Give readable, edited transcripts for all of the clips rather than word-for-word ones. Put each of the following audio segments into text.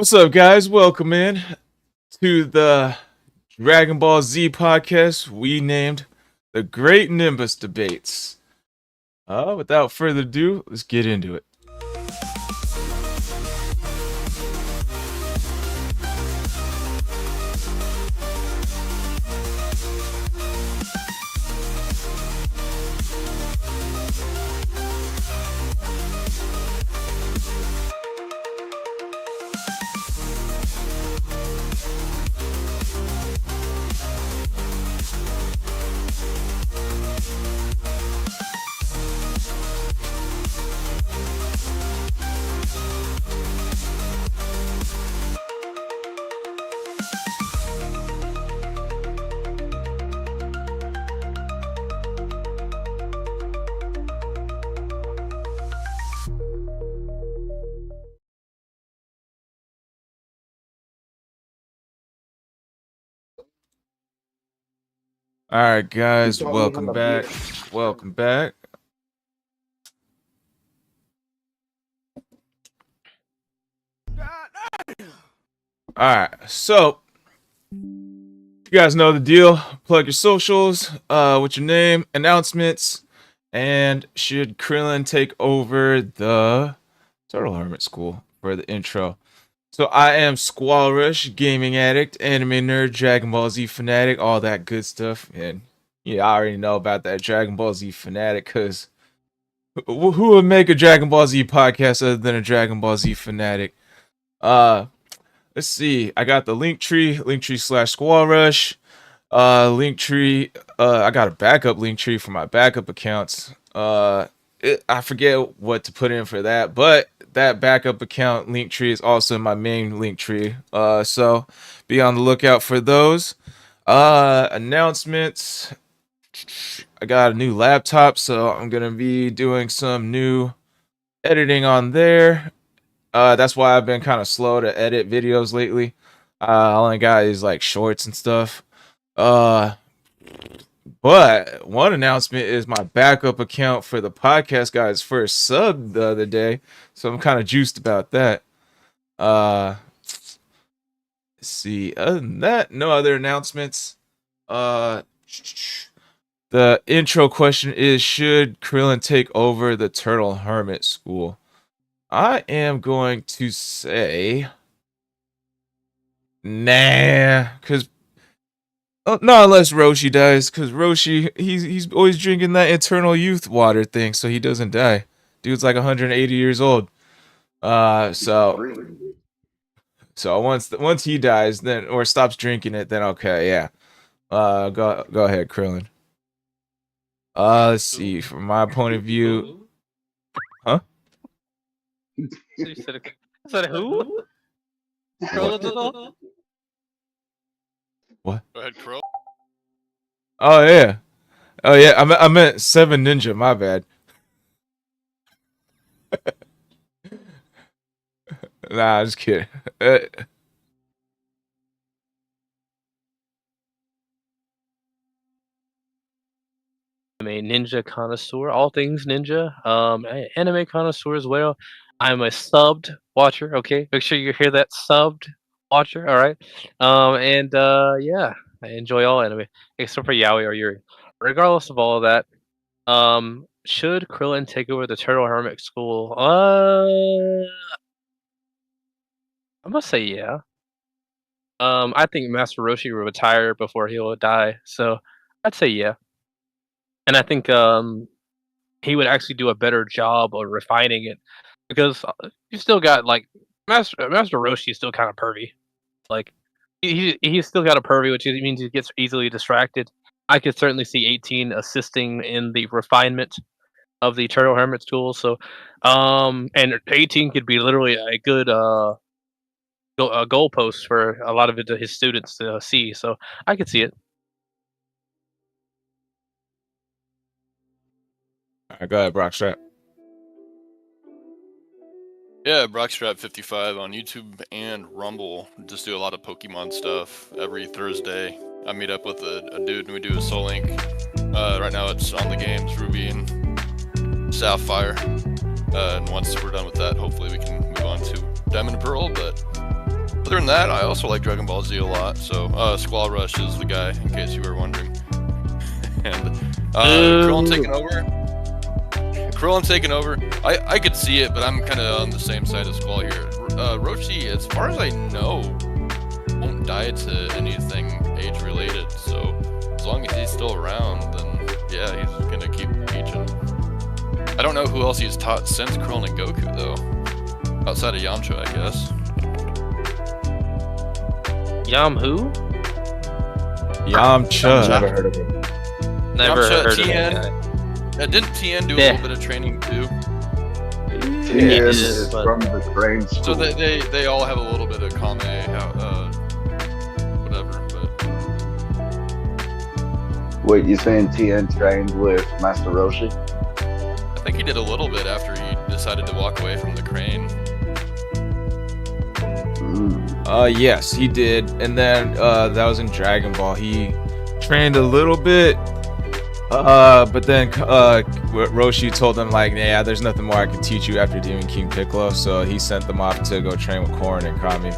What's up, guys? Welcome in to the Dragon Ball Z podcast we named the Great Nimbus Debates. Without further ado, let's get into it. All right, guys, welcome back. Welcome back. All right, so you guys know the deal. Plug your socials with your name, announcements, and should Krillin take over the Turtle Hermit School for the intro? So I am Squallrush, gaming addict, anime nerd, Dragon Ball Z fanatic, all that good stuff. And yeah, I already know about that Dragon Ball Z fanatic, because who would make a Dragon Ball Z podcast other than a Dragon Ball Z fanatic? Let's see. I got the Linktree/Squallrush. Linktree. I got a backup Linktree for my backup accounts. I forget what to put in for that, but that backup account Linktree is also my main Linktree. So be on the lookout for those. Announcements. I got a new laptop, so I'm gonna be doing some new editing on there. That's why I've been kind of slow to edit videos lately. I only got these like shorts and stuff. But one announcement is my backup account for the podcast guy's first sub the other day, so I'm kind of juiced about that. Let's see. Other than that, no other announcements. The intro question is: should Krillin take over the Turtle Hermit School? I am going to say nah, because not unless Roshi dies, because Roshi he's always drinking that eternal youth water thing, so he doesn't die. Dude's like 180 years old. So once he dies, then or stops drinking it, then okay, yeah. Go ahead, Krillin. Let's see. From my point of view, huh? You said who? Krillin? What? Go ahead, Crow. Oh yeah. Oh yeah. I meant Seven Ninja. My bad. Nah, just kidding. I'm a ninja connoisseur, all things ninja. Anime connoisseur as well. I'm a subbed watcher. Okay, make sure you hear that, subbed watcher. All right. Yeah, I enjoy all anime except for Yaoi or Yuri. Regardless of all of that, should Krillin take over the Turtle Hermit School? I'm gonna say yeah. I think Master Roshi will retire before he will die, so I'd say yeah. And I think he would actually do a better job of refining it, because you still got like Master Roshi is still kind of pervy. Like he's still got a pervy, which means he gets easily distracted. I could certainly see 18 assisting in the refinement of the Turtle Hermit tool. So, and 18 could be literally a good goalpost for a lot of his students to see. So I could see it. All right, go ahead, Brockstrap. Yeah, Brockstrap55 on YouTube and Rumble. Just do a lot of Pokemon stuff every Thursday. I meet up with a dude and we do a Soul Link. Right now it's on the games Ruby and Sapphire. And once we're done with that, hopefully we can move on to Diamond and Pearl. But other than that, I also like Dragon Ball Z a lot. So Squall Rush is the guy, in case you were wondering. And Krillin taking over. Krillin taking over. I could see it, but I'm kind of on the same side as Squall here. Roshi, as far as I know, won't die to anything age-related. So as long as he's still around, then yeah, he's gonna keep teaching. I don't know who else he's taught since Krillin and Goku though, outside of Yamcha, I guess. Yam who? Yamcha. Never heard of him. Never Yamcha, heard of Tien. that. Didn't Tien do a Yeah. little bit of training too? Tien Yeah, is but- from the Crane School. So they all have a little bit of Kame, whatever. But Wait, you saying Tien trained with Master Roshi? I think he did a little bit after he decided to walk away from the crane. Yes, he did. And then that was in Dragon Ball. He trained a little bit. But then Roshi told them like, yeah, there's nothing more I can teach you after Demon King Piccolo. So he sent them off to go train with Korin and Kami.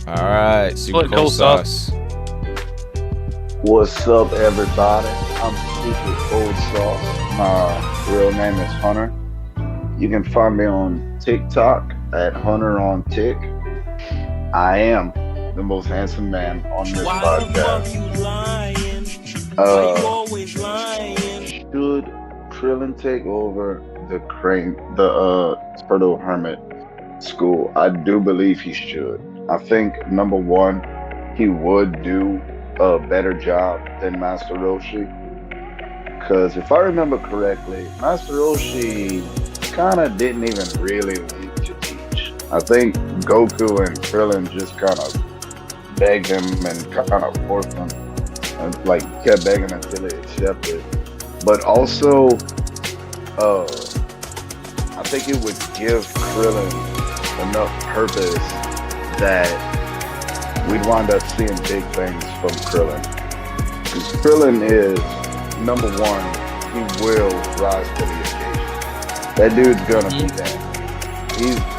All right, super What cool cool sauce? sauce. What's up, everybody? I'm Super Cold Sauce. My real name is Hunter. You can find me on TikTok at Hunter on Tick. I am the most handsome man on this podcast. Should Krillin take over the Turtle Hermit School? I do believe he should. I think number one, he would do a better job than Master Roshi. Because if I remember correctly, Master Roshi kind of didn't even really need to teach. I think Goku and Krillin just kind of begged him and kind of forced him, and like kept begging until he accepted. But also, I think it would give Krillin enough purpose that we'd wind up seeing big things from Krillin. Because Krillin is, number one, he will rise to the occasion. That dude's gonna be there.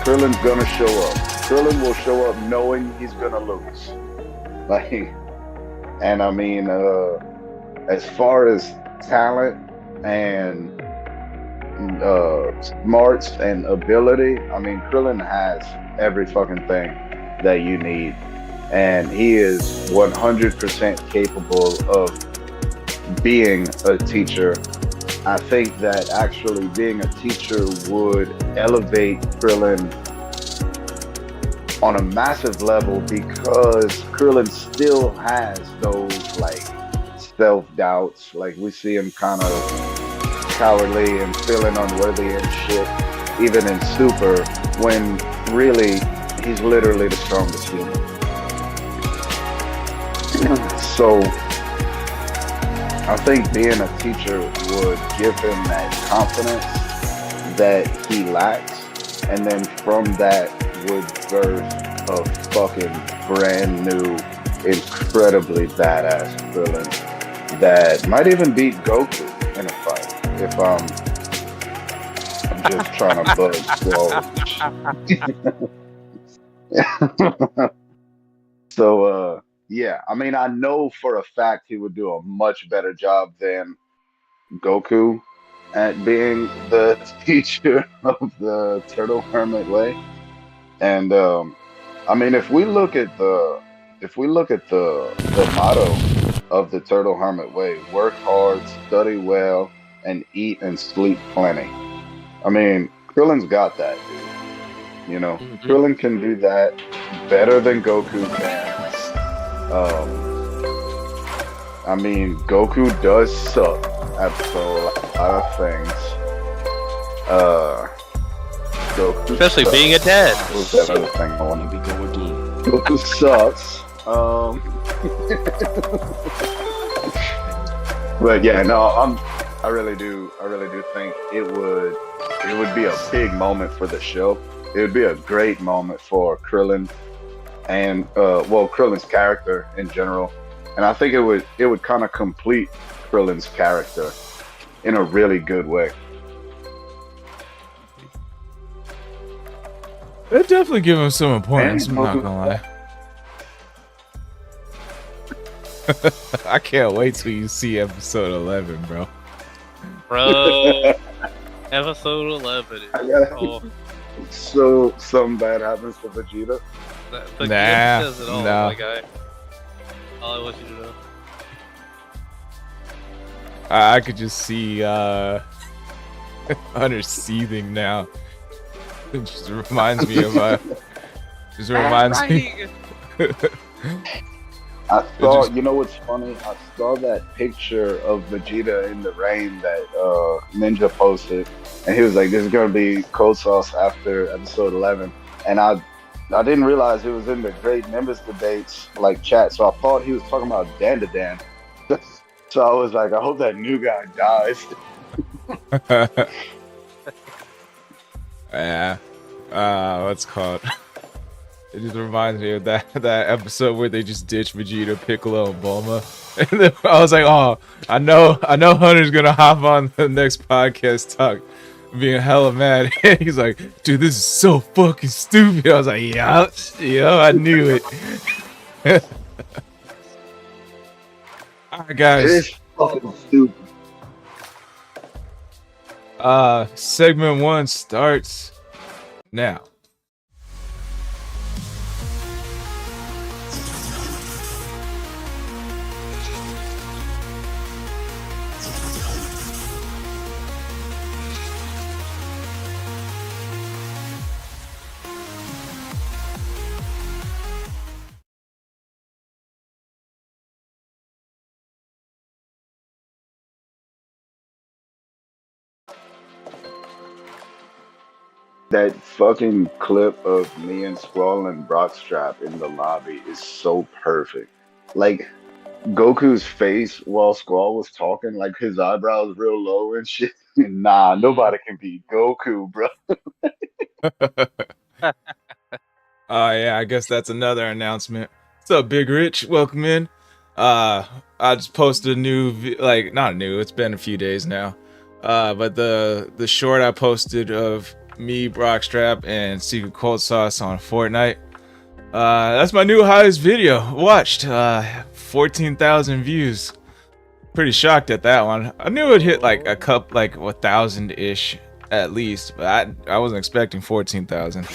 Krillin's gonna show up. Krillin will show up knowing he's gonna lose. Like, and I mean, as far as talent and smarts and ability, I mean, Krillin has every fucking thing that you need. And he is 100% capable of being a teacher. I think that actually being a teacher would elevate Krillin on a massive level, because Krillin still has those like self-doubts. Like, we see him kind of cowardly and feeling unworthy and shit, even in Super, when really he's literally the strongest human. So I think being a teacher would give him that confidence that he lacks, and then from that would birth a fucking brand new, incredibly badass Krillin that might even beat Goku in a fight. If I'm just trying to bug slow. So yeah, I mean, I know for a fact he would do a much better job than Goku at being the teacher of the Turtle Hermit Way. And I mean, if we look at the motto of the Turtle Hermit Way, work hard, study well, and eat and sleep plenty. I mean, Krillin's got that, dude. You know, Krillin can do that better than Goku can. I mean, Goku does suck at a lot of things. Goku Especially sucks. being a dad. What was that other thing I wanted to go again? Goku sucks. But yeah, no, I really do think it would be a big moment for the show. It would be a great moment for Krillin and Krillin's character in general. And I think it would kind of complete Krillin's character in a really good way. They definitely give him some importance. And I'm not gonna lie. I can't wait till you see episode 11, bro. Bro, episode 11. I gotta- Oh, So something bad happens to Vegeta. the Nah, game says it all, no. my guy. All I want you to know. I could just see Hunter seething now. It just reminds me of just reminds me. I saw, just- you know what's funny? I saw that picture of Vegeta in the rain that Ninja posted, and he was like, "This is gonna be cold sauce after episode 11," and I didn't realize it was in the Great Nimbus debates like chat, so I thought he was talking about Dan. So I was like, I hope that new guy dies. Yeah. What's it called? It just reminds me of that episode where they just ditched Vegeta, Piccolo, and Bulma. And then I was like, oh, I know Hunter's gonna hop on the next podcast talk being hella mad. And he's like, dude, this is so fucking stupid. I was like, yeah, I knew it. Alright, It guys. is fucking stupid. Segment 1 starts now. That fucking clip of me and Squall and Brockstrap in the lobby is so perfect. Like Goku's face while Squall was talking, like his eyebrows real low and shit. Nah, nobody can beat Goku, bro. Yeah, I guess that's another announcement. What's up, Big Rich? Welcome in. I just posted a new, not new. It's been a few days now. But the short I posted of me, Brockstrap, and Secret Cold Sauce on Fortnite. That's my new highest video watched. 14,000 views. Pretty shocked at that one. I knew it'd hit like 1,000-ish at least, but I wasn't expecting 14,000.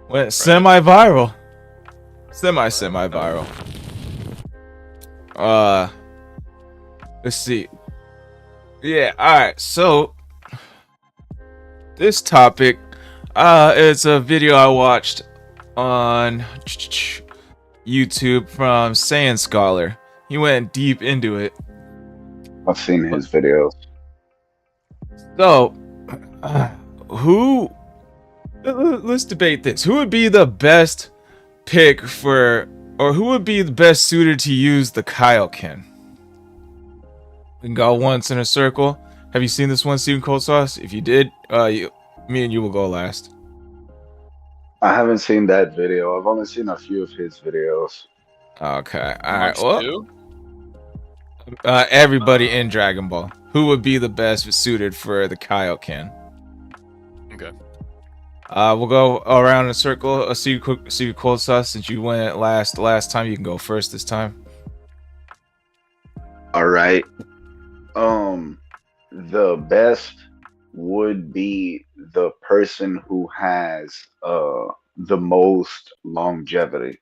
Went semi-viral. Semi-viral. Let's see. Yeah, alright, so this topic, it's a video I watched on YouTube from Saiyan Scholar. He went deep into it. I've seen his videos. So, let's debate this. Who would be the best pick or who would be the best suited to use the Kaioken? We can go once in a circle. Have you seen this one, Steven Cold Sauce? If you did, me and you will go last. I haven't seen that video. I've only seen a few of his videos. Okay, alright. Amongst Well, two? everybody in Dragon Ball. Who would be the best suited for the Kaioken? Okay. We'll go around in a circle. See Cold Sauce, since you went last time, you can go first this time. All right. The best would be the person who has the most longevity.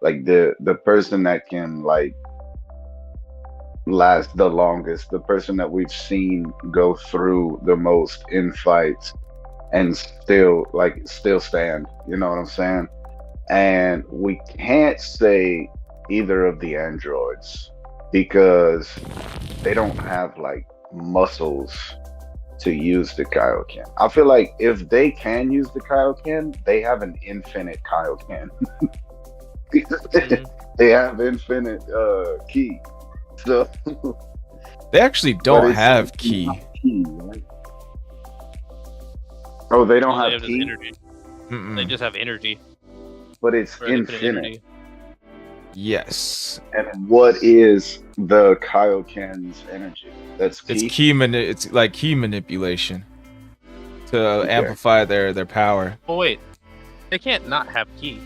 Like the person that can like last the longest, the person that we've seen go through the most in fights and still stand. You know what I'm saying? And we can't say either of the androids because they don't have like muscles to use the Kaioken. I feel like if they can use the Kaioken, they have an infinite Kaioken. They have infinite ki. So They actually but don't it's have ki. ki, right? Oh, they don't All they have have is ki, energy. They just have energy. Mm. but it's Or infinite infinite. energy. Yes. And what is the Kaioken's energy? That's key. It's like key manipulation to Okay. amplify their power. Oh wait, they can't not have key.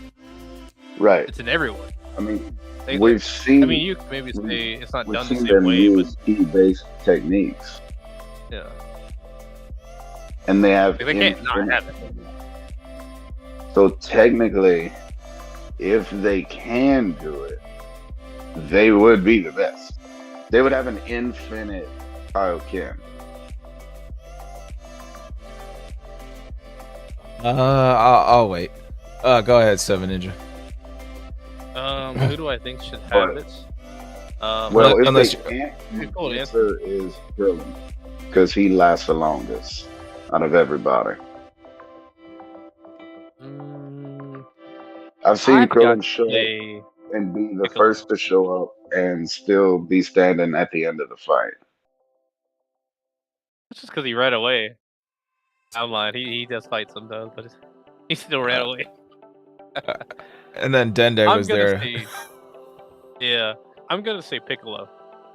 Right. It's in everyone. I mean, They, we've seen. I mean, you could maybe say it's not we've done the seen same them way, but use key-based techniques, yeah, and they have. they can't not have it. So technically, if they can do it, they would be the best. They would have an infinite Kaioken. I'll wait. Go ahead, Seven Ninja. Who do I think should have it? Well, if unless they can't, the Oh, yeah. answer is Krillin, because he lasts the longest out of everybody. I've seen I've Krillin got show up a and be the Piccolo. first to show up and still be standing at the end of the fight. It's just because he ran away. I'm lying. He does fight sometimes, but he still ran away. And then Dende I'm was gonna there. say, yeah, I'm gonna say Piccolo.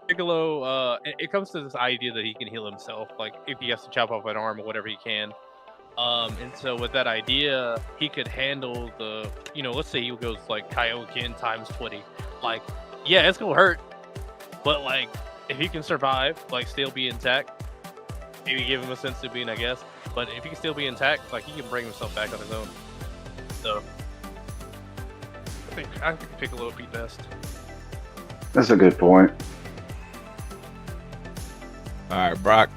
Piccolo, it comes to this idea that he can heal himself, like if he has to chop off an arm or whatever he can. And so with that idea, he could handle the, let's say he goes like Kaioken times 20. Like, yeah, it's gonna hurt, but like if he can survive, like still be intact, maybe give him a sense of being, I guess. But if he can still be intact, like he can bring himself back on his own. So I think Piccolo would be best. That's a good point. All right, Brock,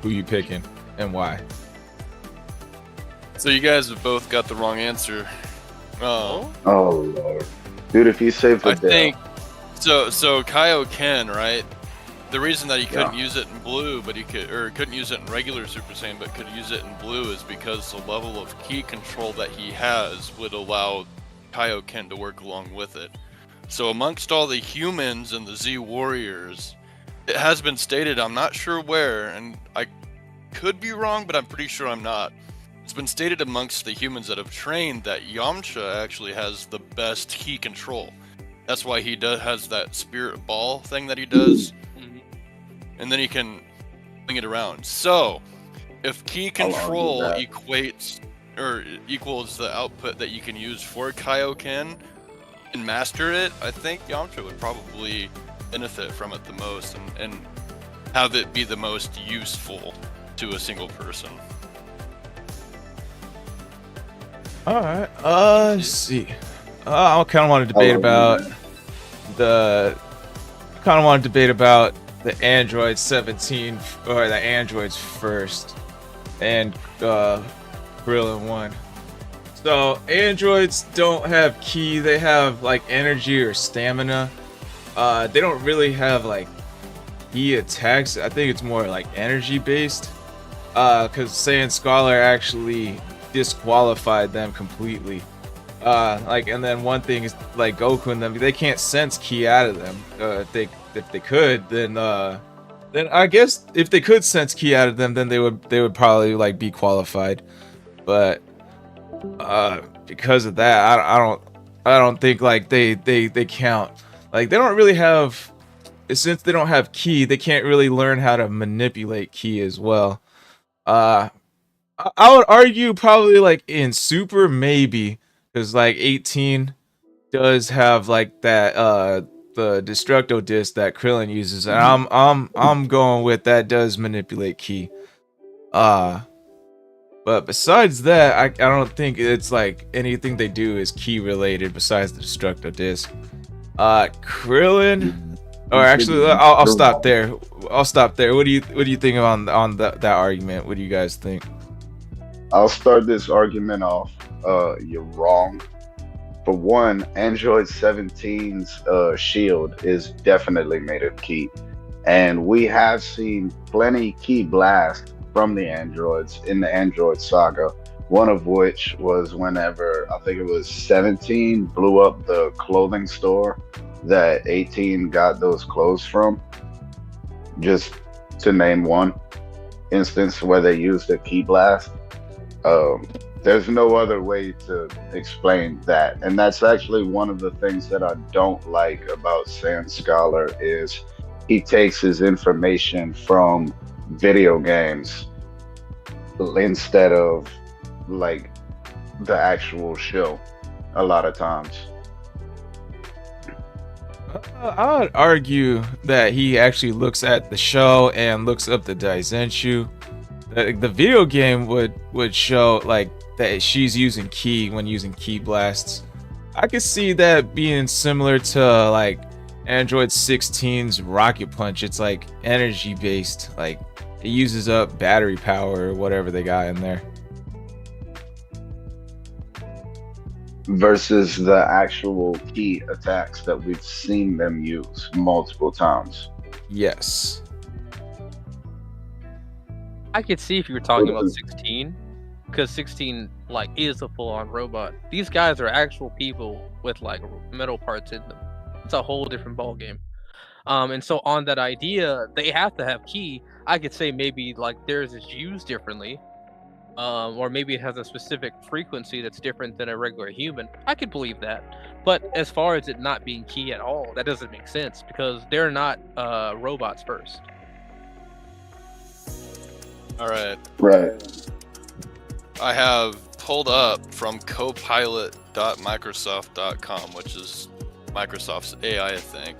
who you picking and why? So you guys have both got the wrong answer. Oh? Oh Lord, dude, if you save the I think so. So Kaioken, right? The reason that he couldn't use it in blue, but couldn't use it in regular Super Saiyan, but could use it in blue, is because the level of ki control that he has would allow Kaioken to work along with it. So amongst all the humans and the Z Warriors, it has been stated, I'm not sure where, and I could be wrong, but I'm pretty sure I'm not. It's been stated amongst the humans that have trained that Yamcha actually has the best ki control. That's why he has that spirit ball thing that he does. And then he can fling it around. So, if ki control equates or equals the output that you can use for Kaioken and master it, I think Yamcha would probably benefit from it the most and have it be the most useful to a single person. All right. Let's see. I kind of want to debate about the Android 17 or the androids first, and Krillin 1. So androids don't have ki; they have like energy or stamina. They don't really have like ki attacks. I think it's more like energy based. Because Saiyan Scholar actually disqualified them completely. And then one thing is like Goku and them, they can't sense ki out of them. If they could, then I guess if they could sense ki out of them, then they would probably like be qualified. But because of that, I don't think like they count. Like they don't really have, since they don't have ki, they can't really learn how to manipulate ki as well. I would argue probably like in Super maybe, because like 18 does have like that the Destructo disc that Krillin uses, and I'm going with that does manipulate ki. But besides that, I don't think it's like anything they do is ki related besides the Destructo disc. Krillin, or actually I'll stop there. What do you think on that argument? What do you guys think? I'll start this argument off. You're wrong. For one, Android 17's shield is definitely made of ki, and we have seen plenty ki blast from the androids in the Android saga. One of which was whenever I think it was 17 blew up the clothing store that 18 got those clothes from. Just to name one instance where they used a ki blast. There's no other way to explain that. And that's actually one of the things that I don't like about Sand Scholar is he takes his information from video games instead of like the actual show a lot of times. I would argue that he actually looks at the show and looks up the Daizenshu. The video game would show like that she's using ki when using ki blasts. I could see that being similar to like Android 16's Rocket Punch. It's like energy based, like it uses up battery power or whatever they got in there. Versus the actual key attacks that we've seen them use multiple times. Yes. I could see if you were talking about 16, because 16 like is a full-on robot. These guys are actual people with like metal parts in them. It's a whole different ball game. And so on that idea, they have to have key. I could say maybe like theirs is used differently. Or maybe it has a specific frequency that's different than a regular human. I could believe that. But as far as it not being key at all, that doesn't make sense because they're not robots first. All right. Right. I have pulled up from copilot.microsoft.com, which is Microsoft's AI, I think.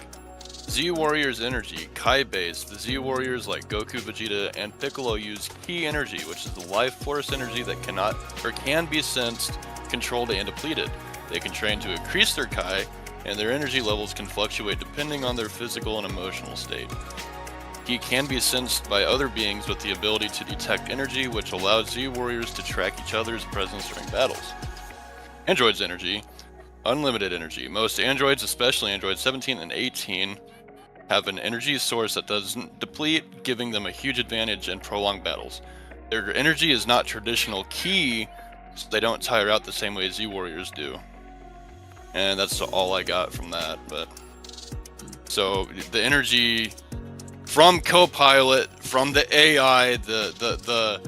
Z Warriors energy, Kai based. The Z Warriors like Goku, Vegeta, and Piccolo use Ki energy, which is the life force energy that cannot or can be sensed, controlled, and depleted. They can train to increase their Kai, and their energy levels can fluctuate depending on their physical and emotional state. Ki can be sensed by other beings with the ability to detect energy, which allows Z Warriors to track each other's presence during battles. Androids energy, unlimited energy. Most androids, especially Android 17 and 18, have an energy source that doesn't deplete, giving them a huge advantage in prolonged battles. Their energy is not traditional Ki, so they don't tire out the same way Z Warriors do. And that's all I got from that. But so the energy from Copilot, from the AI, the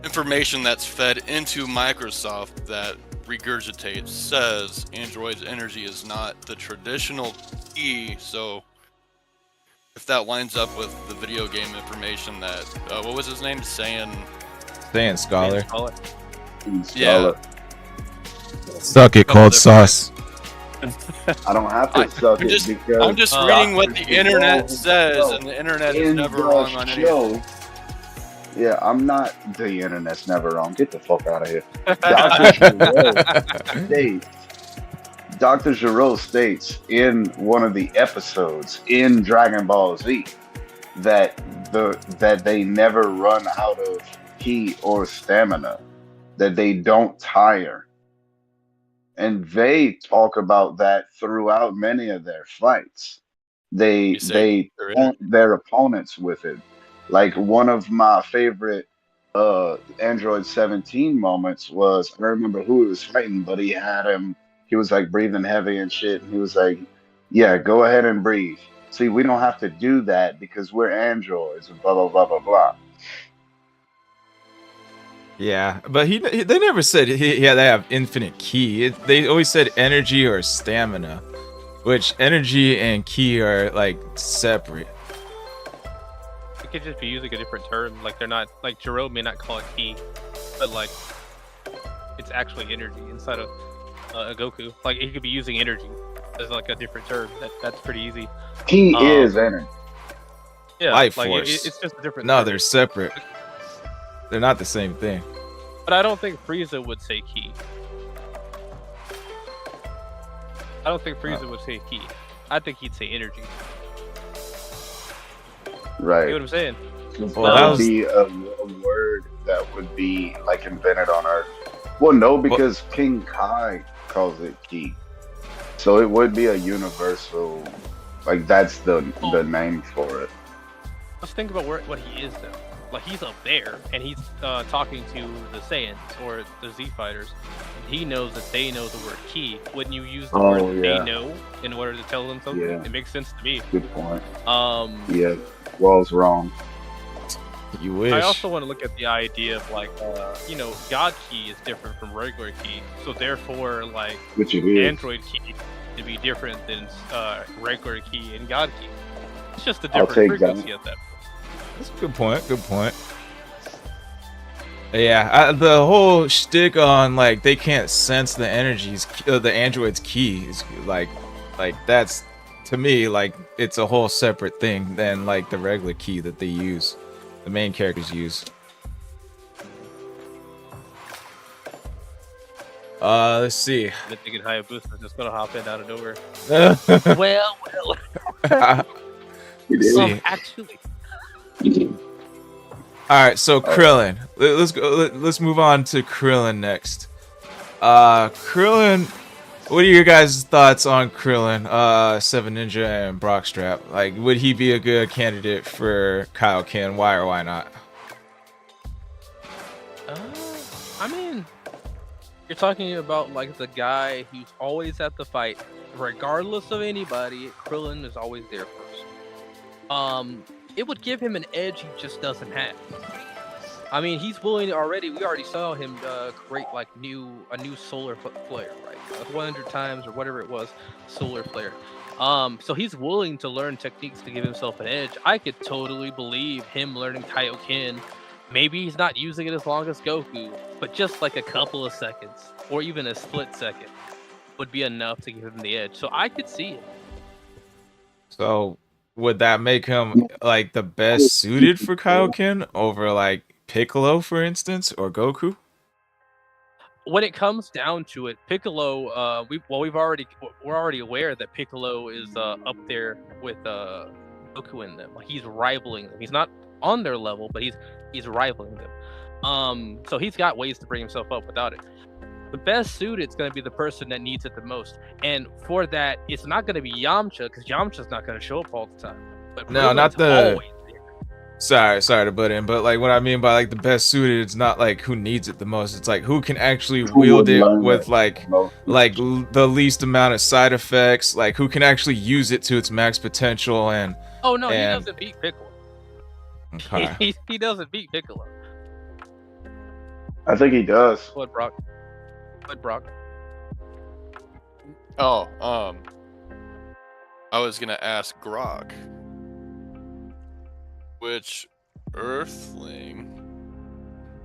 information that's fed into Microsoft that regurgitates says Android's energy is not the traditional Ki. So if that lines up with the video game information that what was his name? Sand Scholar. Yeah. Suck it, cold sauce. I don't have to suck it because I'm just reading what the internet says, and the internet is never wrong on anything. Yeah, I'm not. The internet's never wrong. Get the fuck out of here. Dr. Giro states in one of the episodes in Dragon Ball Z that they never run out of ki or stamina, that they don't tire. And they talk about that throughout many of their fights. They taunt their opponents with it. Like one of my favorite Android 17 moments was, I don't remember who he was fighting, but he was like breathing heavy and shit. And he was like, yeah, go ahead and breathe. See, we don't have to do that because we're androids and blah, blah, blah, blah, blah. Yeah, but they never said they have infinite ki. They always said energy or stamina, which energy and ki are like separate. It could just be using a different term. Like they're not like Jerome may not call it ki, but like it's actually energy inside of a Goku. Like he could be using energy as like a different term. That's pretty easy. Ki is energy. Yeah, life like force. It's just a different. No, term. they're separate. They're not the same thing. But I don't think Frieza would say ki. I don't think Frieza would say ki. I think he'd say energy. Right. You know what I'm saying? Well, that would be a word that would be like invented on Earth. Well, no, because King Kai calls it ki. So it would be a universal, like that's the name for it. Let's think about what he is though. Like he's up there and he's talking to the Saiyans or the Z fighters. And he knows that they know the word ki. Wouldn't you use the word that they know in order to tell them something? Yeah. It makes sense to me. Good point. Yeah. Wall's wrong. You wish. I also want to look at the idea of like, God key is different from regular key, so therefore, like, Which it is. Android key to be different than regular key and God key. It's just a I'll different take that. frequency at that. That's a good point. Good point. Yeah, the whole shtick on like they can't sense the energies, the android's key is like that's to me like it's a whole separate thing than like the regular key that they use, the main characters use. Let's see. The thinking Hayabusa is just gonna hop in out of nowhere. Let's well, see. actually. All right, so Krillin. Let's go. Let's move on to Krillin next. Krillin. What are your guys' thoughts on Krillin, Seven Ninja, and Brockstrap? Like, would he be a good candidate for Kaioken? Why or why not? I mean, you're talking about like the guy who's always at the fight, regardless of anybody. Krillin is always there first. It would give him an edge he just doesn't have. I mean, he's willing already. We already saw him create like a new solar flare, right? 100 times or whatever it was, solar flare. So he's willing to learn techniques to give himself an edge. I could totally believe him learning Kaioken. Maybe he's not using it as long as Goku, but just like a couple of seconds or even a split second would be enough to give him the edge. So I could see it. So would that make him like the best suited for Kaioken over like Piccolo, for instance, or Goku? When it comes down to it, Piccolo, we're already aware that Piccolo is up there with Goku in them. Like he's rivaling them. He's not on their level, but he's rivaling them. So he's got ways to bring himself up without it. The best suited is going to be the person that needs it the most, and for that, it's not going to be Yamcha because Yamcha's not going to show up all the time. But No, not Krillin's the. always there. Sorry to butt in, but like what I mean by like the best suited, it's not like who needs it the most. It's like who can actually wield it with like the least amount of side effects. Like who can actually use it to its max potential and. Oh no, and... he doesn't beat Piccolo. Okay. He doesn't beat Piccolo. I think he does. What, Brock? Oh, I was gonna ask Grog, which Earthling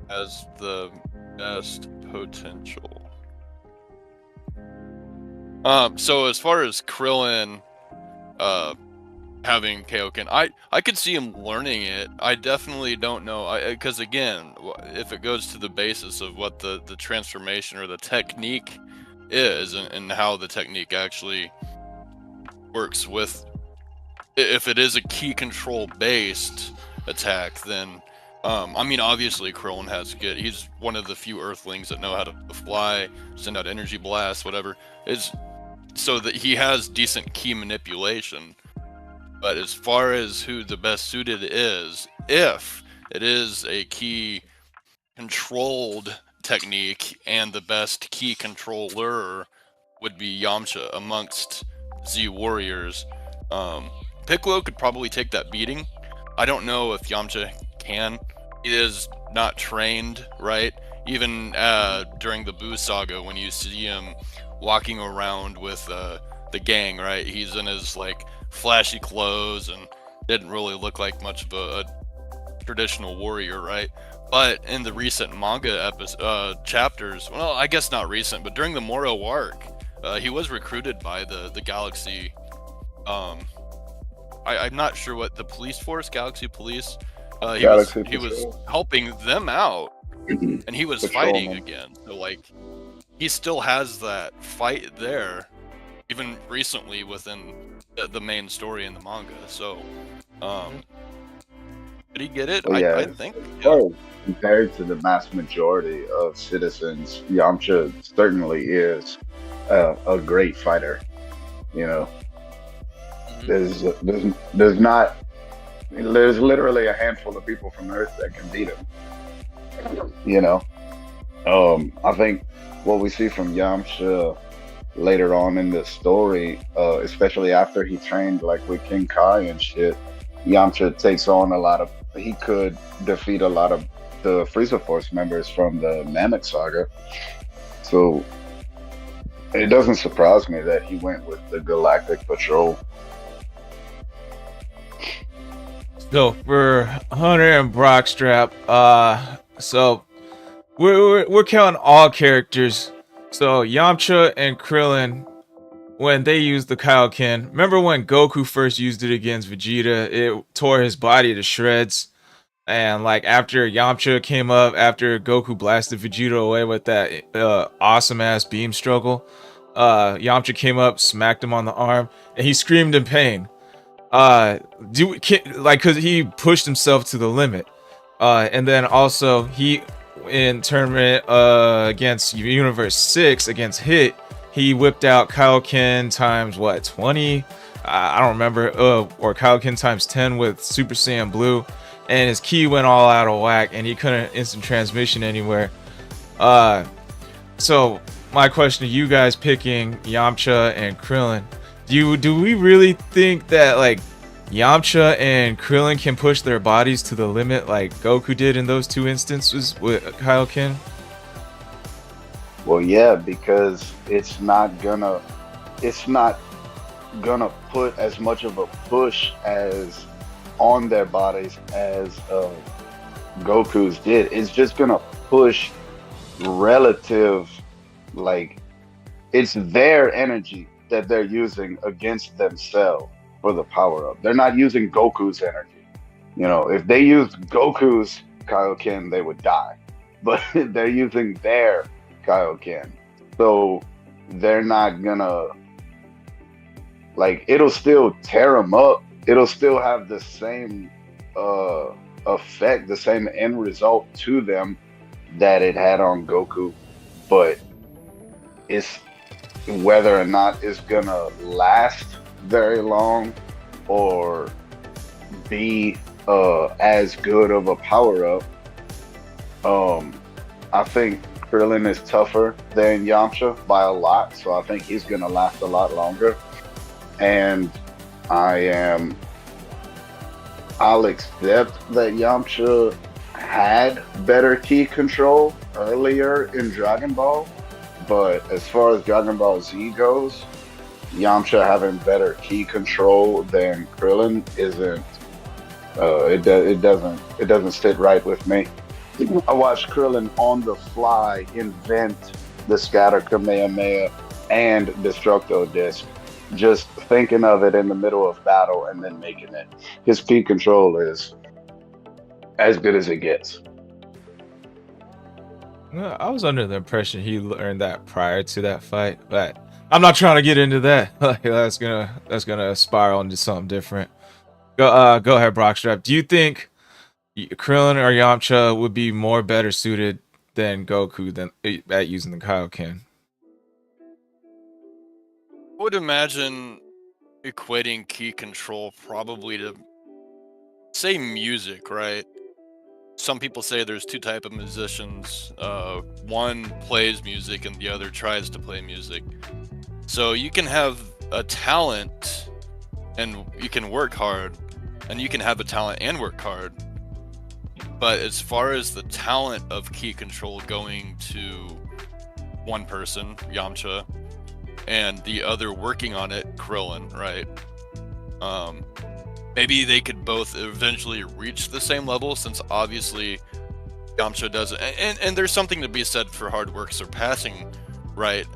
has the best potential? So as far as Krillin, having Kaioken, I could see him learning it. I definitely don't know, because again, if it goes to the basis of what the transformation or the technique is, and how the technique actually works with, if it is a key control based attack, then I mean obviously Krillin has good. He's one of the few Earthlings that know how to fly, send out energy blasts, whatever. Is so that he has decent key manipulation. But as far as who the best suited is, if it is a key controlled technique, and the best key controller would be Yamcha amongst Z Warriors, Piccolo could probably take that beating. I don't know if Yamcha can. He is not trained, right? Even during the Buu saga, when you see him walking around with the gang, right? He's in his like flashy clothes and didn't really look like much of a traditional warrior, right? But in the recent manga chapters, well, I guess not recent, but during the Moro arc, he was recruited by the Galaxy. I'm not sure what the police force, Galaxy Police. He was helping them out, and he was fighting again. So like, he still has that fight there, even recently within the main story in the manga. So, did he get it? Oh, yeah. I think. Well, compared to the mass majority of citizens, Yamcha certainly is a great fighter. You know, there's literally a handful of people from Earth that can beat him. You know, I think what we see from Yamcha later on in the story, especially after he trained like with King Kai and shit, Yamcha takes on a lot of. He could defeat a lot of the Frieza Force members from the Namek saga. So it doesn't surprise me that he went with the Galactic Patrol. So for Hunter and Brockstrap, so we're counting all characters. So Yamcha and Krillin, when they used the Kaioken, remember when Goku first used it against Vegeta? It tore his body to shreds. And like after Yamcha came up, after Goku blasted Vegeta away with that awesome ass beam struggle, Yamcha came up, smacked him on the arm, and he screamed in pain. Cause he pushed himself to the limit. And then also he in tournament against Universe 6 against Hit, he whipped out Kaioken times what 20? I don't remember. Or Kaioken times 10 with Super Saiyan Blue. And his ki went all out of whack, and he couldn't instant transmission anywhere. So my question to you guys, picking Yamcha and Krillin, do we really think that like Yamcha and Krillin can push their bodies to the limit like Goku did in those two instances with Kaioken? Well, yeah, because it's not gonna put as much of a push as on their bodies as Goku's did. It's just gonna push relative, like it's their energy that they're using against themselves for the power up. They're not using Goku's energy. You know, if they used Goku's Kaioken, they would die. But they're using their Kaioken. So they're not gonna, like, it'll still tear them up. It'll still have the same effect, the same end result to them that it had on Goku, but it's whether or not it's gonna last very long or be as good of a power up. I think Krillin is tougher than Yamcha by a lot, so I think he's gonna last a lot longer. And I'll accept that Yamcha had better ki control earlier in Dragon Ball, but as far as Dragon Ball Z goes, Yamcha having better ki control than Krillin isn't. It doesn't sit right with me. I watched Krillin on the fly invent the Scatter Kamehameha and Destructo Disc, just thinking of it in the middle of battle and then making it. His ki control is as good as it gets. I was under the impression he learned that prior to that fight, but I'm not trying to get into that. Like, that's gonna spiral into something different. Go ahead, Brockstrap. Do you think Krillin or Yamcha would be more better suited than Goku at using the Kaioken? I would imagine equating ki control probably to, say, music, right? Some people say there's two types of musicians. One plays music and the other tries to play music. So you can have a talent and you can work hard, and you can have a talent and work hard. But as far as the talent of ki control going to one person, Yamcha, and the other working on it, Krillin, right? Maybe they could both eventually reach the same level, since obviously Yamcha doesn't. And there's something to be said for hard work surpassing, right?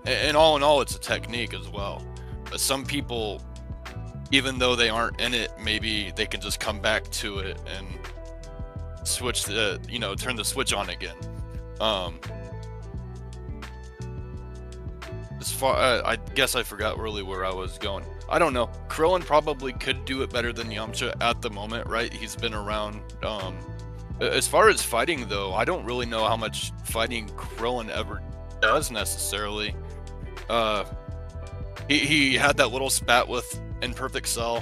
And all in all, it's a technique as well. But some people, even though they aren't in it, maybe they can just come back to it and switch the, turn the switch on again. As far, I guess I forgot really where I was going. I don't know. Krillin probably could do it better than Yamcha at the moment, right? He's been around. As far as fighting, though, I don't really know how much fighting Krillin ever does necessarily. He had that little spat with Imperfect Cell.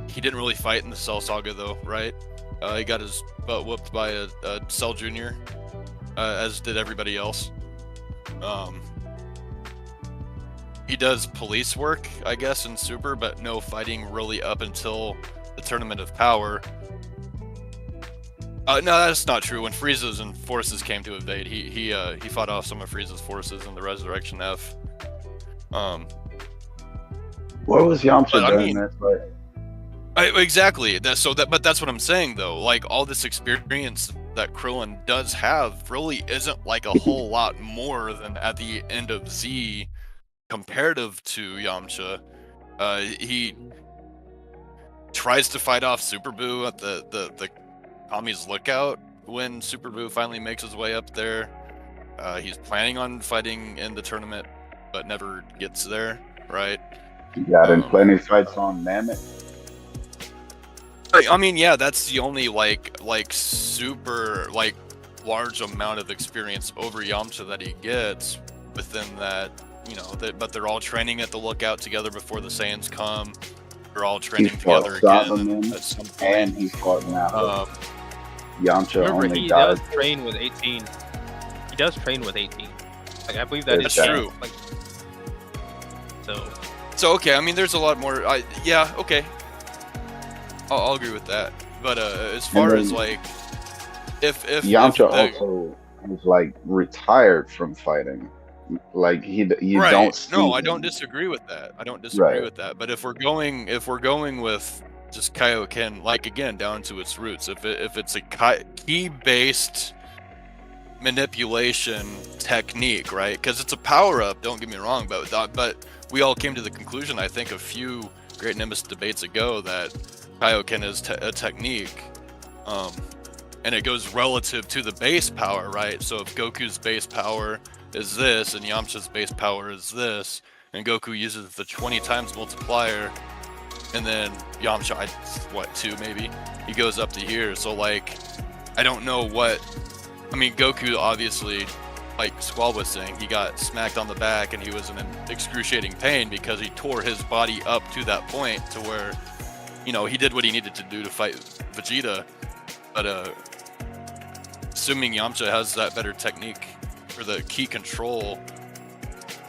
He didn't really fight in the Cell Saga, though, right? He got his butt whooped by a Cell Jr., as did everybody else. he does police work, I guess, in Super, but no fighting really up until the Tournament of Power. No, that's not true. When Frieza's and forces came to invade, he fought off some of Frieza's forces in the Resurrection F. What was Yamcha But, I during mean- that fight? Exactly. But that's what I'm saying though. Like all this experience that Krillin does have really isn't like a whole lot more than at the end of Z comparative to Yamcha. He tries to fight off Super Buu at the Kami's lookout when Super Buu finally makes his way up there. He's planning on fighting in the tournament, but never gets there. Right. You got in plenty fights on Mammoth. I mean, yeah, that's the only like super like large amount of experience over Yamcha that he gets within that, you know. But they're all training at the lookout together before the Saiyans come. They're all training fought together Solomon, again at some point. And he fought Nappa. Yamcha Remember, only he died. does train with 18. He does train with 18. Like, I believe that That's is true. Like, so, So okay, I mean, there's a lot more. Yeah, okay, I'll agree with that. But as far then as like, if Yamcha the- also was like retired from fighting. Like you right. don't see No, I him. don't disagree with that. I don't disagree Right. with that. But if we're going with just Kaioken, like again down to its roots, if it's a key based manipulation technique, right? Because it's a power up. Don't get me wrong, but we all came to the conclusion, I think, a few Great Nimbus debates ago that Kaioken is a technique, and it goes relative to the base power, right? So if Goku's base power is this, and Yamcha's base power is this, and Goku uses the 20 times multiplier, and then Yamcha, 2 maybe, he goes up to here. So like, I don't know what, I mean, Goku obviously, like Squall was saying, he got smacked on the back and he was in an excruciating pain because he tore his body up to that point to where, you know, he did what he needed to do to fight Vegeta. But assuming Yamcha has that better technique for the key control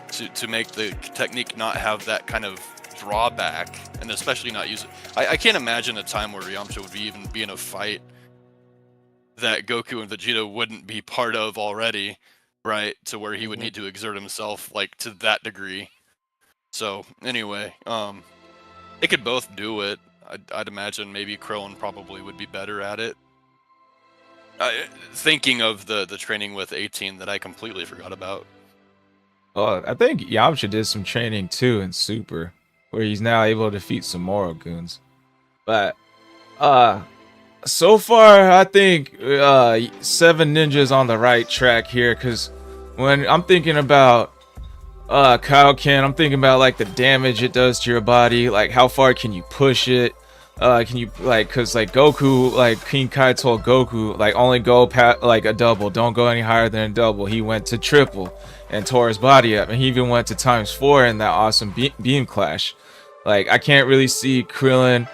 to make the technique not have that kind of drawback, and especially not use it. I can't imagine a time where Yamcha would even be in a fight that Goku and Vegeta wouldn't be part of already, right? To where he would need to exert himself like to that degree. So anyway, they could both do it. I'd imagine maybe Krillin probably would be better at it. Thinking of the training with 18 that I completely forgot about. Oh, I think Yamcha did some training too in Super, where he's now able to defeat some Moro goons. But so far I think Seven Ninjas on the right track here, because when I'm thinking about Kaioken, I'm thinking about like the damage it does to your body, like how far can you push it. Can you like, cause like Goku, like King Kai told Goku, like only go past like a double, don't go any higher than a double. He went to triple and tore his body up, and he even went to ×4 in that awesome beam clash. Like I can't really see Krillin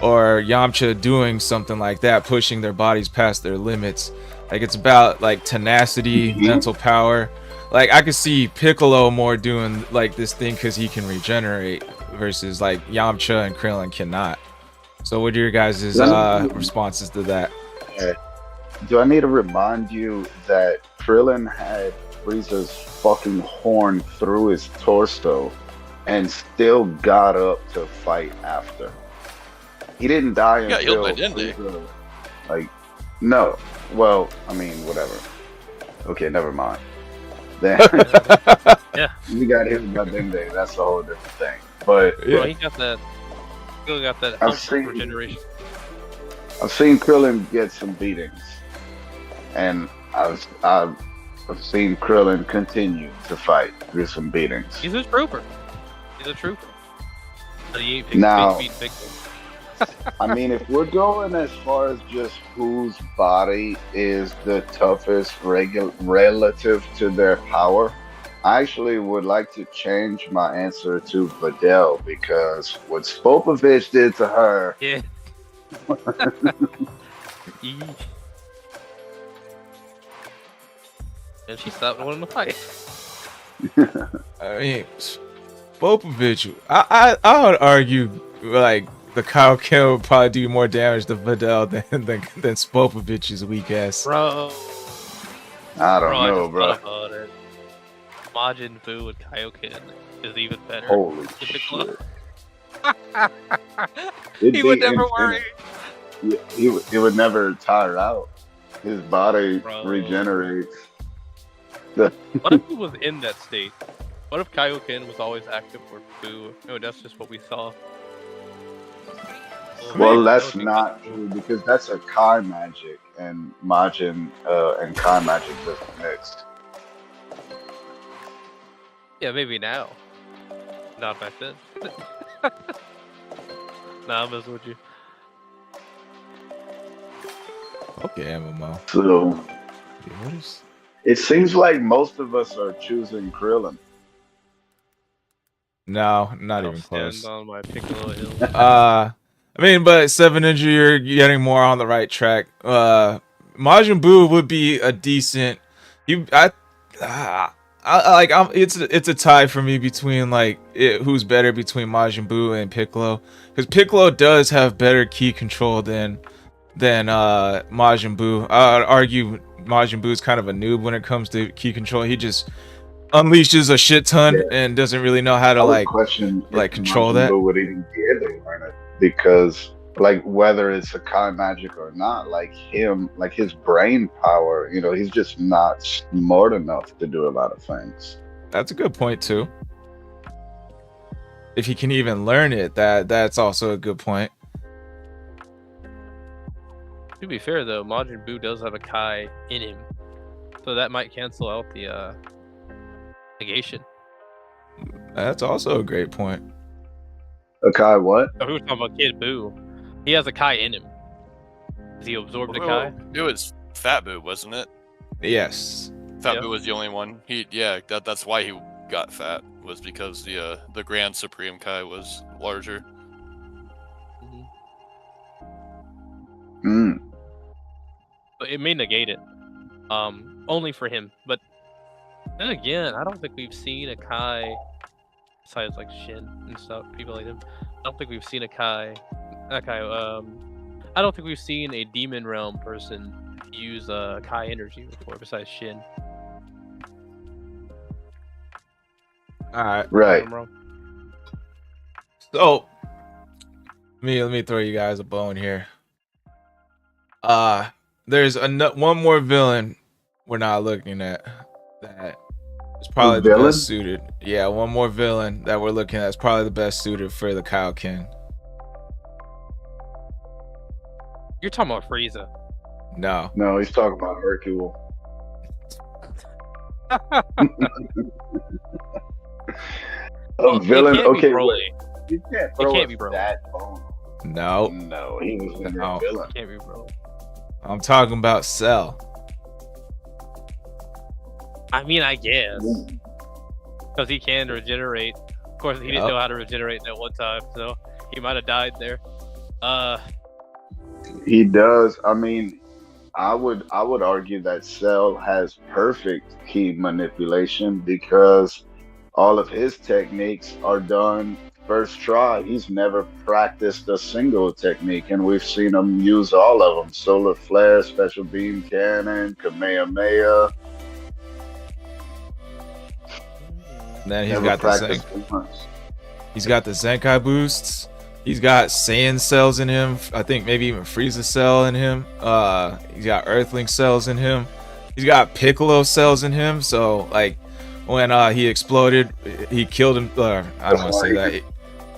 or Yamcha doing something like that, pushing their bodies past their limits. Like it's about like tenacity, mental power. Like I could see Piccolo more doing like this thing because he can regenerate, versus like Yamcha and Krillin cannot. So what are your guys' responses to that? Do I need to remind you that Krillin had Frieza's fucking horn through his torso and still got up to fight after? He didn't die He got until healed by Dende. Frieza, like, no. Well, I mean, whatever. Okay, never mind. Then Yeah. we got hit by Dende. That's a whole different thing. But bro, he got that. Still got that I've health seen- regeneration. I've seen Krillin get some beatings, and I've seen Krillin continue to fight through some beatings. He's a trooper. He's a trooper. But he ain't Now- beat big. I mean, if we're going as far as just whose body is the toughest relative to their power, I actually would like to change my answer to Videl, because what Spopovich did to her, Yeah. And she stopped wanting to fight. I mean, Popovich, I would argue like the Kaioken would probably do more damage to Videl than Spopovich's weak ass. Bro, I bro, don't I know, just bro. thought about it. Majin Buu with Kaioken is even better. Holy Typical. shit. He would never worry. He would never tire out. His body Bro. regenerates. What if he was in that state? What if Kaioken was always active for Buu? No, that's just what we saw. Well, that that's would be not kinda true because that's a Kai magic, and Majin and Kai magic doesn't mix. cool. Yeah, maybe now. Not back then. Nah, I'm messing with you. Okay, MMO. So Yeah, what is? it seems like most of us are choosing Krillin. No, not I'll even stand close. on my Piccolo hill. I mean, but 7 Ninja, you're getting more on the right track. Majin Buu would be a decent. It's a tie for me between who's better between Majin Buu and Piccolo, because Piccolo does have better ki control than Majin Buu. I'd argue Majin Buu is kind of a noob when it comes to ki control. He just unleashes a shit ton and doesn't really know how to I would question if control Majin that. Buu would even be able to learn it because, like, whether it's a Kai magic or not, like his brain power, he's just not smart enough to do a lot of things. That's a good point too. If he can even learn it, that's also a good point. To be fair though, Majin Buu does have a Kai in him, so that might cancel out the negation. That's also a great point. A Kai what? So we were talking about Kid Buu. He has a Kai in him. Has he absorbed a Kai? It was Fat Boo, wasn't it? Yes. Fat Yeah. Boo was the only one. That's why he got fat, was because the Grand Supreme Kai was larger. Mm. But it may negate it. Only for him. But then again, I don't think we've seen a Kai besides like Shin and stuff, people like him. I don't think we've seen a Kai. I don't think we've seen a Demon Realm person use Kai energy before besides Shin. All right. Right. I'm wrong. So, let me throw you guys a bone here. There's one more villain we're not looking at that is probably the villain? best suited. Yeah, one more villain that we're looking at is probably the best suited for the Kaioken. You're talking about Frieza. No. No, he's talking about Hercule. A villain? Okay, wait. You can't throw can't us be Broly. that bone. No. No, he was never No. a villain. Can't be Broly. I'm talking about Cell. I mean, I guess. Because he can regenerate. Of course, he didn't know how to regenerate that one time, so he might have died there. He does. I mean, I would argue that Cell has perfect key manipulation because all of his techniques are done first try. He's never practiced a single technique, and we've seen him use all of them: Solar Flare, Special Beam Cannon, Kamehameha. Then he's Never got the practiced once. He's got the Zenkai boosts. He's got Saiyan cells in him. I think maybe even Frieza cell in him. He's got Earthling cells in him. He's got Piccolo cells in him. So like when he exploded, he killed him. I don't want to say that.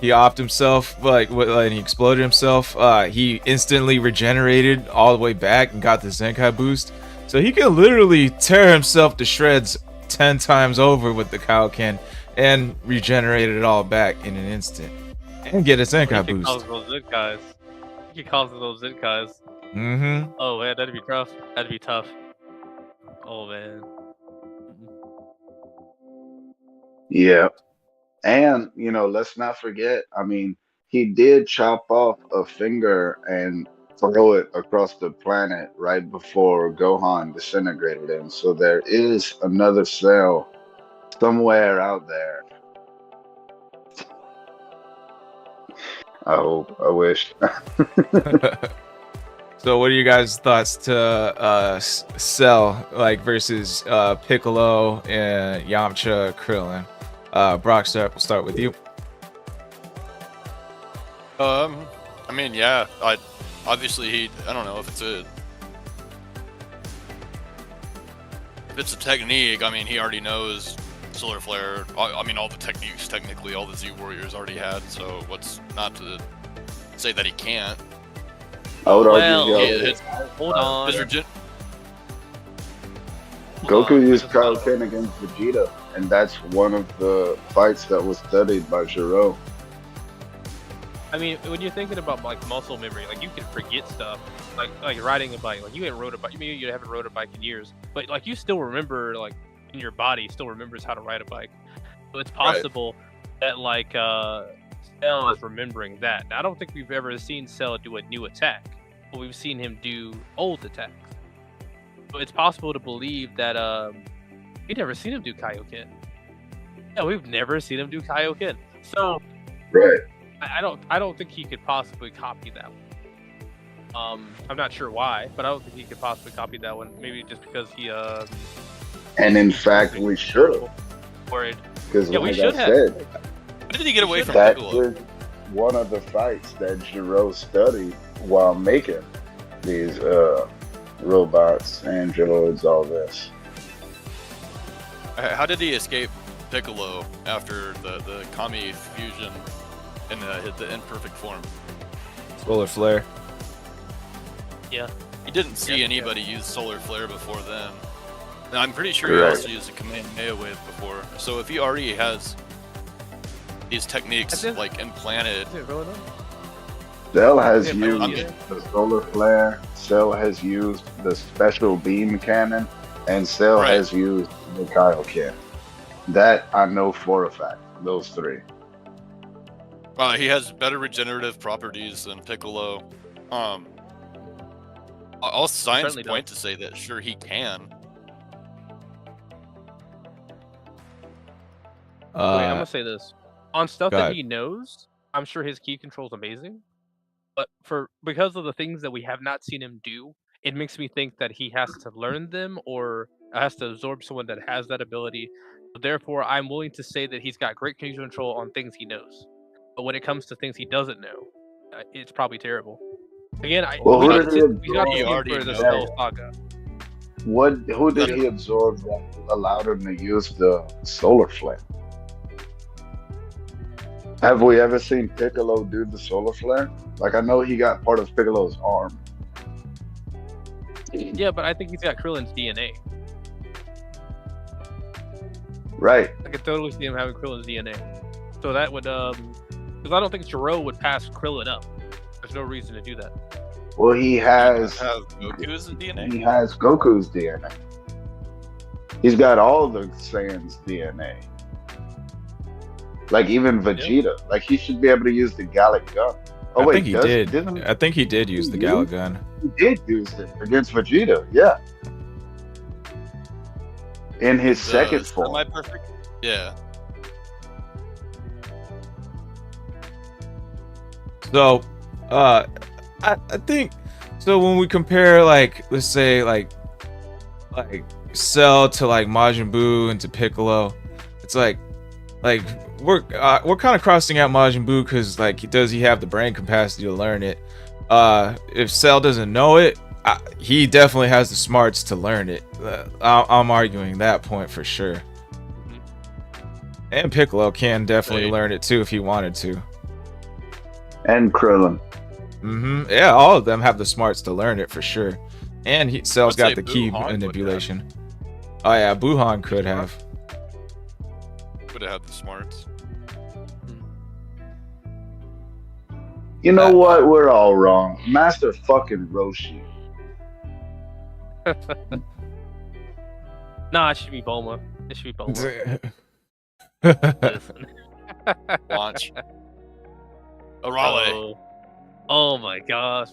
He offed himself, when he exploded himself, he instantly regenerated all the way back and got the Zenkai boost. So he can literally tear himself to shreds 10 times over with the Kaioken and regenerate it all back in an instant and get a Zenkai He can cause boost. those Zenkais. He can cause those Zenkais. Mm-hmm. Oh man, that'd be rough. That'd be tough. Oh man. Yeah. And, let's not forget, I mean, he did chop off a finger and throw it across the planet right before Gohan disintegrated him. So there is another cell somewhere out there. I hope. I wish. So, what are you guys' thoughts to Cell like versus Piccolo and Yamcha, Krillin? Brockstrap, we'll start with you. I mean, yeah, obviously I don't know if it's a technique. I mean, he already knows Solar Flare. I mean, all the techniques, technically, all the Z Warriors already had. So what's not to say that he can't? I would Well, argue hold on. Goku used Kaioken against Vegeta, and that's one of the fights that was studied by Gero. I mean, when you're thinking about like muscle memory, like you can forget stuff, like riding a bike. Like you haven't rode a bike. Maybe you haven't rode a bike in years, but like you still remember, like in your body still remembers how to ride a bike. So it's possible that like Cell is remembering that. Now, I don't think we've ever seen Cell do a new attack, but we've seen him do old attacks. So it's possible to believe that we've never seen him do Kaioken. Yeah, we've never seen him do Kaioken. So Right. I don't think he could possibly copy that one. I'm not sure why, but I don't think he could possibly copy that one. Maybe just because he And in fact, we should have. worried. Because Yeah, we like should I have. said, When did he get away from that Piccolo? was one of the fights that Gero studied while making these robots, androids, all this. How did he escape Piccolo after the Kami fusion and hit the imperfect form? Solar Flare. Yeah. He didn't see Yeah. anybody use Solar Flare before then. And I'm pretty sure Correct. he also used a Kamehameha Wave before. So if he already has these techniques That's it. like implanted, Is it really not? Cell has Yeah, used I mean- the solar flare. Cell has used the special beam cannon, and Cell Right. has used the Kaioken. That I know for a fact. Those three. he has better regenerative properties than Piccolo. All signs Certainly point to say that sure he can. Wait, I'm gonna say this. On stuff go that ahead. he knows, I'm sure his key control is amazing. But because of the things that we have not seen him do, it makes me think that he has to learn them or has to absorb someone that has that ability. Therefore, I'm willing to say that he's got great key control on things he knows. But when it comes to things he doesn't know, it's probably terrible. Again, Well, we who got did to he see him already for the know? Cell Saga. Who did he absorb that allowed him to use the solar flare? Have we ever seen Piccolo do the solar flare? Like, I know he got part of Piccolo's arm. Yeah, but I think he's got Krillin's DNA. Right. I could totally see him having Krillin's DNA. So that would, because I don't think Gero would pass Krillin up. There's no reason to do that. Well, he has Have Goku's DNA? he has Goku's DNA. He's got all the Saiyans' DNA. Like even Vegeta. Like he should be able to use the Gallic gun. Oh I wait, think he did. Didn't I think he did use the Gala gun. he did use it against Vegeta? Yeah. In his second form. Semi-perfect? Yeah. So, I think so. When we compare, like, let's say, like Cell to like Majin Buu and to Piccolo, it's like we're kind of crossing out Majin Buu because like he have the brain capacity to learn it. If Cell doesn't know it, he definitely has the smarts to learn it. I'm arguing that point for sure. And Piccolo can definitely Right. learn it too if he wanted to. And Krillin. Yeah, all of them have the smarts to learn it for sure. And Cell's I'd got say the key Buhan would manipulation. Oh yeah, Buhan could have. Would have had the smarts. You know what? We're all wrong. Master fucking Roshi. Nah, it should be Bulma. It should be Bulma. Listen. Launch. Arale. Oh my gosh.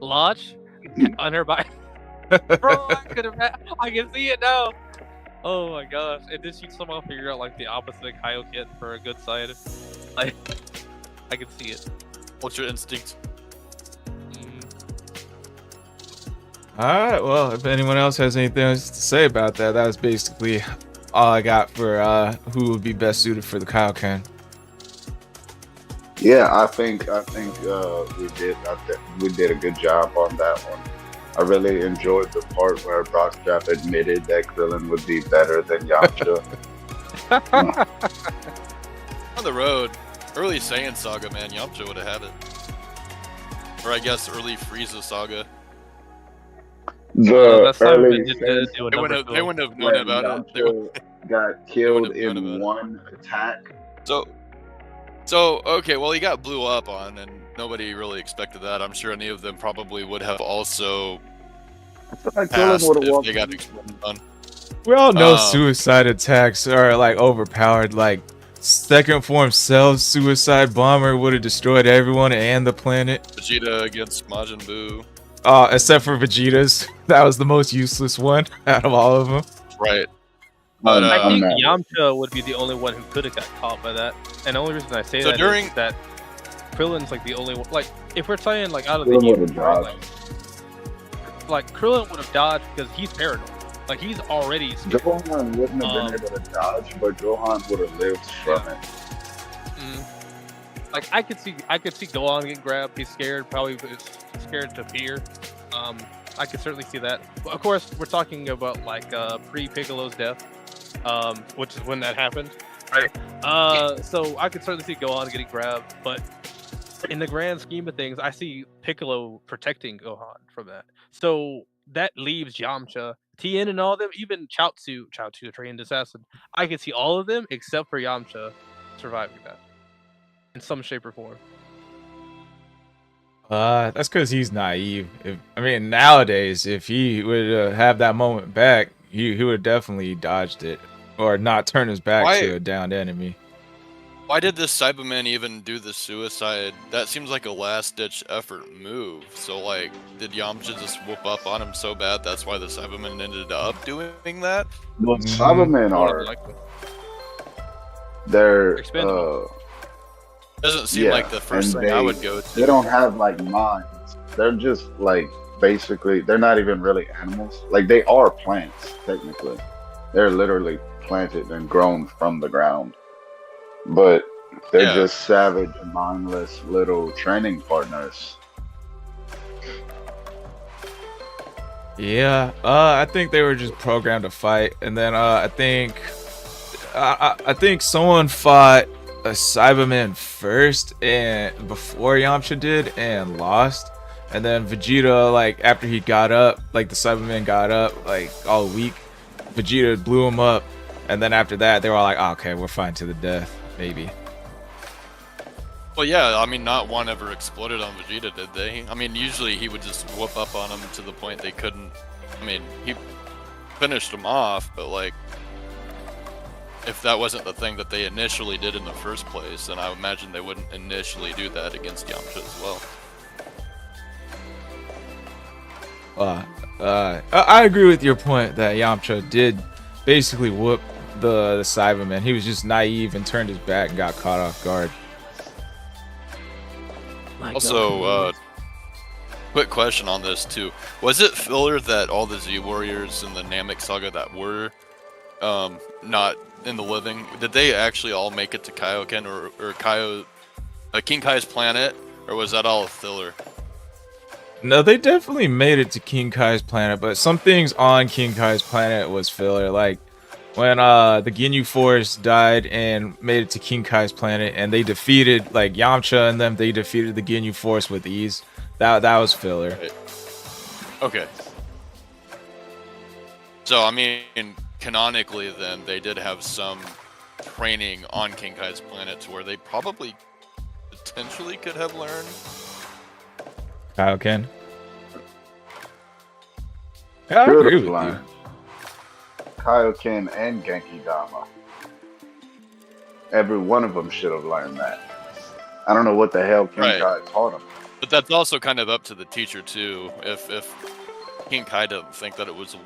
Launch on her bike. Bro, I can see it now. Oh my gosh. And then she somehow figure out like the opposite of Kaioken for a good side. Like I can see it. What's your instinct? Alright, well, if anyone else has anything else to say about that, that was basically all I got for who would be best suited for the Kaioken. Yeah, I think we did a good job on that one. I really enjoyed the part where Brockstrap admitted that Krillin would be better than Yamcha. On the road, early Saiyan saga, man, Yamcha would have had it. Or I guess early Frieza saga. The early They wouldn't have known about it. Yamcha got killed in one attack. So okay, well he got blew up on, and nobody really expected that. I'm sure any of them probably would have also passed if they got exploded on. We all know suicide attacks are like overpowered. Like second form Cell's suicide bomber would have destroyed everyone and the planet. Vegeta against Majin Buu. Except for Vegeta's. That was the most useless one out of all of them. Right. But I think Yamcha would be the only one who could have got caught by that. And the only reason I say that is that Krillin's like the only one. Like, if we're saying like out of the team, like Krillin would have dodged because he's paranoid. Like he's already scared. Gohan wouldn't have been able to dodge, but Gohan would have lived from it. Like I could see Gohan get grabbed. He's scared, probably scared to fear. I could certainly see that. But of course, we're talking about like pre-Piccolo's death, which is when that happened, right? So I could certainly see Gohan getting grabbed, but in the grand scheme of things, I see Piccolo protecting Gohan from that. So that leaves Yamcha, Tien, and all of them, even Chaozu, the trained assassin. I can see all of them except for Yamcha surviving that in some shape or form. That's because he's naive. Nowadays, if he would have that moment back, he would have definitely dodged it or not turn his back to a downed enemy. Why did this Cyberman even do the suicide? That seems like a last-ditch effort move. So, like, did Yamcha just whoop up on him so bad that's why the Cybermen ended up doing that? Well, Cybermen are... They're... Doesn't seem like the first thing I would go to. They don't have, like, minds. They're just, like, basically... They're not even really animals. Like, they are plants, technically. They're literally planted and grown from the ground. But they're just savage, mindless little training partners. Yeah, I think they were just programmed to fight, and then I think someone fought a Cyberman first and before Yamcha did and lost, and then Vegeta, like after he got up, like the Cyberman got up, like all weak, Vegeta blew him up, and then after that they were all like, oh, okay, we're fighting to the death. Maybe. Well, yeah, I mean, not one ever exploded on Vegeta, did they? I mean, usually he would just whoop up on him to the point they couldn't... I mean, he finished him off, but, like, if that wasn't the thing that they initially did in the first place, then I imagine they wouldn't initially do that against Yamcha as well. I agree with your point that Yamcha did basically whoop the Cyberman. He was just naive and turned his back and got caught off guard. Also, quick question on this too. Was it filler that all the Z Warriors in the Namek Saga that were not in the living, did they actually all make it to Kaioken or King Kai's planet, or was that all a filler? No, they definitely made it to King Kai's planet, but some things on King Kai's planet was filler, like when the Ginyu Force died and made it to King Kai's planet, and they defeated, like Yamcha and them, they defeated the Ginyu Force with ease. That was filler. Right. Okay. So I mean, canonically, then they did have some training on King Kai's planet to where they probably potentially could have learned Kaioken. Yeah, I agree with you. Kaioken and Genki Dama. Every one of them should have learned that. I don't know what the hell King Kai taught them. But that's also kind of up to the teacher too. If King Kai doesn't think that it was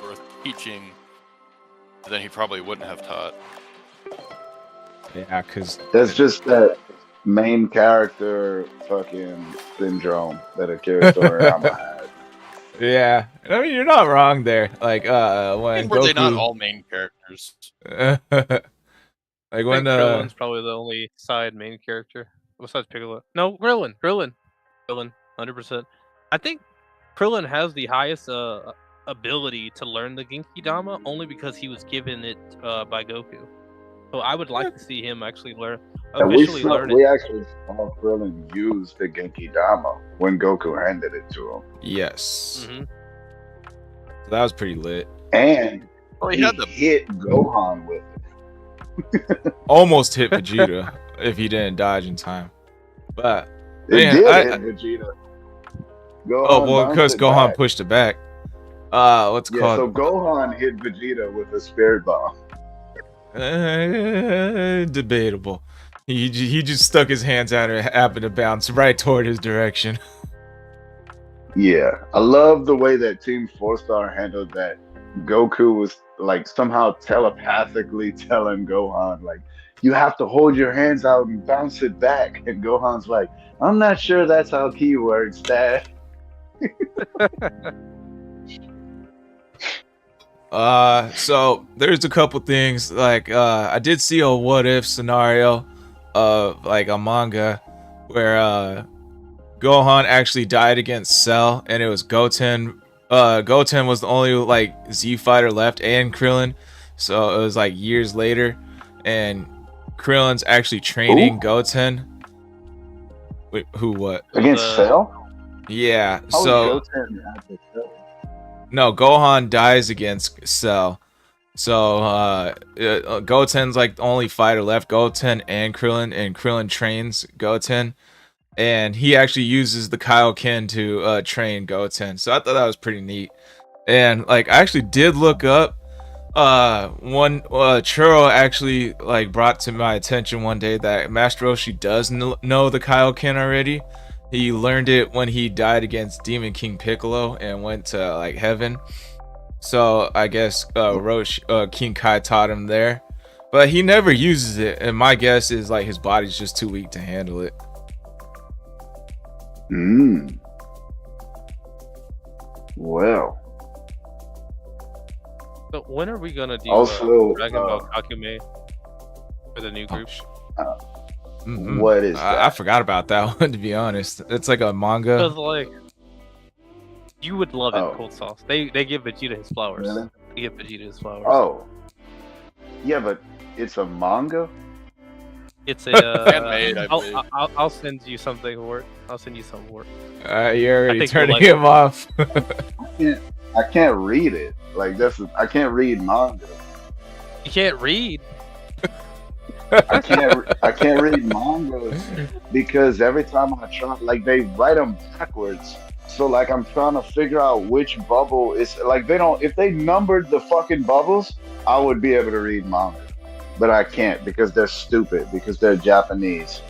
worth teaching, then he probably wouldn't have taught. Yeah, because that's just that main character fucking syndrome that Akira Toriyama had. Yeah, I mean you're not wrong there. Like when Were they not Goku, all main characters? like I when think Krillin's probably the only side main character besides Piccolo. No, Krillin, 100%. I think Krillin has the highest ability to learn the Genki Dama only because he was given it by Goku. So I would like to see him actually And officially learn it. we actually saw Krillin use the Genki Dama when Goku handed it to him. yes, Mhm. so that was pretty lit. And Well, he he had the hit Gohan with it. Almost hit Vegeta if he didn't dodge in time, but It Man, did I- hit Vegeta. Gohan oh well, bounced because it Gohan back. pushed it back. What's Yeah, called? so Gohan hit Vegeta with a spirit bomb. Debatable. He just stuck his hands out and happened to bounce right toward his direction. Yeah, I love the way that Team 4-Star handled that. Goku was like somehow telepathically telling Gohan, like, you have to hold your hands out and bounce it back. And Gohan's like, I'm not sure that's how Ki works, Dad. So there's a couple things like I did see a what if scenario of like a manga where Gohan actually died against Cell and it was Goten. Goten was the only like Z fighter left and Krillin, so it was like years later, and Krillin's actually training Who? Goten. Wait, who? What? Against Cell? Yeah. How So was Goten after Cell? no, Gohan dies against Cell. So Goten's like the only fighter left. Goten and Krillin trains Goten, and he actually uses the Kaioken to train Goten. So I thought that was pretty neat. And like I actually did look up one Churro actually like brought to my attention one day that Master Roshi does know the Kaioken already. He learned it when he died against Demon King Piccolo and went to like heaven. So I guess King Kai taught him there, but he never uses it. And my guess is like his body's just too weak to handle it. Well, So when are we gonna do Also, Dragon Ball Kakume for the new group? Mhm. what is I that? forgot about that one, to be honest. It's like a manga. Because like you would love it, Oh. Cold Sauce. They give Vegeta his flowers. Really? They give Vegeta his flowers. Oh. Yeah, but it's a manga? It's a Handmade, I believe. I'll send you something for it. I'll send you some for it. You're already think you'll turning like him off. I can't read it. Like I can't read manga. You can't read. I can't read mangas because every time I try, like they write them backwards. So like I'm trying to figure out which bubble is like they don't. If they numbered the fucking bubbles, I would be able to read manga, but I can't because they're stupid because they're Japanese.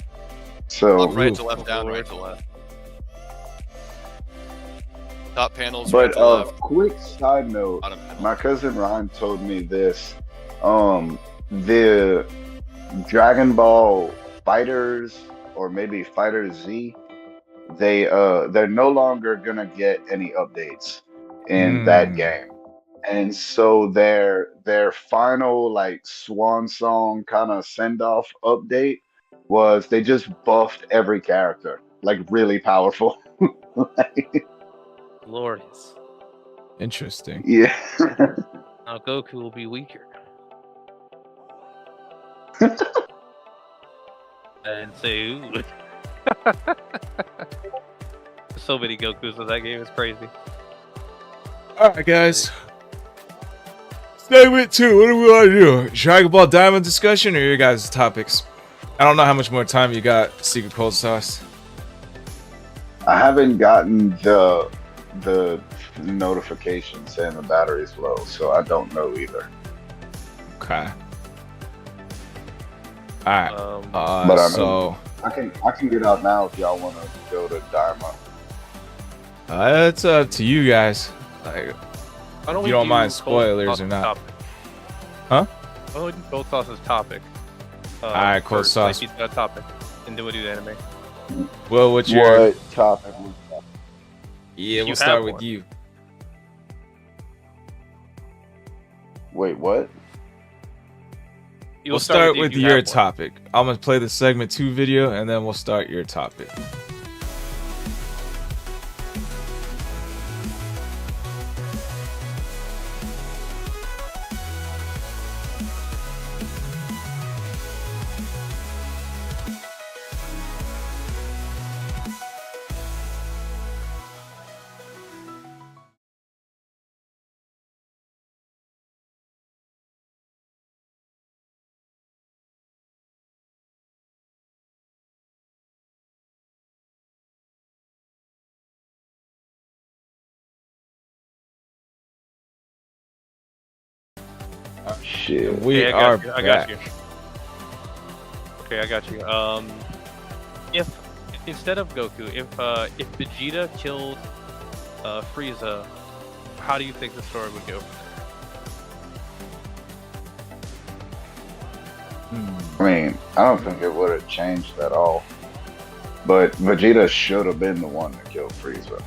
So, Up, right to left, down, right to left. Top panels, right but to left. quick side note, Bottom panel. my cousin Ryan told me this. The Dragon Ball Fighters or maybe Fighter Z, they're no longer gonna get any updates in that game. And so their final like swan song kind of send off update was they just buffed every character, like really powerful. Glorious. Interesting. Yeah. Now Goku will be weaker. And so so many Gokus in that game, it's crazy. Alright, guys. Segment 2. What do we want to do? Dragon Ball Diamond discussion or your guys' topics? I don't know how much more time you got, Secret Cold Sauce. I haven't gotten the notification saying the battery's low, so I don't know either. Okay. Alright. But I So I can get out now if y'all want to go to Diamond. it's up to you guys. Like, Why don't You we don't do mind Cold spoilers Sauce's or not? Topic? Huh? Why don't we do Cold Sauce's topic? Alright, Cold first, like Sauce. he's got a topic. and then we'll do the anime. Well, what's your... What topic? Yeah, You we'll start have with one. you. Wait, what? We'll start you with if you your have one. topic. I'm gonna play the segment 2 video, and then we'll start your topic. Shit. We Okay, are I back. got you. Okay, I got you. If instead of Goku, if Vegeta killed Frieza, how do you think the story would go? Hmm. I mean, I don't think it would have changed at all. But Vegeta should have been the one to kill Frieza.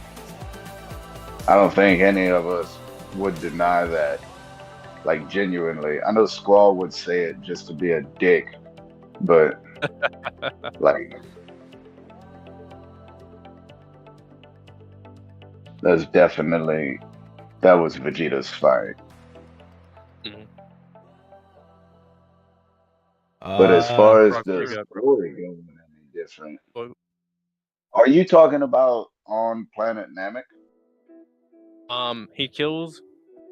I don't think any of us would deny that. Like, genuinely. I know Squall would say it just to be a dick, but, like, that was Vegeta's fight. But as far as the story going any different, are you talking about on Planet Namek? He kills.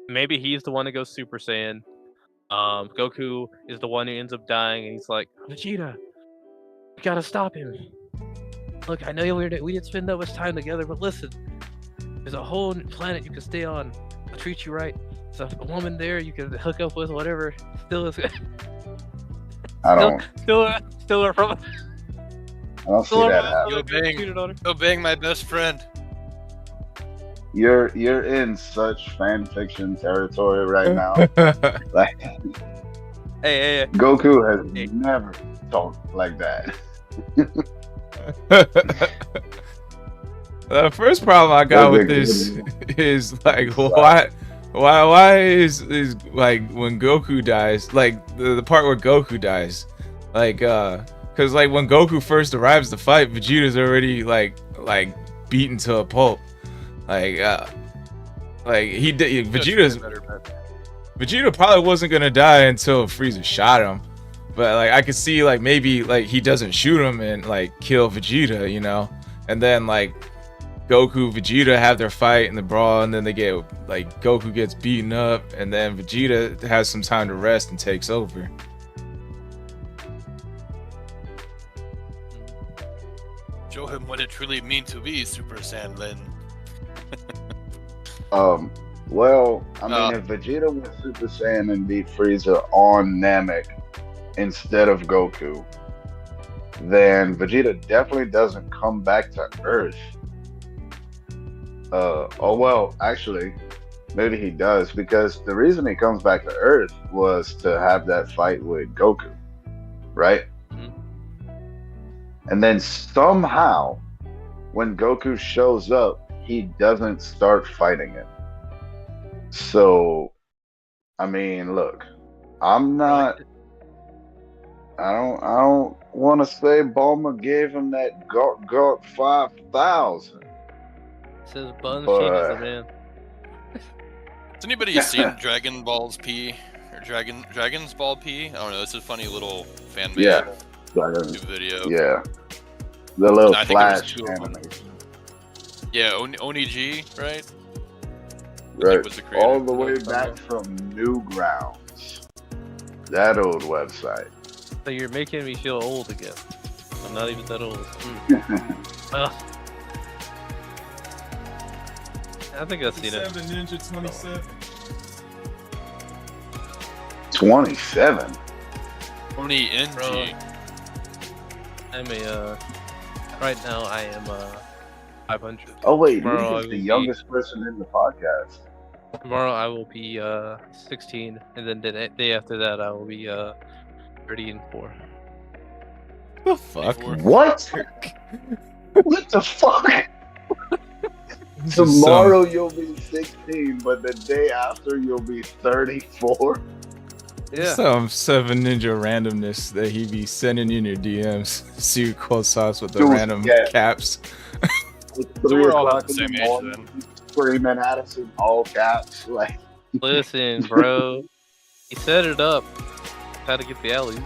Maybe he's the one that goes Super Saiyan. Goku is the one who ends up dying, and he's like, Vegeta, you gotta stop him. Look, I know we didn't spend that much time together, but listen, there's a whole planet you can stay on. I'll treat you right. There's a woman there you can hook up with, whatever. Still is. Still from. I don't see that happening. Go bang my best friend. You're in such fan fiction territory right now. Like, Hey. Goku has never talked like that. The first problem I got with this is like, why is like when Goku dies, like the part where Goku dies, like because like when Goku first arrives to fight, Vegeta's already like beaten to a pulp, like he did. Vegeta probably wasn't gonna die until Frieza shot him, but like I could see like maybe like he doesn't shoot him and like kill Vegeta, you know, and then like Goku, Vegeta have their fight in the brawl, and then they get like Goku gets beaten up, and then Vegeta has some time to rest and takes over. Show him what it really means to be Super Saiyan. Well, I mean, if Vegeta went Super Saiyan and beat Frieza on Namek instead of Goku, then Vegeta definitely doesn't come back to Earth. Well, actually, maybe he does, because the reason he comes back to Earth was to have that fight with Goku, right? Mm-hmm. And then somehow, when Goku shows up, he doesn't start fighting him. So, I mean, look, I don't want to say Bulma gave him that Gart 5000. Says Buns changes the man. Has anybody seen Dragon Ball's P or Dragon's Ball P? I don't know. It's a funny little fan made YouTube video. Yeah, the little I think Flash animation. Yeah, Oni-G, right? Right, Was the creator. all the way back from Newgrounds, that old website. So you're making me feel old again. I'm not even that old. I think I've seen it. Ninja 27. 27. Oni-NG. I'm right now I am 500. Oh wait, Tomorrow he's the youngest person in the podcast. Tomorrow I will be 16, and then the day after that I will be 30 and 4. The fuck? 24. What? What the fuck? This is Tomorrow you'll be 16, but the day after you'll be 34. some 7 Ninja randomness that he be sending in your DMs. See cold sauce with the Dude, random yeah. caps. It's So 3 we're all o'clock about the in the same age morning, then. he's screaming at us in all caps. Like, Listen, bro. He set it up. How to get the alley.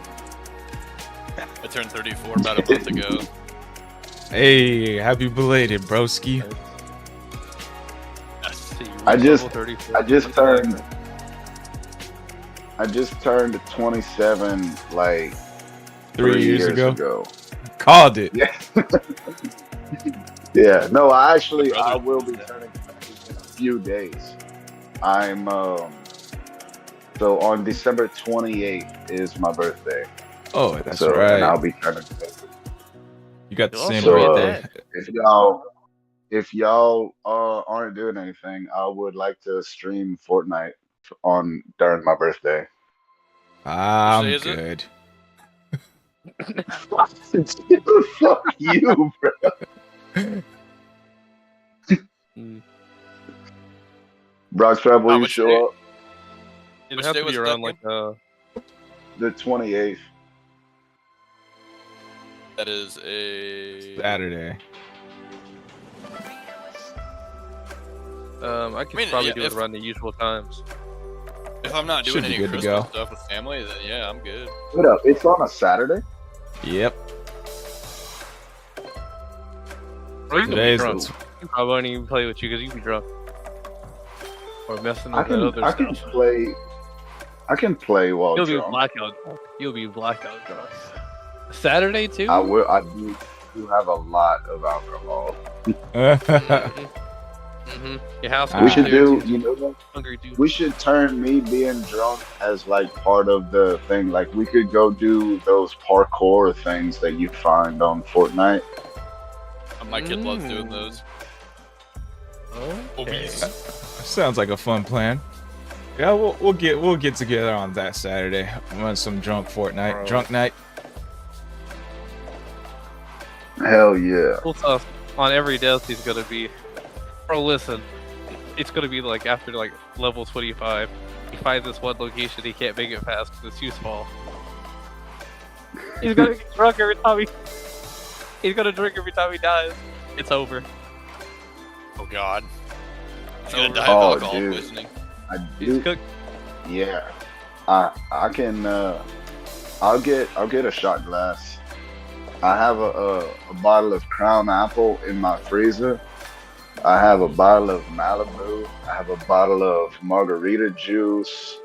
I turned 34 about a month ago. Hey, happy belated, broski. Yes. So you I reach just- level 34. I just turned 27 like 3 years ago. ago. Called it. Yeah. Yeah. No, I brother will be did that. turning 30 in a few days. I'm so on December 28th is my birthday. Oh, that's so right. and I'll be turning 30. You got the You same also So, birthday. if y'all aren't doing anything, I would like to stream Fortnite during my birthday. I'm Which day is good. Fuck you, bro. Mm. Brockstrap, will you which show day? up? It'd Which have day to was be that around again? The 28th. That is a Saturday. I could mean, probably yeah, do it around the usual times. If I'm not Should doing be any good to Christmas go. stuff with family, then yeah, I'm good. What up? It's on a Saturday? Yep. Or you could be Today's drunk. the You probably won't even play with you because you be drunk. Or messing I with that can other I can stuff. play. I can play while You'll be drunk. blackout drunk. You'll be blackout drunk. Saturday too? I will. I do have a lot of alcohol. Mm-hmm. Your house. We We Ah. should do. Too. You know what? Hungry dude. We should turn me being drunk as like part of the thing. Like we could go do those parkour things that you find on Fortnite. My kid loves doing those. Okay. Obese. Sounds like a fun plan. Yeah, we'll get together on that Saturday. Run some drunk Fortnite, Bro. drunk night. Hell yeah! Cool stuff. On every death, he's gonna be. Bro, listen. It's gonna be like after like level 25. He finds this one location he can't make it past because it's too small. He's gonna get drunk every time he's gonna drink every time he dies. It's over. Oh god. He's gonna Oh, die of alcohol dude. poisoning. I He's do. cooked. Yeah, I can. I'll get a shot glass. I have a bottle of Crown Apple in my freezer. I have a bottle of Malibu. I have a bottle of margarita juice,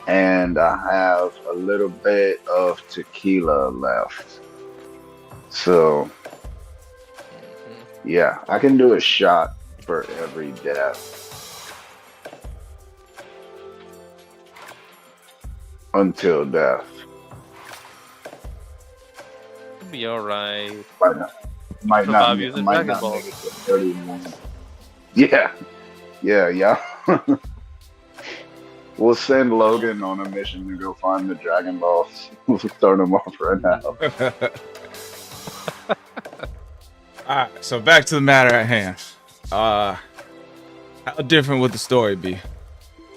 and I have a little bit of tequila left. So, yeah, I can do a shot for every death. Until death. It'll be alright. Might So not, Bob, use the might Dragon not Ball. make it to 31. Yeah. We'll send Logan on a mission to go find the Dragon Balls. We'll start him off right now. Alright, so back to the matter at hand. How different would the story be?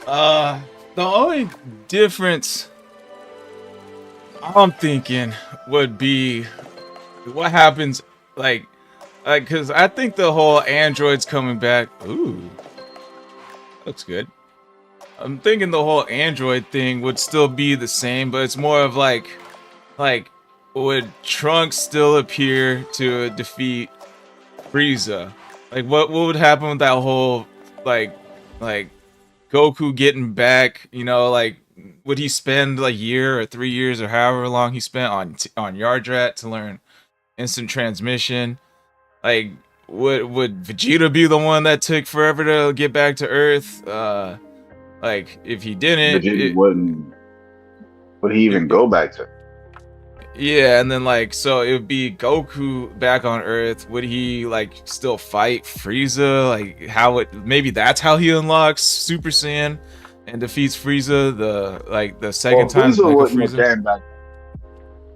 The only difference I'm thinking would be what happens, like, because I think the whole androids coming back. Ooh, looks good. I'm thinking the whole android thing would still be the same, but it's more of like, would Trunks still appear to defeat Frieza? Like, what would happen with that whole, like Goku getting back? You know, like, would he spend like a year or 3 years or however long he spent on Yardrat to learn instant transmission? Like, would Vegeta be the one that took forever to get back to Earth? Like, if he didn't, Vegeta wouldn't. Would he even go back to? yeah, and then like, so it would be Goku back on Earth. Would he like still fight Frieza? Like, how it? Maybe that's how he unlocks Super Saiyan and defeats Frieza. The second time. Frieza Mega wouldn't have Frieza. came back.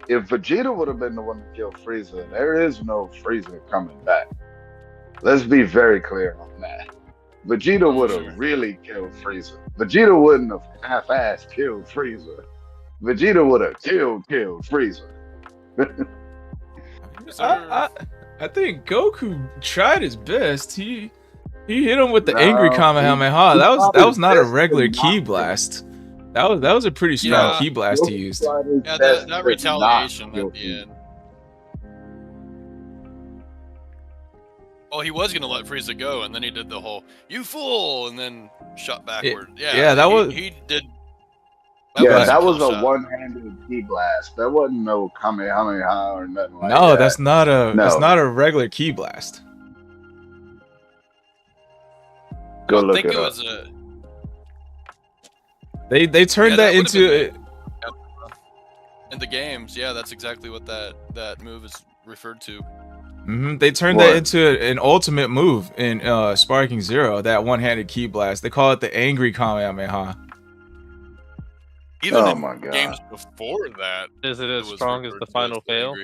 if Vegeta would have been the one to kill Frieza, there is no Frieza coming back. Let's be very clear on that. Vegeta would have really killed Frieza. Vegeta wouldn't have half-assed killed Frieza. Vegeta would have killed Frieza. I think Goku tried his best. He hit him with the angry Kamehameha. That was not a regular ki blast. That was a pretty strong ki blast he used. Yeah, that retaliation at the end. Oh, he was gonna let Frieza go, and then he did the whole "you fool" and then shot backward. He did. That was a one-handed ki blast. That wasn't no Kamehameha or nothing like that. No, that's not a regular ki blast. Go look it up. They turned that into in the games. Yeah, that's exactly what that move is referred to. They turned that into an ultimate move in Sparking Zero. That one-handed ki blast. They call it the angry Kamehameha. Even in games before that, is it as strong as the final fail?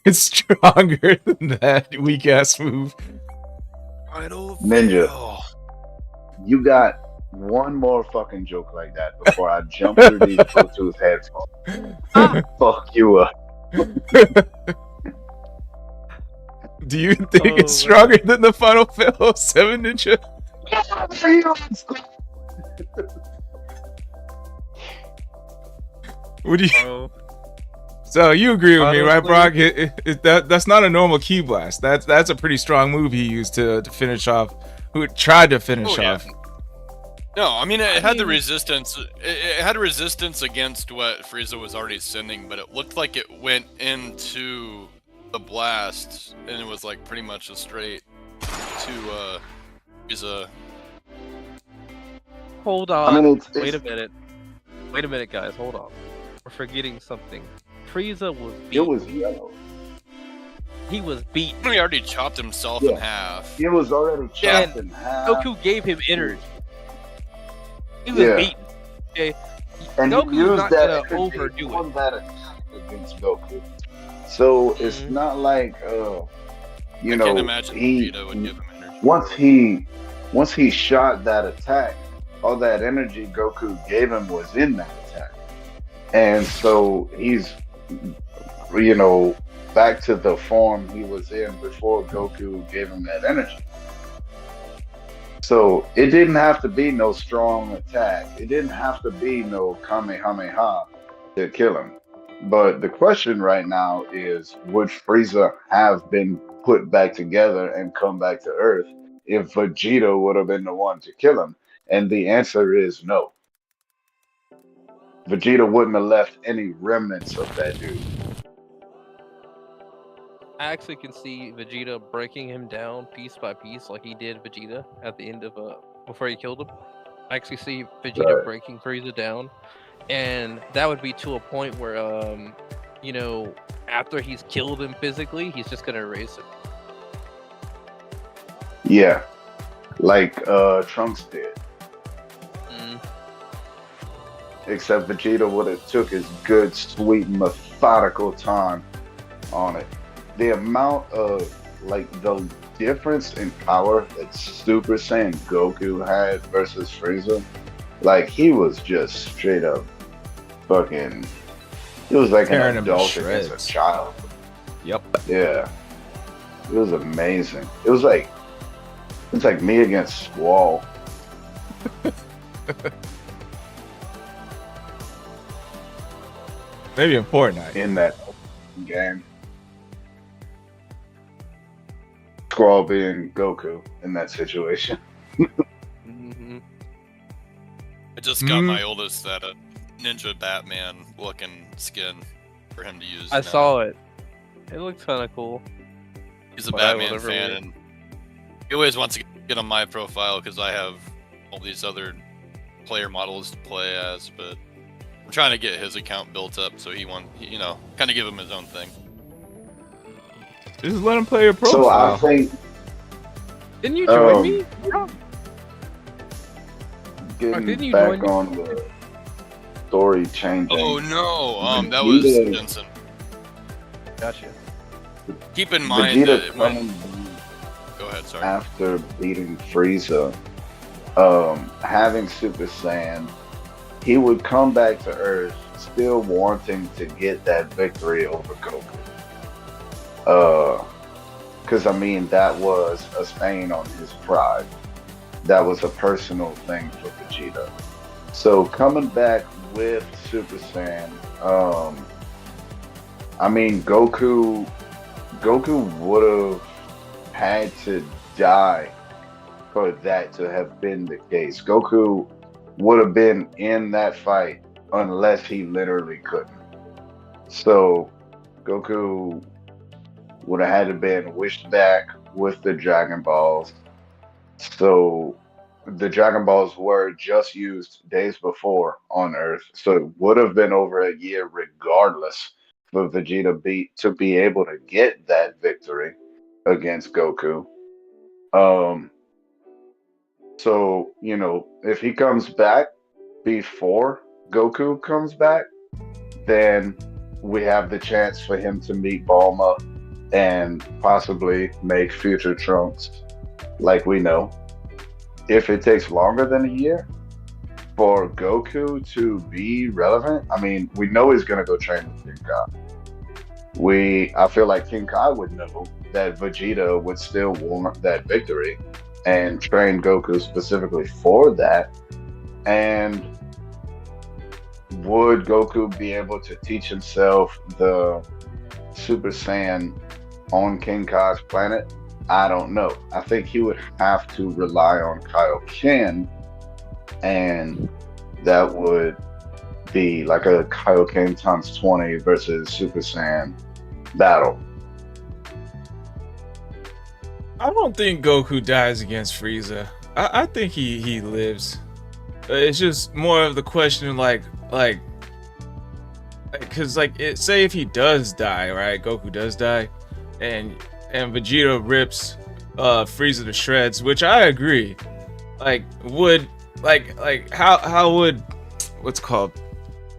It's stronger than that weak ass move. Ninja, you got one more fucking joke like that before I jump through these Bluetooth headphones. Fuck you up. Do you think it's stronger than the final fail 7 Ninja? What do you? So you agree with me, right, Brock? That's not a normal ki blast. That's a pretty strong move he used to finish off. Who tried to finish off? No, I mean it had the resistance. It had resistance against what Frieza was already sending, but it looked like it went into the blast, and it was like pretty much a straight to Frieza. Hold on. I mean, wait a minute, guys. Hold on. We're forgetting something. Frieza was beaten. It was yellow. He was beaten. He already chopped himself in half. He was already chopped in half. Goku gave him energy. He was beaten. Okay. And Goku's not gonna overdo it. That attack against Goku. So it's not like you know, can't imagine Vegeta would give him energy. Once he shot that attack, all that energy Goku gave him was in that attack. And so he's, you know, back to the form he was in before Goku gave him that energy. So it didn't have to be no strong attack. It didn't have to be no Kamehameha to kill him. But the question right now is, would Frieza have been put back together and come back to Earth if Vegeta would have been the one to kill him? And the answer is no. Vegeta wouldn't have left any remnants of that dude. I actually can see Vegeta breaking him down piece by piece like he did Vegeta at the end of before he killed him. I actually see Vegeta breaking Frieza down, and that would be to a point where you know, after he's killed him physically, he's just gonna erase him. Yeah, like Trunks did. Except Vegeta would have took his good, sweet, methodical time on it. The amount of, like, the difference in power that Super Saiyan Goku had versus Frieza, like, he was just straight up fucking, he was like an adult against a child. Yep. Yeah. It was amazing. It's like me against Squall. Maybe in Fortnite. In that game. Squall being Goku in that situation. I just got my oldest that Ninja Batman looking skin for him to use. I saw it. It looks kind of cool. He's a Batman fan, and he always wants to get on my profile because I have all these other player models to play as, but I'm trying to get his account built up so he you know, kind of give him his own thing. Just let him play your profile. So I think. Didn't you join me? Getting back on the story changing. Oh no, that was Vegeta- Jensen. Gotcha. Keep in mind Vegeta that when. coming Go ahead, sorry. after beating Frieza, having Super Saiyan, he would come back to Earth still wanting to get that victory over Goku. Because I mean, that was a stain on his pride. That was a personal thing for Vegeta. So coming back with Super Saiyan, I mean, Goku would have had to die for that to have been the case. Goku would have been in that fight unless he literally couldn't. So Goku would have had to been wished back with the Dragon Balls. So the Dragon Balls were just used days before on Earth. So it would have been over a year regardless for Vegeta to be able to get that victory against Goku. So, you know, if he comes back before Goku comes back, then we have the chance for him to meet Bulma and possibly make future Trunks like we know. If it takes longer than a year for Goku to be relevant, I mean, we know he's going to go train with King Kai. I feel like King Kai would know that Vegeta would still want that victory and train Goku specifically for that. And would Goku be able to teach himself the Super Saiyan on King Kai's planet? I don't know. I think he would have to rely on Kaioken, and that would be like a Kaioken times 20 versus Super Saiyan battle. I don't think Goku dies against Frieza. I think he lives. It's just more of the question, because say if he does die, right? Goku does die, and Vegeta rips Frieza to shreds, which I agree. How would what's called?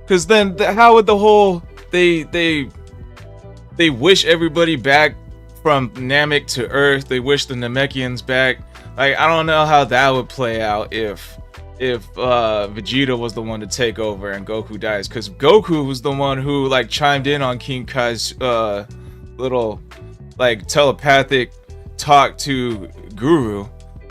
Because then how would the whole they wish everybody back from Namek to Earth? They wish the Namekians back. Like, I don't know how that would play out if Vegeta was the one to take over and Goku dies, because Goku was the one who like chimed in on King Kai's little like telepathic talk to Guru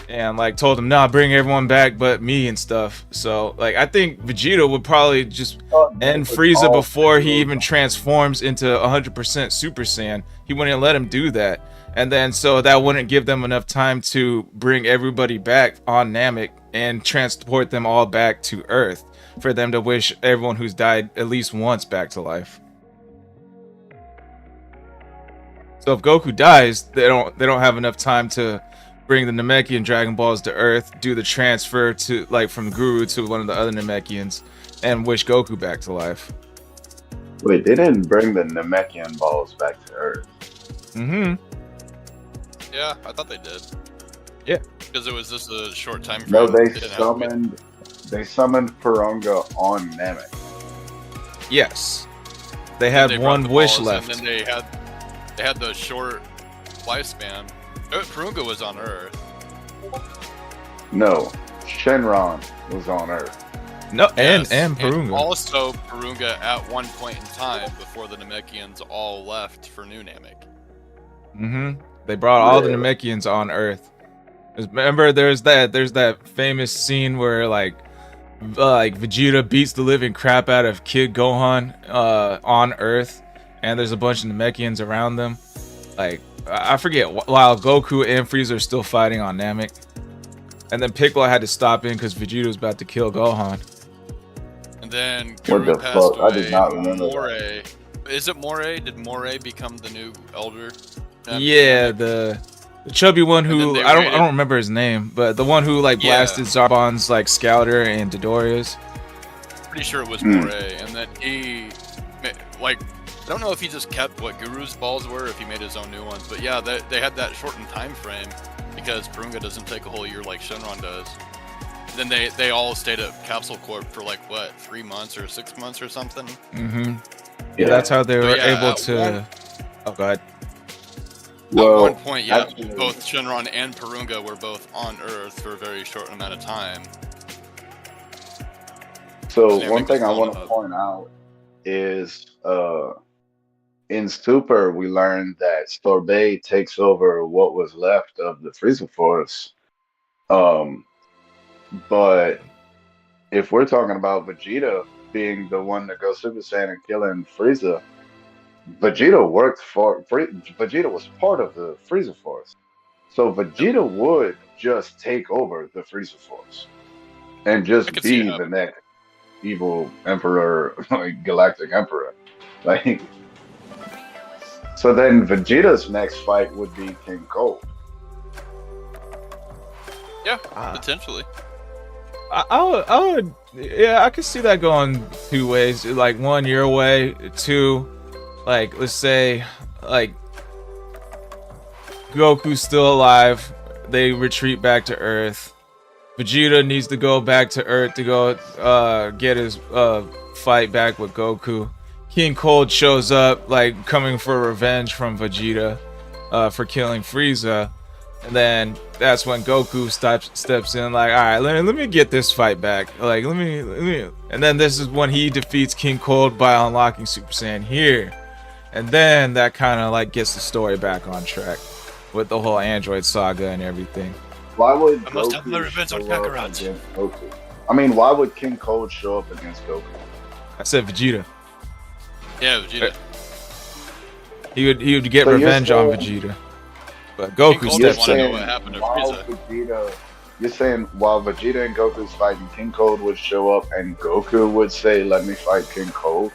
and like told him, nah, bring everyone back but me and stuff. So like I think Vegeta would probably just end Frieza before he even transforms into 100% Super Saiyan. He wouldn't let him do that, and then so that wouldn't give them enough time to bring everybody back on Namek and transport them all back to Earth for them to wish everyone who's died at least once back to life. So if Goku dies, they don't have enough time to bring the Namekian Dragon Balls to Earth, do the transfer to like from Guru to one of the other Namekians, and wish Goku back to life. Wait, they didn't bring the Namekian balls back to Earth. Mm-hmm. Yeah, I thought they did. Yeah. Because it was just a short time frame. No, they didn't have to be- summoned Purunga on Namek. Yes. They had they one brought the wish balls, left. And then they had the short lifespan. Purunga was on Earth. No, Shenron was on Earth. No, Yes, and Purunga. also Purunga at one point in time before the Namekians all left for New Namek. Mm-hmm. They brought all the Yeah. Namekians on Earth. Remember, there's that famous scene where like Vegeta beats the living crap out of Kid Gohan on Earth, and there's a bunch of Namekians around them. Like I forget, while Goku and Frieza are still fighting on Namek, and then Piccolo had to stop in because Vegeta was about to kill Gohan. And then What Guru the passed fuck? away. I did not remember Moray. Is it Moray? Did Moray become the new elder? Yeah, the chubby one And then who they I don't raided- remember his name, but the one who like Yeah. blasted Zarbon's like Scouter and Dodoria's. Pretty sure it was Hmm. Moray, and then he, like, I don't know if he just kept what Guru's balls were, if he made his own new ones, but yeah, they had that shortened time frame because Purunga doesn't take a whole year like Shenron does. then they all stayed at Capsule Corp for like what, 3 months or 6 months or something. Mm-hmm. Yeah, that's how they So, were yeah, able at to. Oh, go ahead. Well, at one point, yeah, actually- both Shenron and Purunga were both on Earth for a very short amount of time. So Yeah, one make us thing I blown want to up. point out is in Super we learned that Sorbet takes over what was left of the Frieza Force. But if we're talking about Vegeta being the one that goes Super Saiyan and killing Frieza, Vegeta Vegeta was part of the Frieza Force. So Vegeta would just take over the Frieza Force and I just could see it be the happening. next evil emperor, like galactic emperor. Like, so then Vegeta's next fight would be King Cold. Yeah, Ah. potentially. I would, yeah, I could see that going two ways. Like, one, your way. Two, like, let's say, like, Goku's still alive. They retreat back to Earth. Vegeta needs to go back to Earth to go get his fight back with Goku. King Cold shows up, like, coming for revenge from Vegeta for killing Frieza. And then that's when Goku steps in, like, all right, let me get this fight back. Like, let me. And then this is when he defeats King Cold by unlocking Super Saiyan here. And then that kind of, like, gets the story back on track with the whole Android saga and everything. Why would I must have my Goku revenge on show up Kakarot. against Goku? I mean, why would King Cold show up against Goku? I said Vegeta. Yeah, Vegeta. He would get So you're revenge on saying- Vegeta. But Goku King Cold You're didn't steps wanna know in. what happened to while Frieza. Vegeta, you're saying while Vegeta and Goku's fighting, King Cold would show up and Goku would say, "Let me fight King Cold."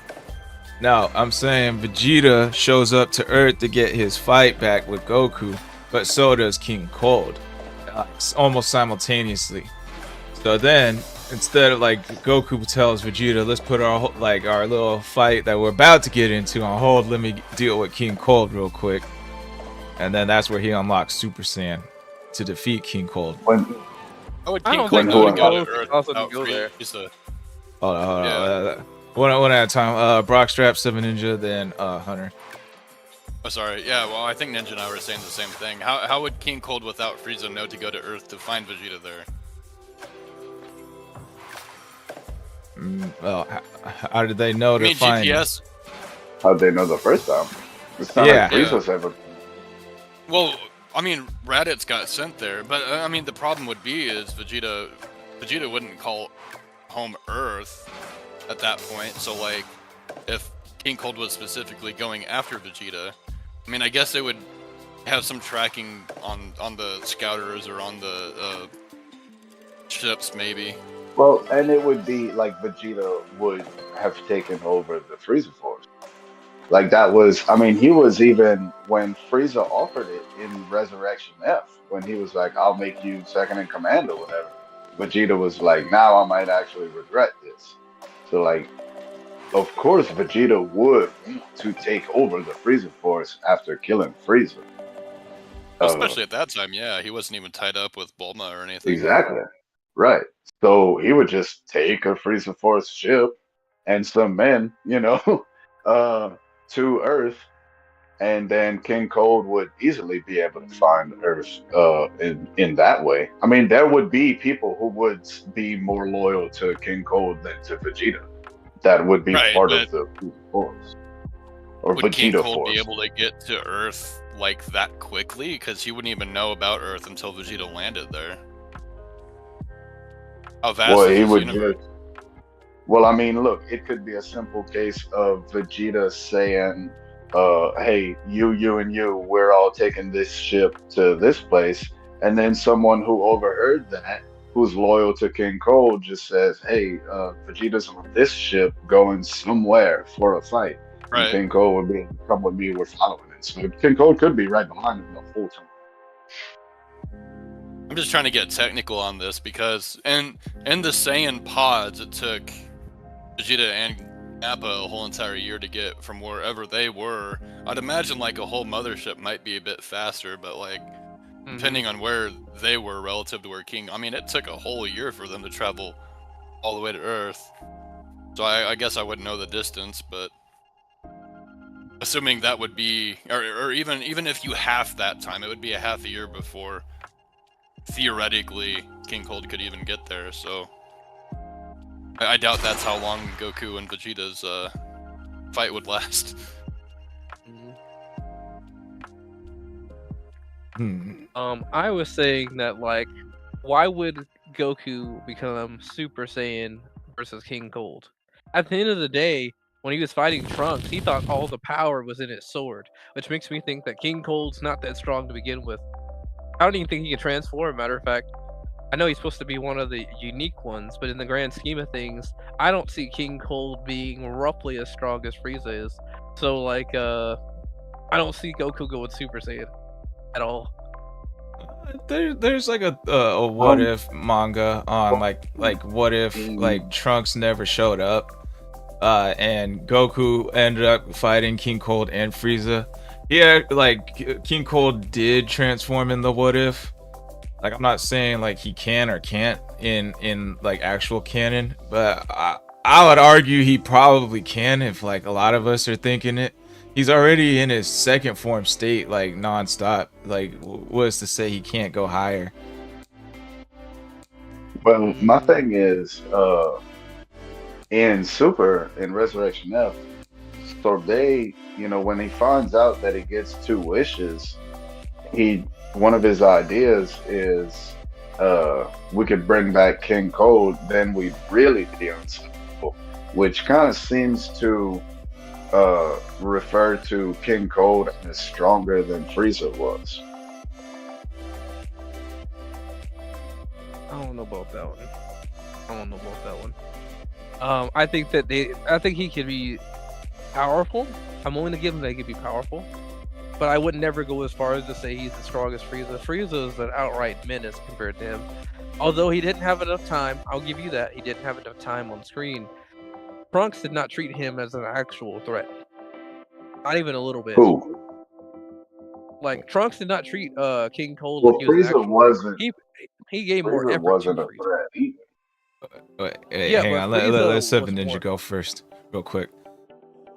No, I'm saying Vegeta shows up to Earth to get his fight back with Goku, but so does King Cold, almost simultaneously. So then, instead of, like, Goku tells Vegeta, "Let's put our little fight that we're about to get into on hold. Let me deal with King Cold real quick," and then that's where he unlocks Super Saiyan to defeat King Cold. When How would I King don't Cold think know to King go to Cold Earth also without go there. Frieza? Hold on. Yeah. One at a time. Brockstrap, 7 Ninja, then Hunter. Oh, sorry. Yeah, well, I think Ninja and I were saying the same thing. How would King Cold without Frieza know to go to Earth to find Vegeta there? Well, how did they know I to mean, find him? GPS. how'd they know the first time? It's not Yeah. like Frieza's ever. Well, I mean, Raditz got sent there, but I mean, the problem would be is Vegeta wouldn't call home Earth at that point. So, like, if King Cold was specifically going after Vegeta, I mean, I guess they would have some tracking on the scouters or on the ships, maybe. Well, and it would be like Vegeta would have taken over the Frieza Force. Like that was, I mean, he was even when Frieza offered it in Resurrection F, when he was like, "I'll make you second in command" or whatever. Vegeta was like, "Now I might actually regret this." So, like, of course, Vegeta would want to take over the Frieza Force after killing Frieza. Especially at that time, yeah, he wasn't even tied up with Bulma or anything. Exactly. Right. So he would just take a Frieza Force ship and some men, to Earth, and then King Cold would easily be able to find Earth in that way. I mean, there would be people who would be more loyal to King Cold than to Vegeta. That would be Right, part but of the Frieza Force. Or would King Vegeta Cold Force. be able to get to Earth like that quickly? Because he wouldn't even know about Earth until Vegeta landed there. How vast Well, is he this would universe? just. Well, I mean, look, it could be a simple case of Vegeta saying, "Hey, you, and you, we're all taking this ship to this place," and then someone who overheard that, who's loyal to King Cold, just says, "Hey, Vegeta's on this ship going somewhere for a fight." And Right. King Cold would be, "Come with me, we're following it." So King Cold could be right behind him the whole time. I'm just trying to get technical on this because in the Saiyan pods, it took Vegeta and Nappa a whole entire year to get from wherever they were. I'd imagine like a whole mothership might be a bit faster, but like depending on where they were relative to where King. I mean, it took a whole year for them to travel all the way to Earth. So I guess I wouldn't know the distance, but assuming that would be, or even if you half that time, it would be a half a year before theoretically King Cold could even get there. So I doubt that's how long Goku and Vegeta's fight would last. I was saying that, like, why would Goku become Super Saiyan versus King Cold? At the end of the day, when he was fighting Trunks, he thought all the power was in his sword, which makes me think that King Cold's not that strong to begin with. I don't even think he can transform, matter of fact. I know he's supposed to be one of the unique ones, but in the grand scheme of things, I don't see King Cold being roughly as strong as Frieza is. So, like, I don't see Goku going Super Saiyan at all. There's like a what if manga on like what if like Trunks never showed up, and Goku ended up fighting King Cold and Frieza. Yeah, like King Cold did transform in the what if. Like, I'm not saying like he can or can't in like actual canon, but I would argue he probably can if like a lot of us are thinking it. He's already in his second form state, like non-stop. Like, what's to say he can't go higher? Well, my thing is, in Super, in Resurrection F, so they, when he finds out that he gets 2 wishes, one of his ideas is, we could bring back King Cold, then we'd really be unstoppable, which kind of seems to refer to King Cold as stronger than Frieza was. I don't know about that one. I think he could be powerful. I'm willing to give him that he could be powerful, but I would never go as far as to say he's the strongest Frieza. Frieza is an outright menace compared to him. Although he didn't have enough time, I'll give you that. He didn't have enough time on screen. Trunks did not treat him as an actual threat. Not even a little bit. Who? Like, Trunks did not treat King Cold Well, like he was Frieza wasn't. he gave more Frieza effort wasn't to a Frieza. threat either. Hey, Yeah, hang but on. Frieza Let's Seven was Ninja more. go first, real quick.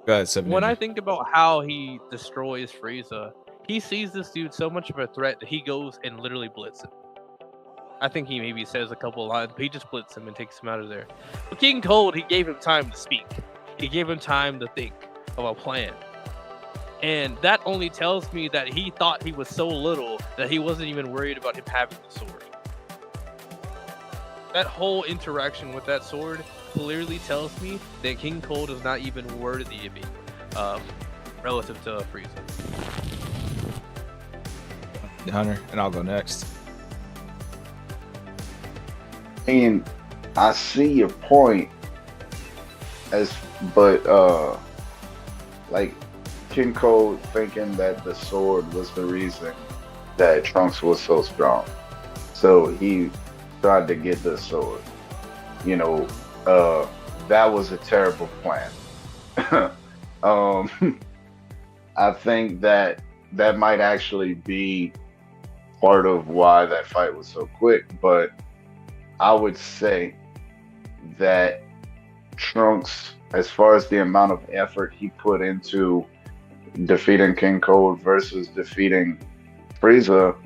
Go ahead, Seven When Ninja. I think about how he destroys Frieza, he sees this dude so much of a threat that he goes and literally blitzes him. I think he maybe says a couple of lines, but he just blitzes him and takes him out of there. But King Cold, he gave him time to speak. He gave him time to think of a plan. And that only tells me that he thought he was so little that he wasn't even worried about him having the sword. That whole interaction with that sword clearly tells me that King Cold is not even worthy of me, relative to Frieza. Hunter, and I'll go next. And I see your point, but like King Cold thinking that the sword was the reason that Trunks was so strong, so he tried to get the sword. That was a terrible plan. I think that might actually be part of why that fight was so quick, but I would say that Trunks, as far as the amount of effort he put into defeating King Cold versus defeating Frieza,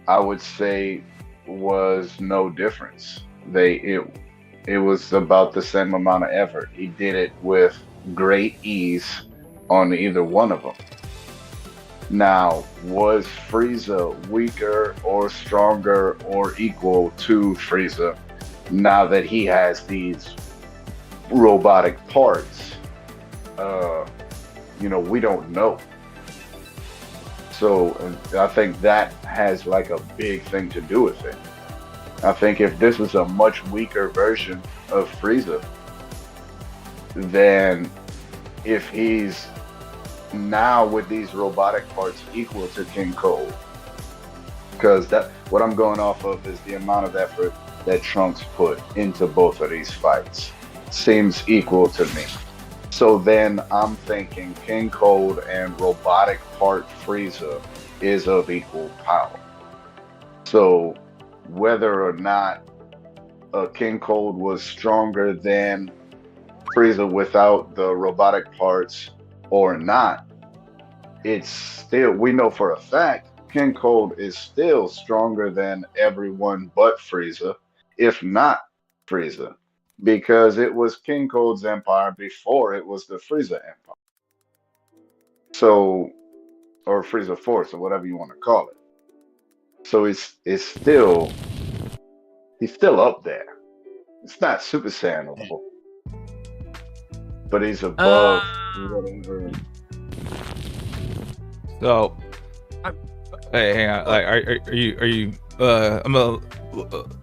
I would say was no difference. It was about the same amount of effort. He did it with great ease on either one of them. Now, was Frieza weaker or stronger or equal to Frieza now that he has these robotic parts? We don't know. So I think that has like a big thing to do with it. I think if this was a much weaker version of Frieza, then if he's now with these robotic parts equal to King Cold, because what I'm going off of is the amount of effort that Trunks put into both of these fights seems equal to me. So then I'm thinking King Cold and robotic part Frieza is of equal power. So whether or not King Cold was stronger than Frieza without the robotic parts or not, it's still, we know for a fact King Cold is still stronger than everyone but Frieza, if not Frieza, because it was King Cold's empire before it was the Frieza empire. So, or Frieza Force, or whatever you want to call it. So it's still, he's still up there. It's not Super Saiyan level, but he's above whatever. So, hey, hang on. Like, are you?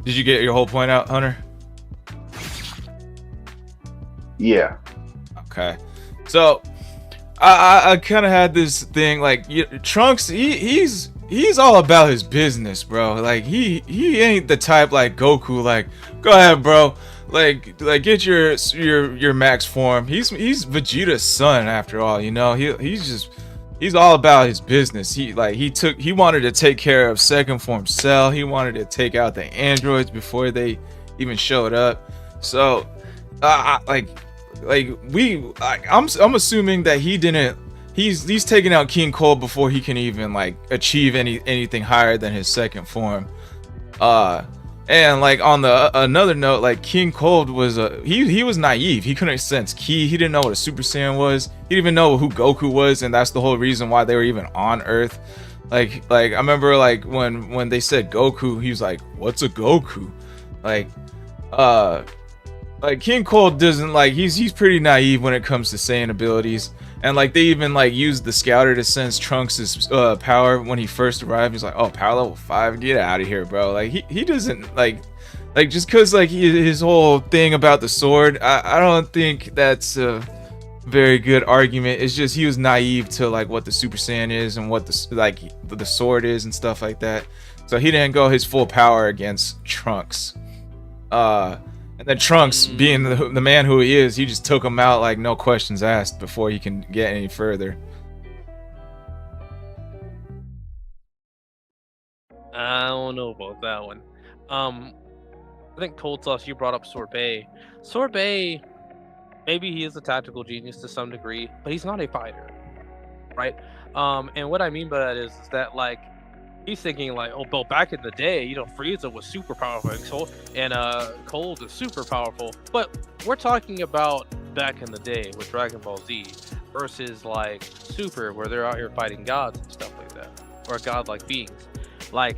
Did you get your whole point out, Hunter? Yeah. Okay. So, I kind of had this thing like Trunks. He's all about his business, bro. Like he ain't the type like Goku. Like, go ahead, bro. Like get your max form. He's Vegeta's son after all. You know, he's all about his business. He wanted to take care of second form Cell. He wanted to take out the androids before they even showed up. So, I'm assuming that he didn't. He's taking out King Cold before he can even like achieve anything higher than his second form. And like on the another note, like King Cold was he was naive. He couldn't sense ki. He didn't know what a Super Saiyan was. He didn't even know who Goku was, and that's the whole reason why they were even on Earth. Like I remember like when they said Goku, he was like, "What's a Goku?" Like King Cold doesn't like he's pretty naive when it comes to Saiyan abilities. And like they even like used the scouter to sense Trunks' power when he first arrived. He's like, "Oh, power level 5, get out of here, bro." Like he doesn't like just cause like his whole thing about the sword. I don't think that's a very good argument. It's just he was naive to like what the Super Saiyan is and what the sword is and stuff like that. So he didn't go his full power against Trunks. And then Trunks, being the man who he is, he just took him out like no questions asked before he can get any further. I don't know about that one. I think Cold Sauce, you brought up Sorbet. Sorbet, maybe he is a tactical genius to some degree, but he's not a fighter, right? And what I mean by that is that like he's thinking like, oh, but back in the day, you know, Frieza was super powerful, and Cold is super powerful. But we're talking about back in the day with Dragon Ball Z versus like Super, where they're out here fighting gods and stuff like that, or godlike beings. Like,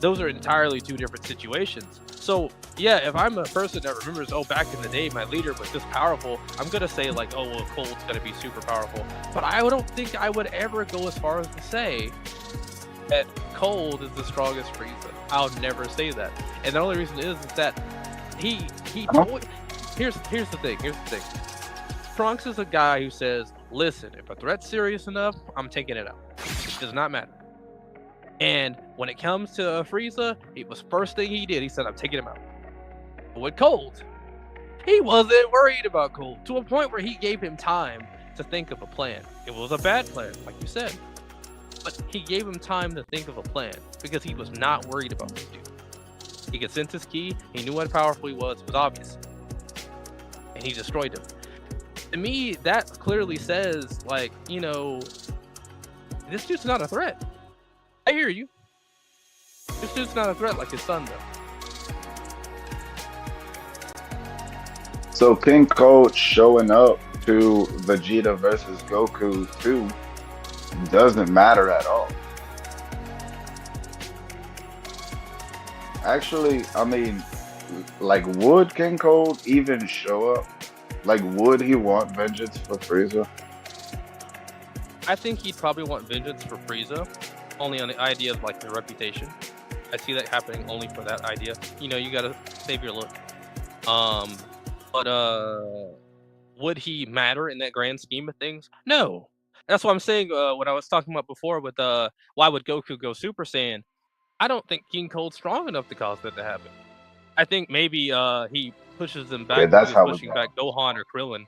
those are entirely two different situations. So yeah, if I'm a person that remembers, oh, back in the day, my leader was this powerful, I'm gonna say like, oh, well, Cold's gonna be super powerful. But I don't think I would ever go as far as to say that Cold is the strongest Frieza. I'll never say that. And the only reason is that here's the thing. Trunks is a guy who says, listen, if a threat's serious enough, I'm taking it out. It does not matter. And when it comes to Frieza, it was first thing he did. He said, I'm taking him out. But with Cold, he wasn't worried about Cold to a point where he gave him time to think of a plan. It was a bad plan, like you said. But he gave him time to think of a plan because he was not worried about this dude. He could sense his ki. He knew how powerful he was. It was obvious. And he destroyed him. To me, that clearly says, like, you know, this dude's not a threat. I hear you. This dude's not a threat like his son, though. So King Cold showing up to Vegeta versus Goku 2 doesn't matter at all. Actually, I mean, like, would King Cold even show up? Like, would he want vengeance for Frieza? I think he'd probably want vengeance for Frieza, only on the idea of like the reputation. I see that happening only for that idea. You know, you gotta save your look. But would he matter in that grand scheme of things? No. That's what I'm saying. What I was talking about before with why would Goku go Super Saiyan? I don't think King Cold's strong enough to cause that to happen. I think maybe he pushes them back. Yeah, that's how pushing back Gohan or Krillin.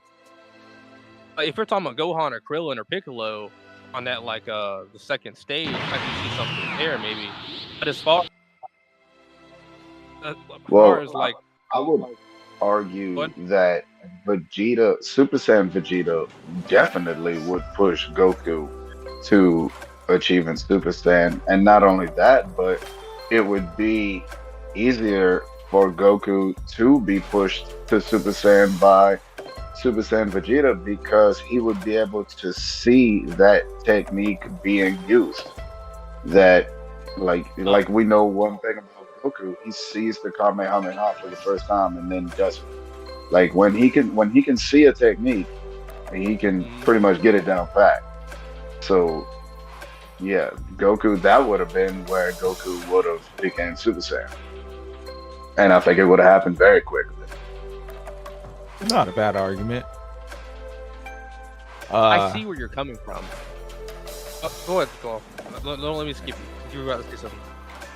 If you're talking about Gohan or Krillin or Piccolo on that like the second stage, I can see something there maybe. But as far as Well, far as like, I would argue what? that Vegeta, Super Saiyan Vegeta, definitely would push Goku to achieving Super Saiyan. And not only that, but it would be easier for Goku to be pushed to Super Saiyan by Super Saiyan Vegeta because he would be able to see that technique being used. That like we know one thing about Goku, he sees the Kamehameha for the first time and then does it. Like when he can see a technique, he can pretty much get it down pat. So yeah, Goku, that would have been where Goku would have became Super Saiyan. And I think it would have happened very quickly. Not a bad argument. I see where you're coming from. Go ahead, Squall. Don't let me skip you. You were about to say something.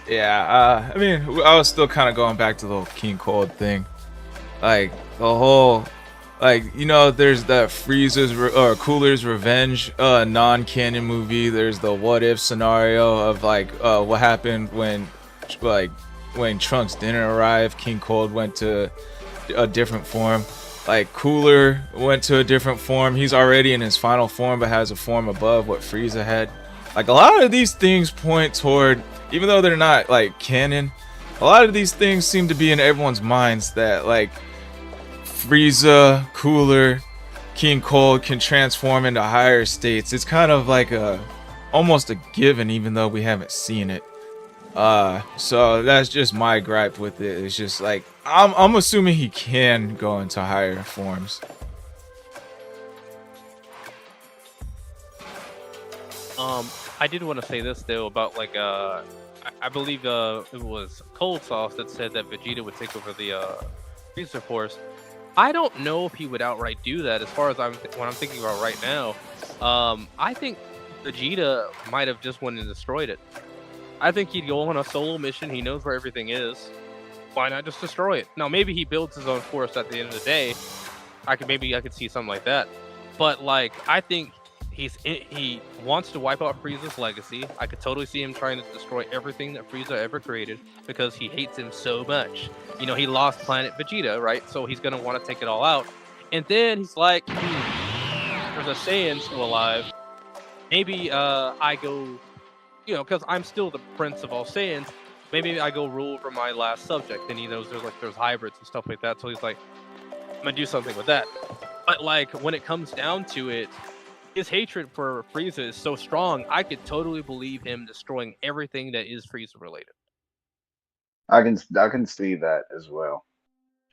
Yeah, I mean, I was still kind of going back to the whole King Cold thing. Like, the whole, like, you know, there's the Cooler's Revenge non-canon movie. There's the what if scenario of, like, what happened when Trunks didn't arrive. King Cold went to a different form. Like, Cooler went to a different form. He's already in his final form, but has a form above what Frieza had. Like, a lot of these things point toward, even though they're not, like, canon, a lot of these things seem to be in everyone's minds that, like, Frieza, Cooler, King Cold can transform into higher states. It's kind of like almost a given, even though we haven't seen it. So that's just my gripe with it. It's just like I'm assuming he can go into higher forms. I did want to say this though about like I believe it was Cold Sauce that said that Vegeta would take over the Freezer Force. I don't know if he would outright do that. As far as what I'm thinking about right now, I think Vegeta might have just went and destroyed it. I think he'd go on a solo mission. He knows where everything is. Why not just destroy it? Now maybe he builds his own force at the end of the day. I could see something like that. But like I think he wants to wipe out Frieza's legacy. I could totally see him trying to destroy everything that Frieza ever created because he hates him so much. You know, he lost planet Vegeta, right? So he's gonna want to take it all out. And then he's like, there's a Saiyan still alive. Maybe I go, you know, because I'm still the prince of all Saiyans. Maybe I go rule over my last subject. And he knows there's hybrids and stuff like that. So he's like, I'm gonna do something with that. But like when it comes down to it, his hatred for Frieza is so strong. I could totally believe him destroying everything that is Frieza related. I can see that as well.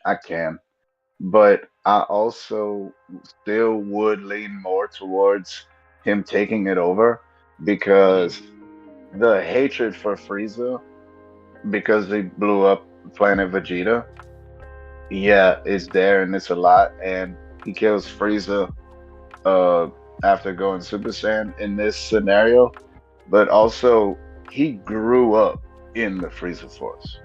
I can. But I also still would lean more towards him taking it over because the hatred for Frieza, because he blew up planet Vegeta, yeah, it's there and it's a lot. And he kills Frieza after going Super Saiyan in this scenario, but also he grew up in the Frieza Force,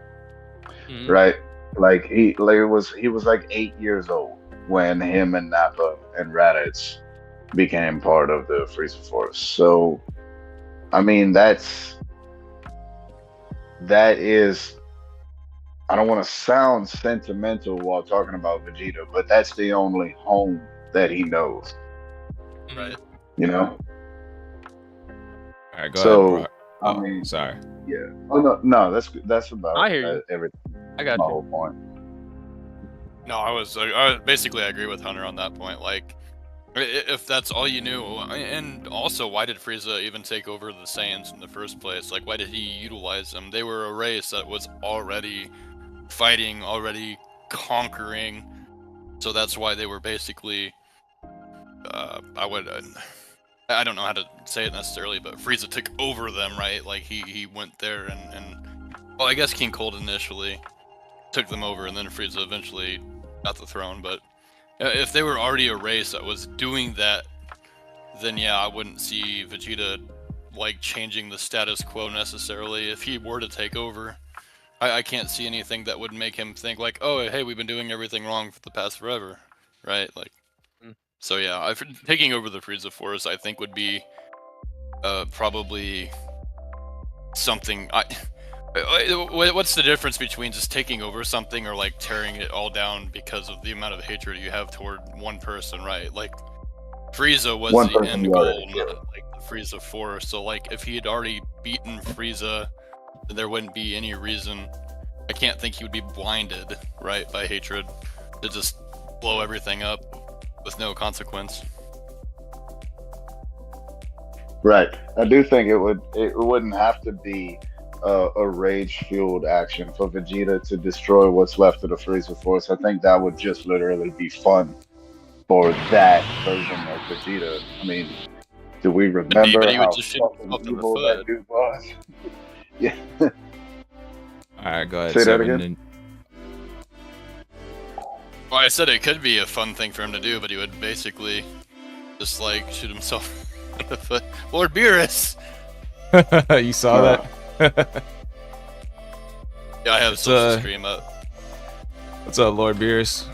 right? Like he was like 8 years old when him and Nappa and Raditz became part of the Frieza Force. So, I mean, that is. I don't want to sound sentimental while talking about Vegeta, but that's the only home that he knows. Right. You know. All right, go ahead, Brock. I Oh, mean, sorry. yeah. Oh no, that's about. I hear you. Everything. I got my you. whole point. No, I basically I agree with Hunter on that point. Like, if that's all you knew, and also why did Frieza even take over the Saiyans in the first place? Like, why did he utilize them? They were a race that was already fighting, already conquering, so that's why they were basically. I don't know how to say it necessarily, but Frieza took over them, right? Like he went there and well, I guess King Cold initially took them over, and then Frieza eventually got the throne. But if they were already a race that was doing that, then yeah, I wouldn't see Vegeta like changing the status quo necessarily. If he were to take over, I can't see anything that would make him think like, oh, hey, we've been doing everything wrong for the past forever, right? Like, so yeah, taking over the Frieza Force, I think would be probably something. What's the difference between just taking over something or like tearing it all down because of the amount of hatred you have toward one person, right? Like Frieza was One the person end you goal, already not killed. like the Frieza Force. So like if he had already beaten Frieza, then there wouldn't be any reason. I can't think he would be blinded, right, by hatred to just blow everything up with no consequence. Right. I do think it wouldn't have to be a rage-fueled action for Vegeta to destroy what's left of the Frieza Force. I think that would just literally be fun for that version of Vegeta. I mean, do we remember But he would how just shoot fucking himself in the evil that foot. dude was? Yeah. All right, go ahead. Say that Seven. again? Well, I said it could be a fun thing for him to do, but he would basically just like shoot himself in the foot. Lord Beerus! You saw that? Yeah, I have It's, social stream up. What's up, Lord Beerus?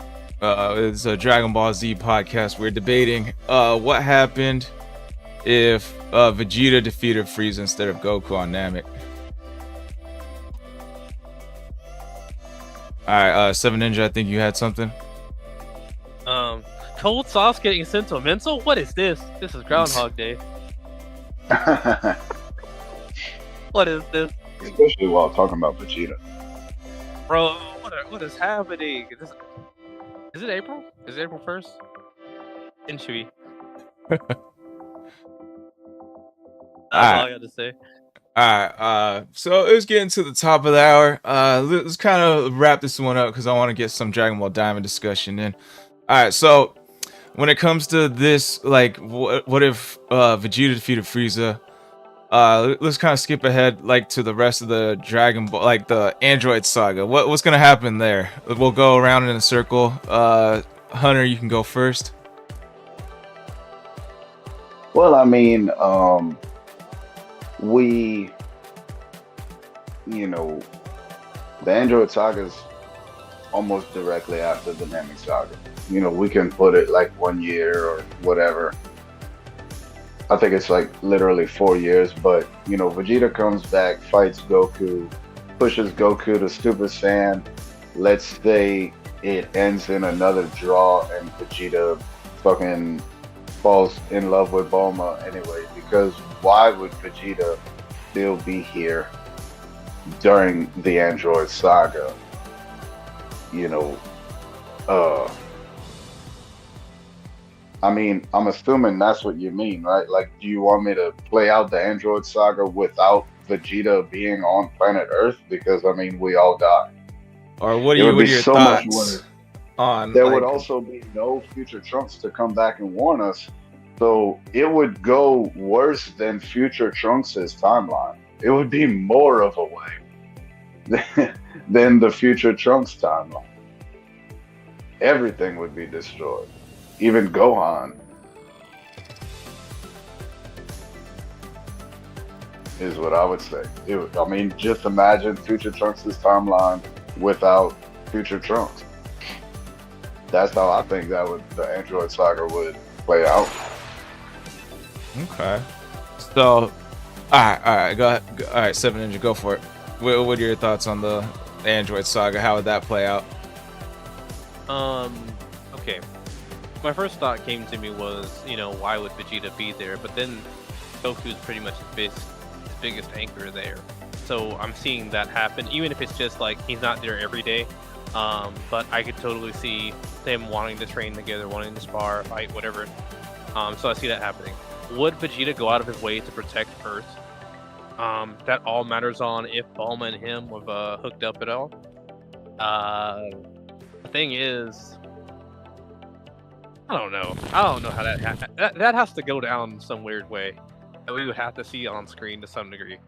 It's a Dragon Ball Z podcast. We're debating what happened if Vegeta defeated Frieza instead of Goku on Namek. Alright, Seven Ninja, I think you had something. Cold sauce getting sentimental? What is this? This is Groundhog Day. What is this? Especially while talking about Vegeta. Bro, what is happening? Is it April? Is it April 1st? Inchui. That's all I got to say. Alright, so it's getting to the top of the hour. Let's kind of wrap this one up because I want to get some Dragon Ball Diamond discussion in. Alright, so when it comes to this, like, what if Vegeta defeated Frieza? Let's kind of skip ahead, like, to the rest of the Dragon Ball, like the Android saga. What's gonna happen there? We'll go around in a circle. Hunter, you can go first. Well, I mean, the Android Saga's almost directly after the Namek Saga. We can put it like 1 year or whatever. I think it's like literally 4 years, but Vegeta comes back, fights Goku, pushes Goku to Super Saiyan. Let's say it ends in another draw and Vegeta fucking falls in love with Bulma anyway, because why would Vegeta still be here during the Android Saga? I mean, I'm assuming that's what you mean, right? Like, do you want me to play out the Android Saga without Vegeta being on planet Earth? Because, I mean, we all die. Or what It would are be your so much thoughts worse. on? There like, would also be no future Trunks to come back and warn us. So it would go worse than future Trunks' timeline. It would be more of a way than the future Trunks timeline. Everything would be destroyed. Even Gohan is what I would say. I mean, just imagine future Trunks' timeline without future Trunks. That's how I think the Android Saga would play out. Okay. So, alright, go ahead. All right, Seven Ninja, go for it. What are your thoughts on the Android Saga? How would that play out? Okay. My first thought came to me was, why would Vegeta be there? But then Goku's pretty much his biggest anchor there. So I'm seeing that happen, even if it's just like he's not there every day. But I could totally see them wanting to train together, wanting to spar, fight, whatever. So I see that happening. Would Vegeta go out of his way to protect Earth? That all matters on if Bulma and him have hooked up at all. The thing is, I don't know how that that has to go down some weird way that we would have to see on screen to some degree.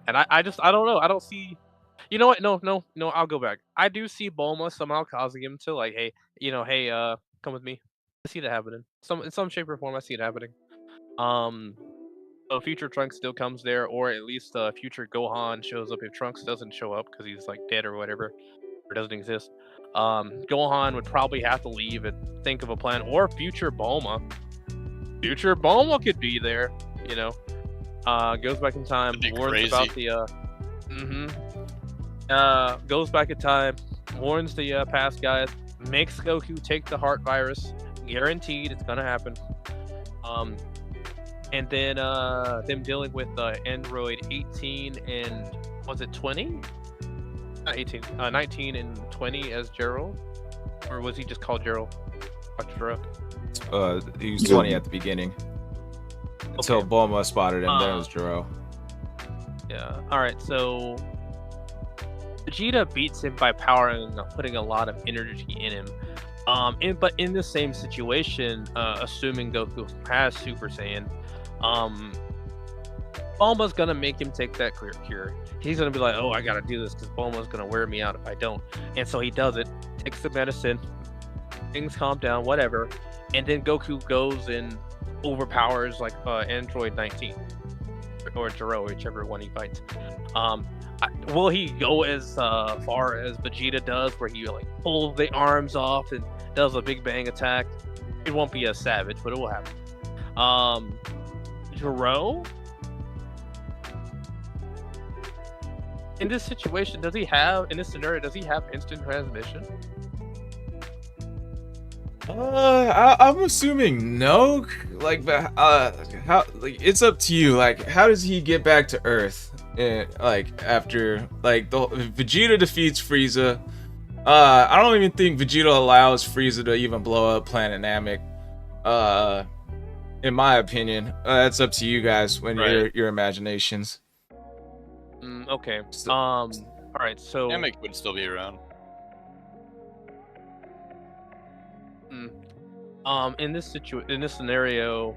And I don't know. I don't see. You know what? No. I'll go back. I do see Bulma somehow causing him to like, hey, come with me. I see that happening. In some shape or form, I see it happening. So future Trunks still comes there, or at least future Gohan shows up if Trunks doesn't show up because he's like dead or whatever, or doesn't exist. Gohan would probably have to leave and think of a plan, or future Bulma. Future Bulma could be there, goes back in time, warns about the Goes back in time, warns the past guys, makes Goku take the heart virus, guaranteed it's gonna happen. And then them dealing with Android 18 and was it 20? Not 18, 19 and 20 as Gerald, or was he just called Gerald? Dr. Gero? He was 20 at the beginning. Until Okay. Bulma spotted him, then it was Jiro. Yeah. All right. So Vegeta beats him by putting a lot of energy in him. But in the same situation, assuming Goku has Super Saiyan, Bulma's gonna make him take that cure. He's gonna be like, "Oh, I gotta do this because Bulma's gonna wear me out if I don't." And so he does it. Takes the medicine. Things calm down, whatever. And then Goku goes and overpowers like Android 19 or Jiro, whichever one he fights. Will he go as far as Vegeta does, where he like pulls the arms off and does a Big Bang attack? It won't be as savage, but it will happen. Jiro, in this situation, in this scenario, does he have instant transmission? I'm assuming no. Like, but how? Like, it's up to you. Like, how does he get back to Earth? Like after Vegeta defeats Frieza. I don't even think Vegeta allows Frieza to even blow up Planet Namek. In my opinion, that's up to you guys when your imaginations. Okay. All right. So Namek would still be around. in this scenario,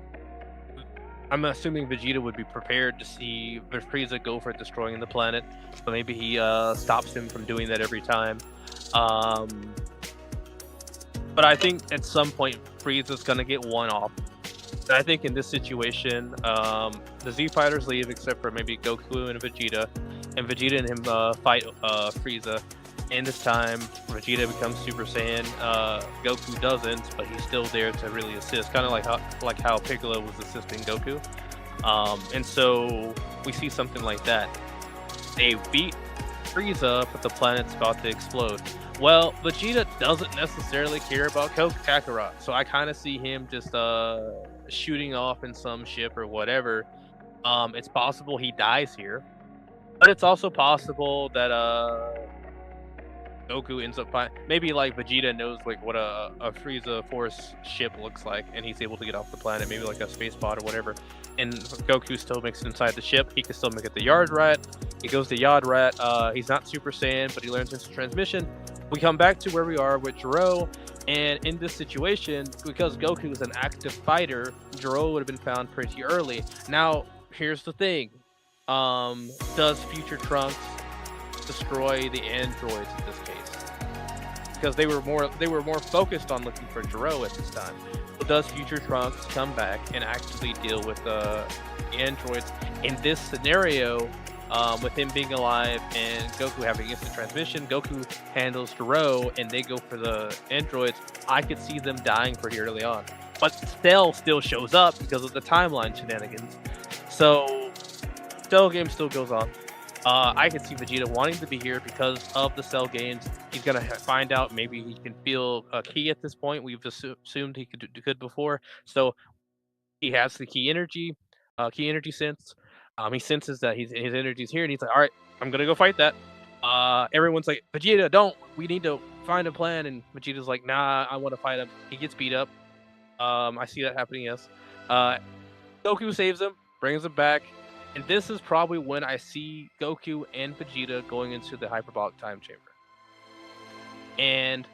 I'm assuming Vegeta would be prepared to see Frieza go for destroying the planet, but maybe he stops him from doing that every time. But I think at some point Frieza's gonna get one off. And I think in this situation, the Z fighters leave except for maybe Goku and Vegeta and him fight Frieza. And this time, Vegeta becomes Super Saiyan. Goku doesn't, but he's still there to really assist, kind of like how Piccolo was assisting Goku. And so we see something like that. They beat Frieza, but the planet's about to explode. Well, Vegeta doesn't necessarily care about Kakarot, so I kind of see him just shooting off in some ship or whatever. It's possible he dies here, but it's also possible that Goku ends up maybe like Vegeta knows like what a Frieza Force ship looks like, and he's able to get off the planet, maybe like a space pod or whatever. And Goku still makes it inside the ship. He can still make it the Yard Rat. He goes to Yard Rat. He's not Super Saiyan, but he learns instant transmission. We come back to where we are with Jiro, and in this situation, because Goku is an active fighter, Jiro would have been found pretty early. Now, here's the thing: does Future Trunks destroy the androids in this case? Because they were more focused on looking for Jiro at this time. But does Future Trunks come back and actually deal with the androids in this scenario? With him being alive and Goku having instant transmission, Goku handles Jiro and they go for the androids. I could see them dying pretty early on, but Cell still shows up because of the timeline shenanigans. So Cell game still goes on. I could see Vegeta wanting to be here because of the Cell games. He's gonna find out maybe he can feel a ki at this point. We've assumed he could before, so he has the key energy sense. He senses that his energy's here, and he's like, "All right, I'm gonna go fight that." Everyone's like, "Vegeta, don't! We need to find a plan." And Vegeta's like, "Nah, I want to fight him." He gets beat up. I see that happening. Yes. Goku saves him, brings him back, and this is probably when I see Goku and Vegeta going into the hyperbolic time chamber, and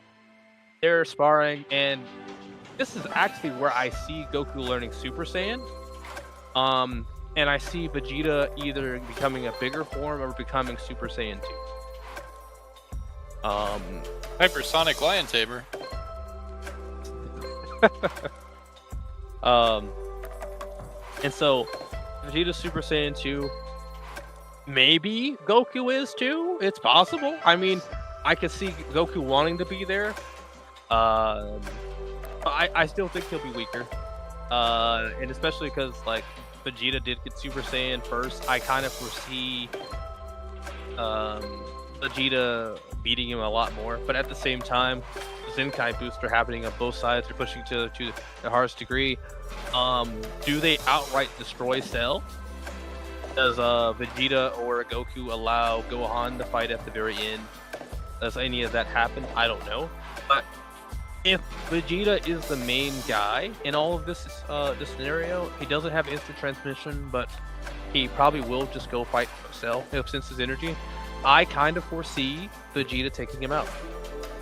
they're sparring. And this is actually where I see Goku learning Super Saiyan. And I see Vegeta either becoming a bigger form or becoming Super Saiyan 2. Hypersonic Lion Saber. And so Vegeta Super Saiyan 2. Maybe Goku is too. It's possible. I mean, I could see Goku wanting to be there. But I still think he'll be weaker. And especially because like Vegeta did get Super Saiyan first, I kind of foresee Vegeta beating him a lot more, but at the same time, the Zenkai boosts are happening on both sides. They're pushing each other to the hardest degree. Do they outright destroy Cell? Does Vegeta or Goku allow Gohan to fight at the very end? Does any of that happen? I don't know. But if Vegeta is the main guy in all of this scenario, he doesn't have instant transmission, but he probably will just go fight Cell since his energy. I kind of foresee Vegeta taking him out.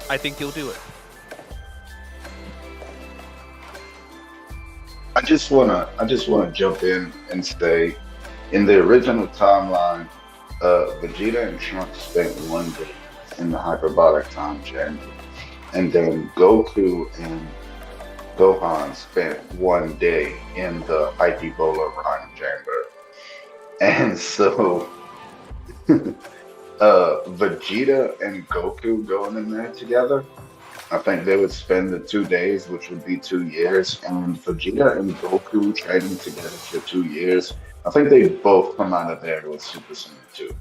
I think he'll do it. I just wanna jump in and say, in the original timeline, Vegeta and Trunks spent one day in the hyperbolic time chamber, and then Goku and Gohan spent one day in the hyperbola rhyme chamber, and so Vegeta and Goku going in there together, I think they would spend the 2 days, which would be 2 years, and Vegeta and Goku training together for 2 years. I think they both come out of there with Super Saiyan 2.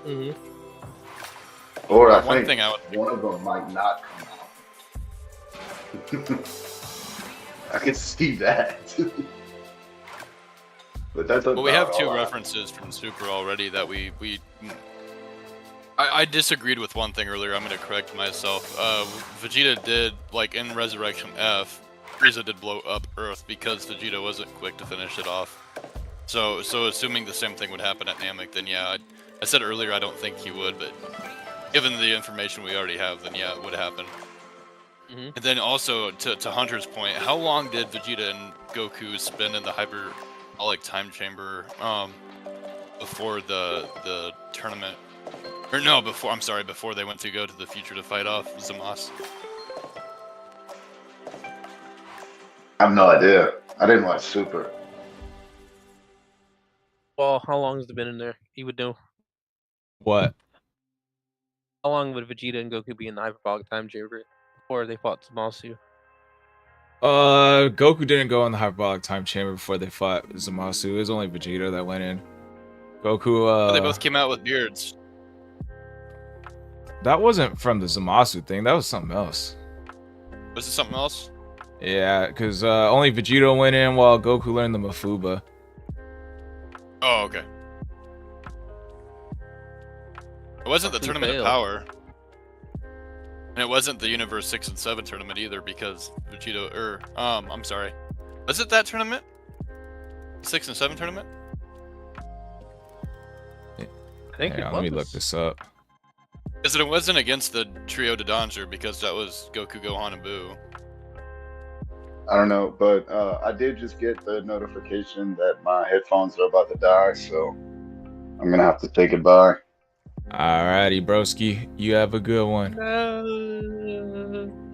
Mm-hmm. Or I One think thing I would one of them might not come out. I can see that. But that's Well, we have about two all I- references from Super already that I disagreed with one thing earlier. I'm going to correct myself. Vegeta did, like in Resurrection F, Frieza did blow up Earth because Vegeta wasn't quick to finish it off. So assuming the same thing would happen at Namek, then yeah, I said earlier I don't think he would, but given the information we already have, then yeah, it would happen. Mm-hmm. And then also, to Hunter's point, how long did Vegeta and Goku spend in the hyperbolic time chamber before the tournament? Or no, before they went to go to the future to fight off Zamasu? I have no idea. I didn't watch Super. Well, how long has it been in there? He would know. What? How long would Vegeta and Goku be in the hyperbolic time chamber before they fought Zamasu? Goku didn't go in the hyperbolic time chamber before they fought Zamasu. It was only Vegeta that went in. Goku, They both came out with beards. that wasn't from the Zamasu thing. That was something else. Was it something else? Yeah, because only Vegeta went in while Goku learned the Mafuba. Oh, okay. It wasn't the Fucking Tournament failed. of Power. And it wasn't the Universe 6 and 7 tournament either because Vegeta, I'm sorry. Was it that tournament? 6 and 7 tournament? I think Hang it on, was. let me look this up. Because it wasn't against the Trio de Danger because that was Goku, Gohan, and Buu. I don't know, but I did just get the notification that my headphones are about to die, so I'm gonna have to say goodbye. Alrighty, broski. You have a good one. It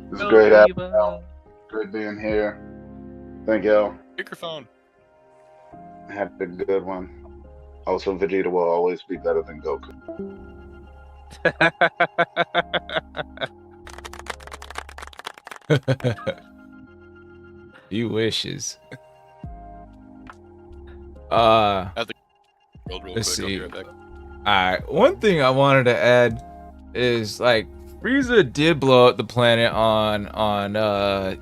was great having you. Great being here. Thank y'all. Microphone. Had a good one. Also, Vegeta will always be better than Goku. You wishes. World real Let's quick. I'll see. be right back. Alright, one thing I wanted to add is like Frieza did blow up the planet on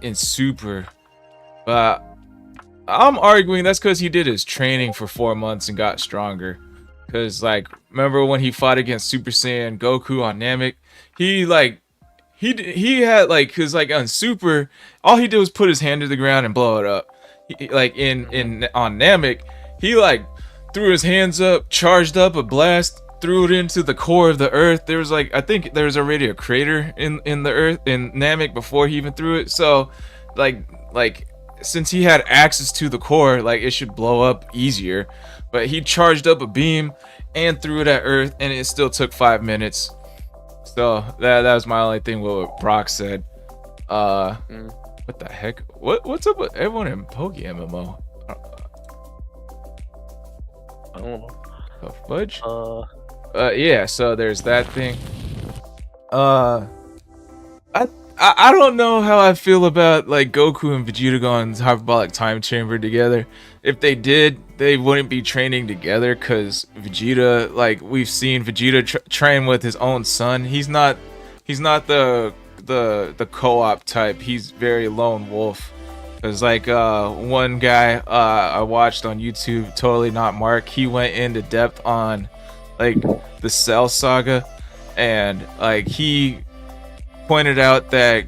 in Super, but I'm arguing that's because he did his training for 4 months and got stronger. Cause like remember when he fought against Super Saiyan Goku on Namek, he had like cause like on Super, all he did was put his hand to the ground and blow it up. Like on Namek, he like threw his hands up, charged up a blast, threw it into the core of the earth. There was like I think there was already a crater in the earth in Namek before he even threw it. So like since he had access to the core, like it should blow up easier. But he charged up a beam and threw it at Earth, and it still took 5 minutes. So that was my only thing with what Brock said. What the heck? What's up with everyone in Poke MMO? I don't know. The fudge? Uh, Yeah. So there's that thing. I I don't know how I feel about like Goku and Vegeta going hyperbolic time chamber together. If they did, they wouldn't be training together because Vegeta, like we've seen Vegeta train with his own son. He's not the co-op type. He's very lone wolf. Cause like one guy I watched on YouTube, totally not Mark. He went into depth on like the Cell saga, and like he pointed out that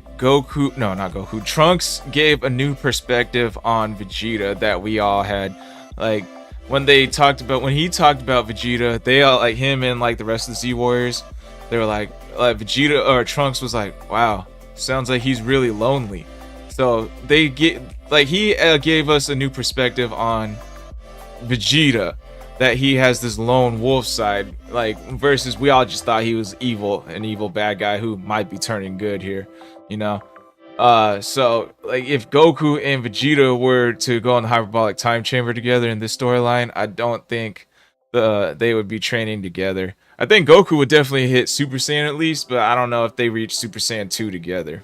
Trunks gave a new perspective on Vegeta that we all had. Like when he talked about Vegeta, they all like him and like the rest of the Z Warriors, they were like Vegeta or Trunks was like, wow, sounds like he's really lonely. So they get like he gave us a new perspective on Vegeta, that he has this lone wolf side, like versus we all just thought he was evil, an evil bad guy who might be turning good here, you know. So like if Goku and Vegeta were to go in the hyperbolic time chamber together in this storyline, I don't think they would be training together. I think Goku would definitely hit Super Saiyan at least, but I don't know if they reach Super Saiyan 2 together.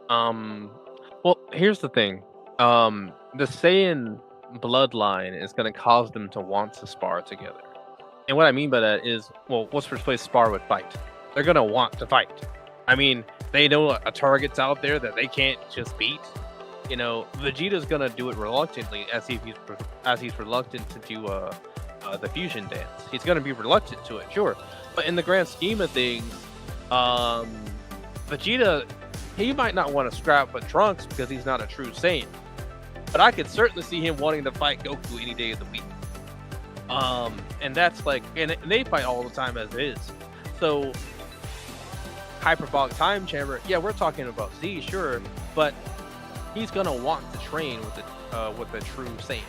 Well, here's the thing. The Saiyan bloodline is going to cause them to want to spar together. And what I mean by that is, well, what's first place spar with fight? They're going to want to fight. I mean, they know a target's out there that they can't just beat. You know, Vegeta's going to do it reluctantly, as he's reluctant to do the fusion dance. He's going to be reluctant to it, sure. But in the grand scheme of things, Vegeta, he might not want to scrap with Trunks because he's not a true Saiyan. But I could certainly see him wanting to fight Goku any day of the week. And that's like, and they fight all the time as is. So, hyperbolic time chamber, yeah, we're talking about Z, sure, but he's gonna want to train with the true Saiyan.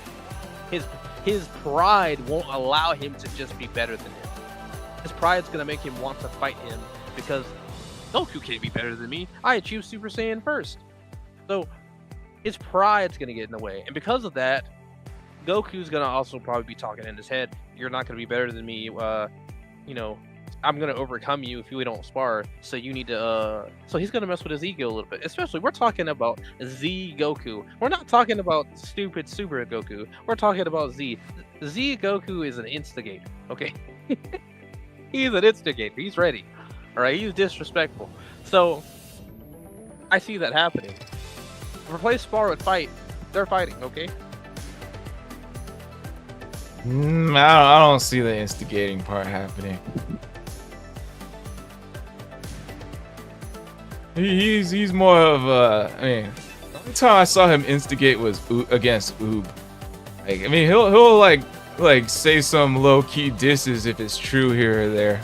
His pride won't allow him to just be better than him. His pride's gonna make him want to fight him because Goku can't be better than me. I achieved Super Saiyan first. So his pride's gonna get in the way, and because of that, Goku's gonna also probably be talking in his head, "You're not gonna be better than me. You know, I'm gonna overcome you if we don't spar. So you need to." So he's gonna mess with his ego a little bit. Especially, we're talking about Z Goku. We're not talking about stupid Super Goku. We're talking about Z. Z Goku is an instigator. Okay, he's an instigator. He's ready. All right, he's disrespectful. So I see that happening. Replace spar with fight. They're fighting, okay? I don't see the instigating part happening. He's more of a. I mean, the only time I saw him instigate was against Oob. Like, I mean, he'll like say some low key disses if it's true here or there.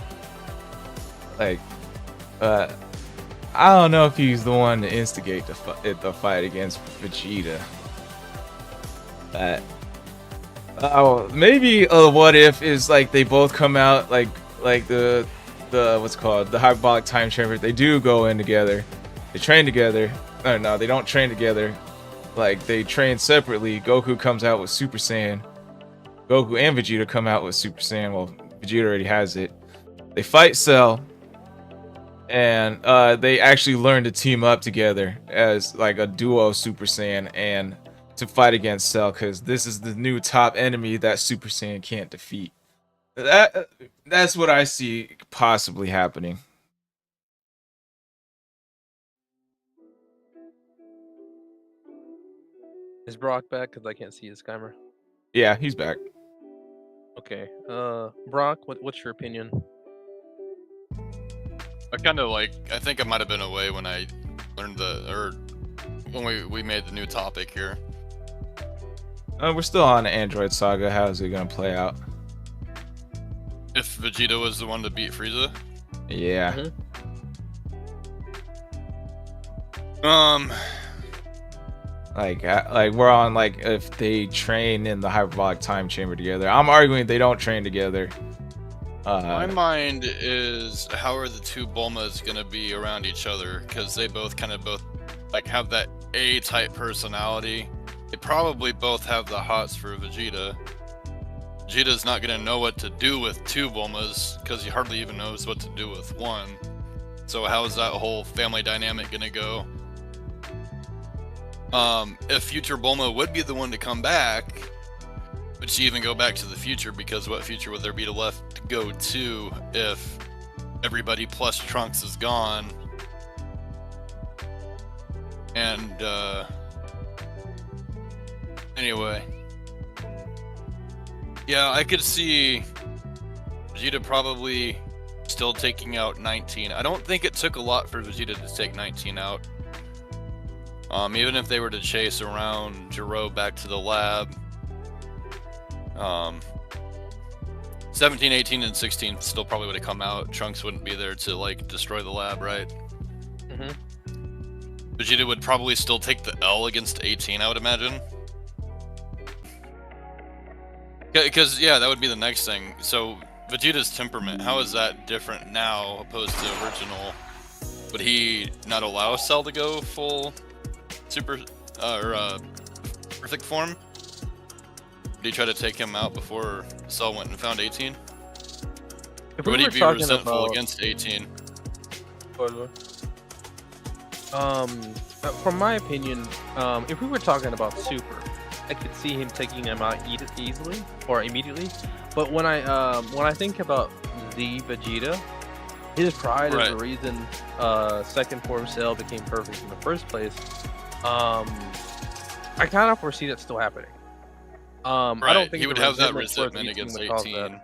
Like, I don't know if he's the one to instigate the fight against Vegeta. Maybe what if is like they both come out like the what's called the hyperbolic time chamber. They do go in together. They train together. No, they don't train together. Like they train separately. Goku comes out with Super Saiyan. Goku and Vegeta come out with Super Saiyan. Well, Vegeta already has it. They fight Cell. And they actually learn to team up together as like a duo Super Saiyan and to fight against Cell, because this is the new top enemy that Super Saiyan can't defeat. That's what I see possibly happening. Is Brock back? Because I can't see his camera. Yeah, he's back. Okay. Brock, what's your opinion? I think I might have been away when I learned when we made the new topic here. We're still on the Android Saga. How's it gonna play out? If Vegeta was the one to beat Frieza? Yeah. Like we're on like if they train in the hyperbolic time chamber together. I'm arguing they don't train together. My mind is, how are the two Bulmas gonna be around each other? Because they both like have that A-type personality. They probably both have the hots for Vegeta. Vegeta's not gonna know what to do with two Bulmas because he hardly even knows what to do with one. So how is that whole family dynamic gonna go? If future Bulma would be the one to come back, would she even go back to the future? Because what future would there be left to go to if everybody plus Trunks is gone? And anyway, yeah, I could see Vegeta probably still taking out 19. I don't think it took a lot for Vegeta to take 19 out. Even if they were to chase around Gero back to the lab, 17, 18, and 16 still probably would have come out. Trunks wouldn't be there to like destroy the lab, right? Mm-hmm. Vegeta would probably still take the L against 18, I would imagine. Because, yeah, that would be the next thing. So, Vegeta's temperament, how is that different now opposed to original? Would he not allow Cell to go full super, perfect form? Did he try to take him out before Cell went and found 18? If Or would we he were be talking resentful about, against 18? From my opinion, if we were talking about Super, I could see him taking him out easily or immediately. But when I think about the Vegeta, his pride is the reason second form Cell became perfect in the first place. I kind of foresee that still happening. I don't think he would have that resentment against 18.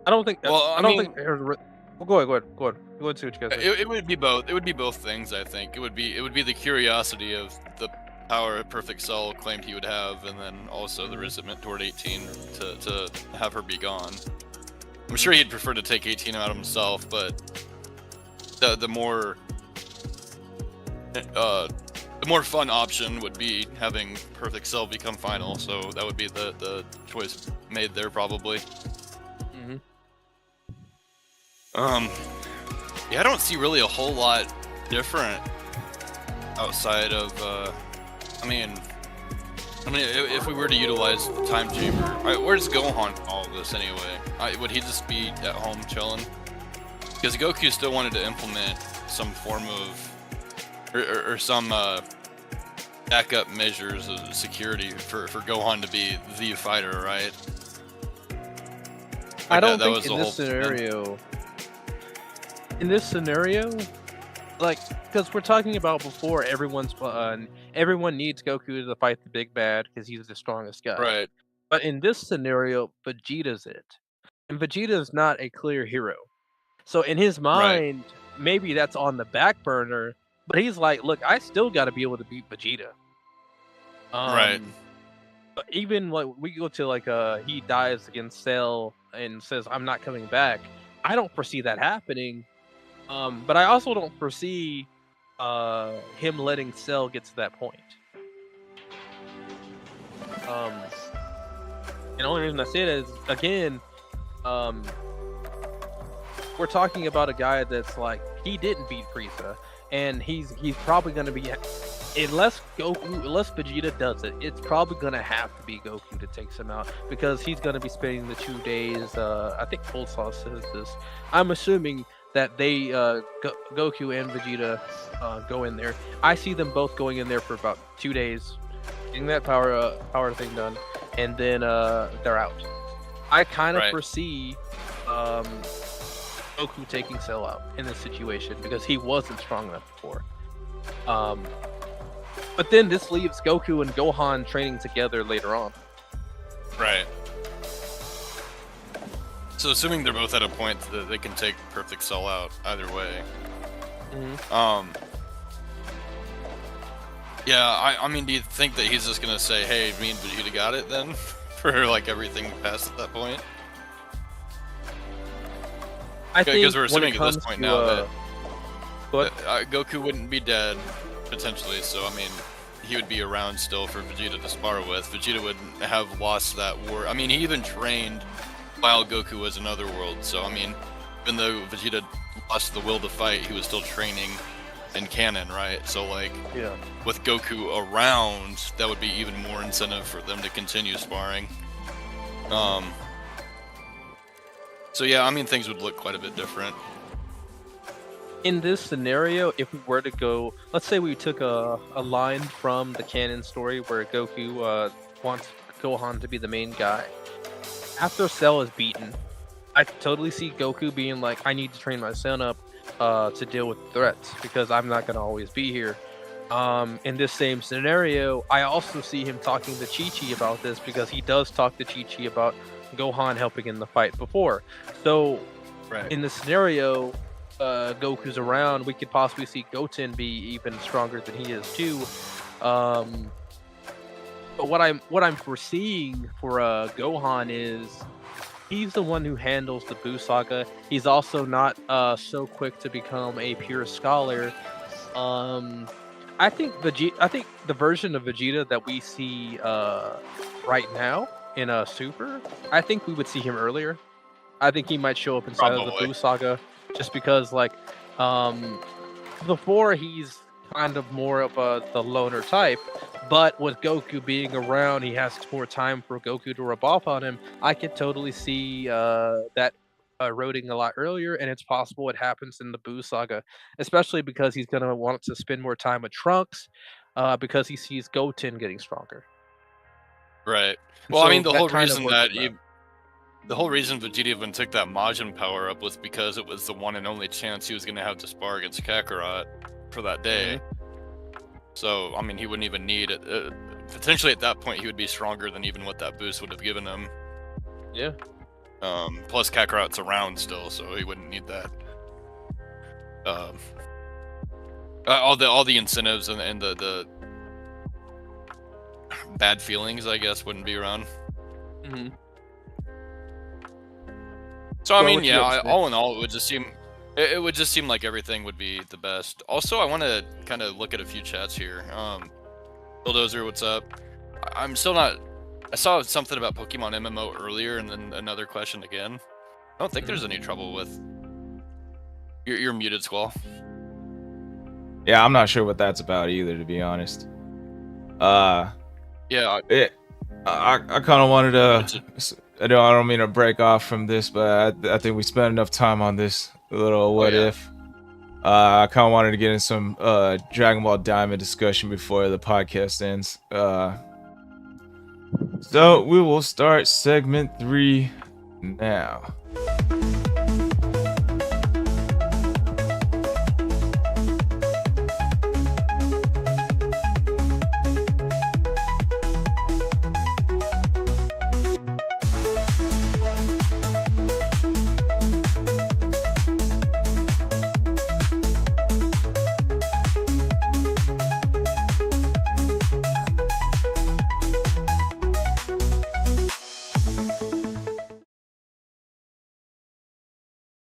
I don't think. Well, I don't think. Go ahead. Go ahead. See what you guys think. It would be both. It would be both things. I think it would be the curiosity of the power Perfect Cell claimed he would have, and then also the resentment toward 18 to have her be gone. I'm sure he'd prefer to take 18 out himself, but the more fun option would be having Perfect Cell become final. So that would be the choice made there probably. Yeah, I don't see really a whole lot different outside of, I mean, if we were to utilize the time chamber, where's Gohan in all of this anyway? Would he just be at home chilling? Because Goku still wanted to implement some form of, or some backup measures of security for Gohan to be the fighter, right? I don't think in this scenario. In this scenario, like, because we're talking about before, everyone needs Goku to fight the big bad because he's the strongest guy. Right. But in this scenario, Vegeta's it, and Vegeta's not a clear hero. So in his mind, maybe that's on the back burner. But he's like, look, I still got to be able to beat Vegeta. Right. But even like we go to like he dies against Cell and says, I'm not coming back. I don't foresee that happening. But I also don't foresee him letting Cell get to that point. And the only reason I say that is, again, we're talking about a guy that's like, he didn't beat Frieza, and he's probably going to be, unless Vegeta does it, it's probably going to have to be Goku that takes him out, because he's going to be spending the 2 days, I think Cold Sauce says this, I'm assuming that they Goku and Vegeta go in there. I see them both going in there for about 2 days, getting that power thing done, and then they're out. I kind of foresee Goku taking Cell out in this situation because he wasn't strong enough before. But then this leaves Goku and Gohan training together later on. Right. So assuming they're both at a point that they can take Perfect Cell out either way. Yeah, I mean, do you think that he's just gonna say, hey, me and Vegeta got it then? For like everything past at that point? I think because we're assuming at this point now that Goku wouldn't be dead, potentially, so I mean, he would be around still for Vegeta to spar with. Vegeta wouldn't have lost that war. I mean, he even trained while Goku was in Otherworld, so I mean, even though Vegeta lost the will to fight, he was still training in canon, right? So like, with Goku around, that would be even more incentive for them to continue sparring. So yeah, I mean, things would look quite a bit different. in this scenario, if we were to go, let's say we took a line from the canon story where Goku wants Gohan to be the main guy. After Cell is beaten, I could totally see Goku being like, I need to train my son up to deal with threats because I'm not gonna always be here. In this same scenario, I also see him talking to Chi-Chi about this because he does talk to Chi-Chi about Gohan helping in the fight before. So in the scenario, Goku's around, we could possibly see Goten be even stronger than he is too. But what I'm foreseeing for Gohan is he's the one who handles the Buu saga. He's also not so quick to become a pure scholar. I think the version of Vegeta that we see right now in Super, I think we would see him earlier. I think he might show up inside of the Buu saga, just because like before he's kind of more of the loner type, but with Goku being around, he has more time for Goku to rub off on him. I could totally see that eroding a lot earlier, and it's possible it happens in the Buu saga, especially because he's gonna want to spend more time with Trunks, because he sees Goten getting stronger. Right. And Well, I so mean, the that whole kind of reason works that with that. the whole reason Vegeta even took that Majin power up was because it was the one and only chance he was going to have to spar against Kakarot for that day. So, I mean, he wouldn't even need it. Potentially at that point, he would be stronger than even what that boost would have given him. Yeah. Plus, Kakarot's around still, so he wouldn't need that. All the incentives and the bad feelings, I guess, wouldn't be around. Mm-hmm. So I Well, mean, what you yeah, got, Snake? all in all, it would just seem like everything would be the best. Also, I want to kind of look at a few chats here. Bulldozer, what's up? I'm still not. I saw something about Pokemon MMO earlier, and then another question again. I don't think there's any trouble with. You're muted, Squall. Yeah, I'm not sure what that's about either, to be honest. Yeah. I kind of wanted to. I don't mean to break off from this, but I think we spent enough time on this little what if. I kind of wanted to get in some Dragon Ball Diamond discussion before the podcast ends. So we will start segment 3 now.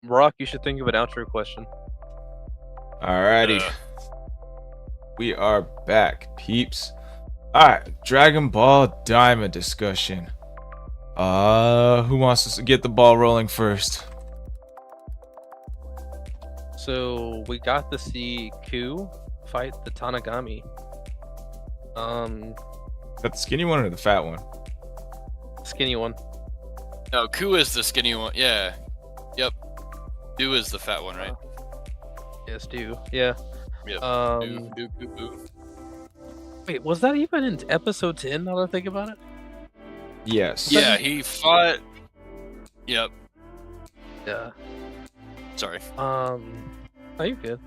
Rock, you should think of an outro question. Alrighty. We are back, peeps. Alright, Dragon Ball Diamond discussion. Who wants to get the ball rolling first? So we got to see Ku fight the Tanagami. Is that the skinny one or the fat one? Skinny one. No, Ku is the skinny one. Yeah. Yep. Du is the fat one, right? Yes, Du. Yeah. Yep. Du. Wait, was that even in episode 10 now that I think about it? Yes. Yeah, he fought. Yep. Yeah. Sorry. Oh, you're good.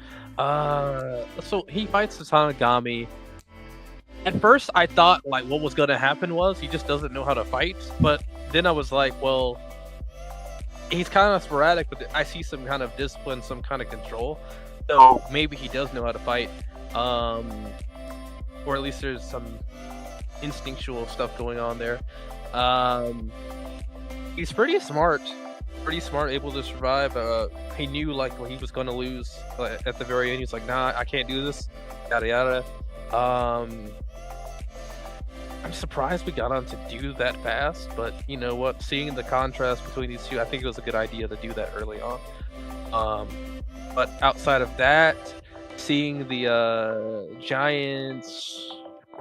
So he fights the Tanagami. At first, I thought like what was gonna happen was he just doesn't know how to fight. But then I was like, well, he's kind of sporadic, but I see some kind of discipline, some kind of control. So maybe he does know how to fight, or at least there's some instinctual stuff going on there. He's pretty smart, able to survive. He knew like when he was going to lose at the very end. He's like, nah, I can't do this, yada yada. I'm surprised we got on to do that fast, but you know what? Seeing the contrast between these two, I think it was a good idea to do that early on. But outside of that, seeing the giant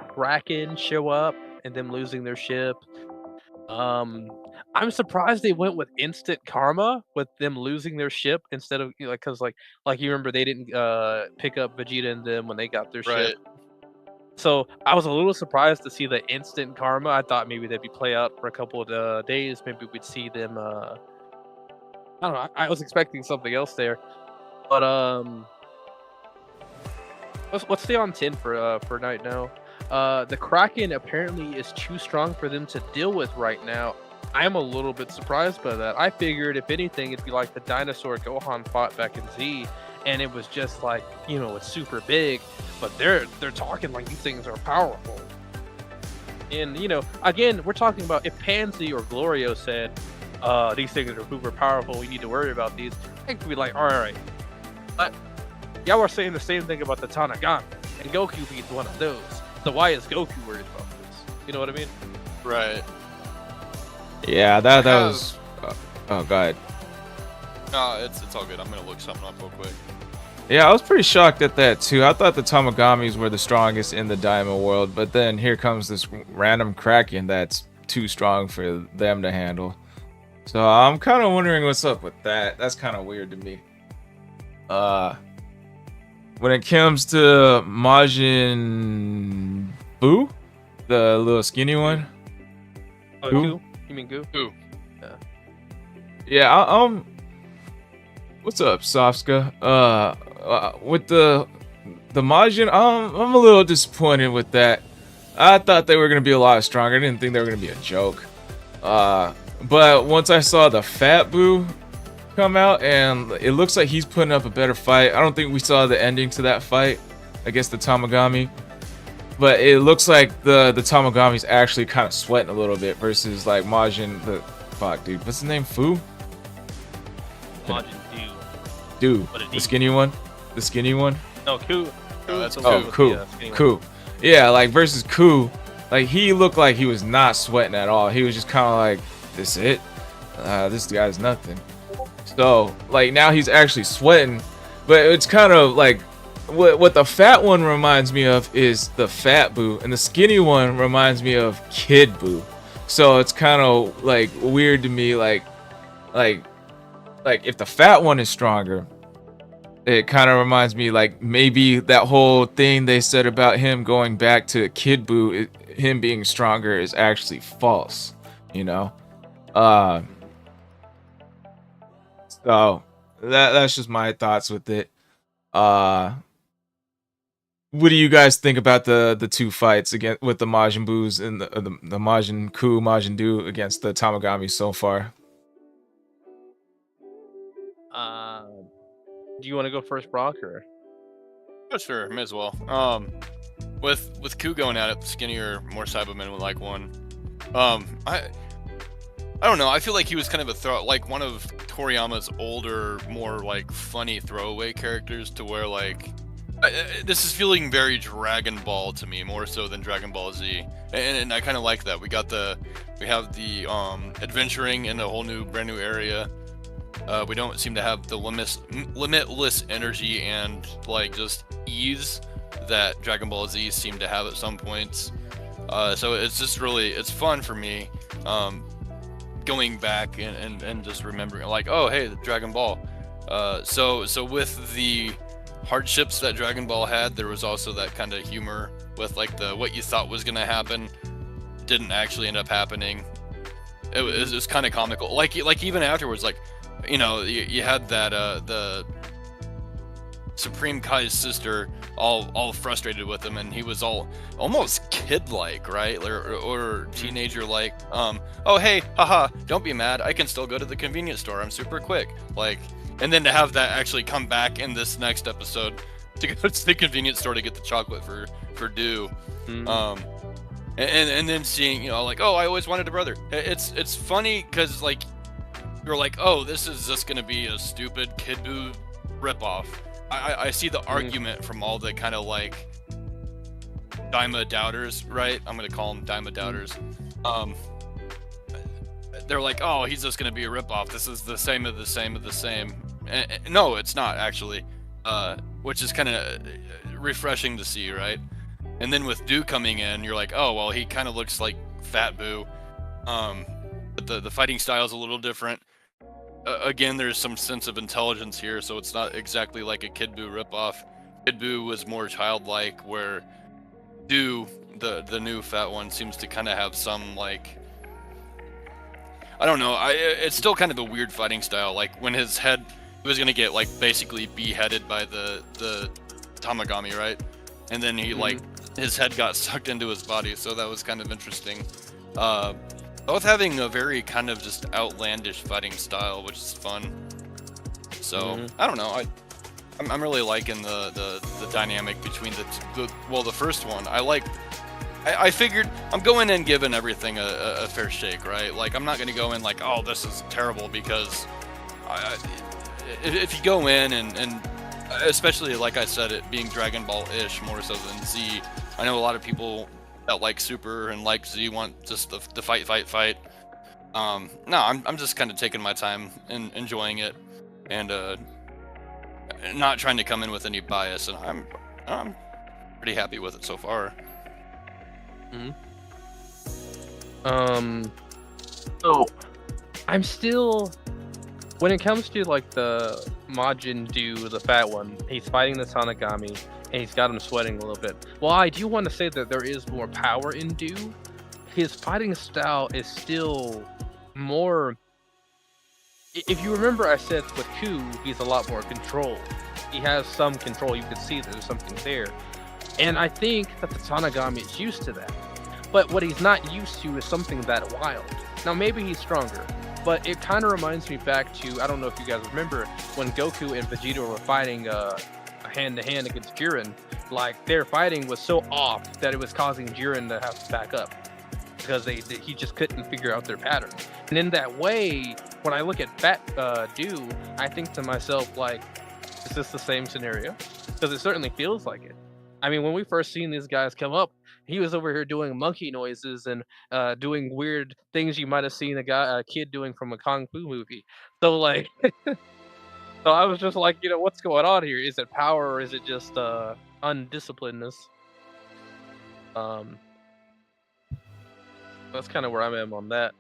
Kraken show up and them losing their ship, I'm surprised they went with instant karma with them losing their ship instead of because like you remember they didn't pick up Vegeta and them when they got their Right. ship. So I was a little surprised to see the instant karma. I thought maybe they'd be play out for a couple of days. Maybe we'd see them. I don't know. I was expecting something else there, but let's stay on 10 for right now. The Kraken apparently is too strong for them to deal with right now. I am a little bit surprised by that. I figured if anything, it'd be like the dinosaur Gohan fought back in Z, and it was just like it's super big, but they're talking like these things are powerful. And again, we're talking about if Pansy or Glorio said these things are super powerful, we need to worry about these. I could be like, all right, but y'all are saying the same thing about the Tanagami, and Goku beats one of those. So why is Goku worried about this? You know what I mean? Right. Yeah, that was. Oh, go ahead. No, it's all good. I'm gonna look something up real quick. Yeah, I was pretty shocked at that too. I thought the Tamagamis were the strongest in the Diamond world, but then here comes this random Kraken that's too strong for them to handle. So I'm kind of wondering what's up with that. That's kind of weird to me. When it comes to Majin Buu, the little skinny one. Oh, Who? Goo? You mean Goo? Ooh. Yeah, what's up, Sofska? With the Majin, I'm a little disappointed with that. I thought they were gonna be a lot stronger. I didn't think they were gonna be a joke. But once I saw the Fat Boo come out, and it looks like he's putting up a better fight. I don't think we saw the ending to that fight against the Tamagami, but it looks like the Tamagami's actually kind of sweating a little bit versus like Majin. Fuck, dude, what's his name? Fu? Majin Dude, What a the D. skinny one. The skinny one. No, Ku. Oh, that's Ku Ku. Oh, was the, Ku. skinny one. Ku. Yeah, like versus Ku, like he looked like he was not sweating at all. He was just kind of like, this it? This guy's nothing. So like now he's actually sweating, but it's kind of like what the fat one reminds me of is the Fat Boo, and the skinny one reminds me of Kid Boo. So it's kind of like weird to me, like if the fat one is stronger, it kind of reminds me like maybe that whole thing they said about him going back to Kid Boo, him being stronger, is actually false, So that's just my thoughts with it. What do you guys think about the two fights again with the Majin Boos and the Majin Ku, Majin Do against the Tamagami so far? Do you want to go first, Brock, or? Oh, sure, may as well. With Ku going at it, the skinnier, more Cyberman would like one. I don't know. I feel like he was kind of like one of Toriyama's older, more like funny throwaway characters. To where like this is feeling very Dragon Ball to me, more so than Dragon Ball Z, and I kind of like that. We have the adventuring in a whole brand new area. We don't seem to have the limitless energy and like just ease that Dragon Ball Z seemed to have at some points. So it's just it's fun for me. Going back and just remembering like, oh hey, the Dragon Ball. So with the hardships that Dragon Ball had, there was also that kind of humor with like what you thought was gonna happen didn't actually end up happening. It was kind of comical. Like even afterwards, like you had that the Supreme Kai's sister all frustrated with him, and he was almost kid-like, right? Or teenager-like. Oh hey, haha, don't be mad. I can still go to the convenience store. I'm super quick. Like, and then to have that actually come back in this next episode to go to the convenience store to get the chocolate for Do. Mm-hmm. And then seeing like, oh, I always wanted a brother. It's funny because like you're like, oh, this is just gonna be a stupid Kid Buu ripoff. I see the argument from all the kind of like Daima doubters, right? I'm gonna call them Daima doubters. They're like, oh, he's just gonna be a ripoff. This is the same of the same of the same. No, it's not actually, which is kind of refreshing to see, right? And then with Do coming in, you're like, oh, well, he kind of looks like Fat Boo. But the fighting style is a little different. Again, there's some sense of intelligence here, so it's not exactly like a Kid Buu ripoff. Kid Buu was more childlike, where Do, the new fat one, seems to kind of have some, like, I don't know, it's still kind of a weird fighting style. Like, when his head, he was gonna get, like, basically beheaded by the Tamagami, right? And then he, like, his head got sucked into his body, so that was kind of interesting. Both having a very kind of just outlandish fighting style, which is fun. So, I don't know, I'm really liking the dynamic between the first one. I figured I'm going in giving everything a fair shake, right? Like, I'm not going to go in like, oh, this is terrible, because if you go in and especially, like I said, it being Dragon Ball-ish more so than Z, I know a lot of people that like Super and like Z want just the fight. No, I'm just kind of taking my time and enjoying it, and not trying to come in with any bias, and I'm pretty happy with it so far. So I'm still, when it comes to like the Majin Do, the fat one, he's fighting the Tanagami and he's got him sweating a little bit. Well, I do want to say that there is more power in Do. His fighting style is still more, if you remember, I said with Ku, he's a lot more controlled. He has some control. You can see that there's something there. And I think that the Tanagami is used to that. But what he's not used to is something that wild. Now, maybe he's stronger, but it kind of reminds me back to, I don't know if you guys remember, when Goku and Vegeta were fighting hand-to-hand against Jiren. Like, their fighting was so off that it was causing Jiren to have to back up, because he just couldn't figure out their pattern. And in that way, when I look at Fat Do, I think to myself, like, is this the same scenario? Because it certainly feels like it. I mean, when we first seen these guys come up, he was over here doing monkey noises and doing weird things you might have seen a kid doing from a Kung Fu movie. So, like, so I was just like, what's going on here? Is it power, or is it just undisciplinedness? That's kind of where I am on that.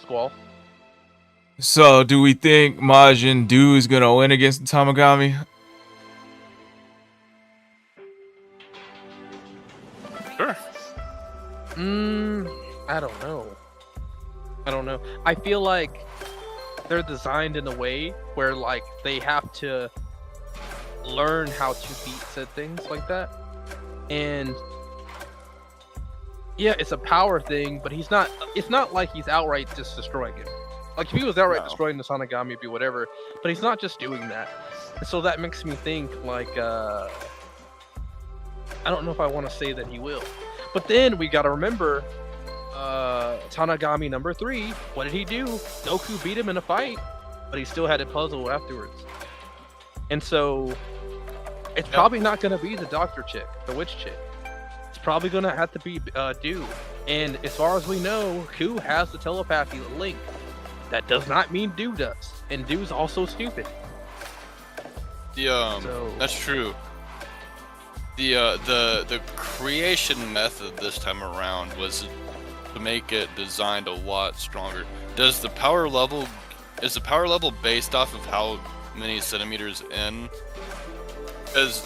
Squall? So, do we think Majin Do is gonna win against the Tamagami? Sure. I don't know. I feel like they're designed in a way where, like, they have to learn how to beat said things like that. And yeah, it's a power thing, but it's not like he's outright just destroying it. Like, if he was outright destroying the Sanagami, it'd be whatever, but he's not just doing that. So that makes me think, like, I don't know if I want to say that he will. But then we gotta remember, Tanagami number 3, what did he do? Goku beat him in a fight, but he still had a puzzle afterwards. And so, it's probably not gonna be the doctor chick, the witch chick. It's probably gonna have to be Do. And as far as we know, Ku has the telepathy link. That does not mean Do does. And Do's also stupid. That's true. The creation method this time around was to make it designed a lot stronger. Is the power level based off of how many centimeters in? Because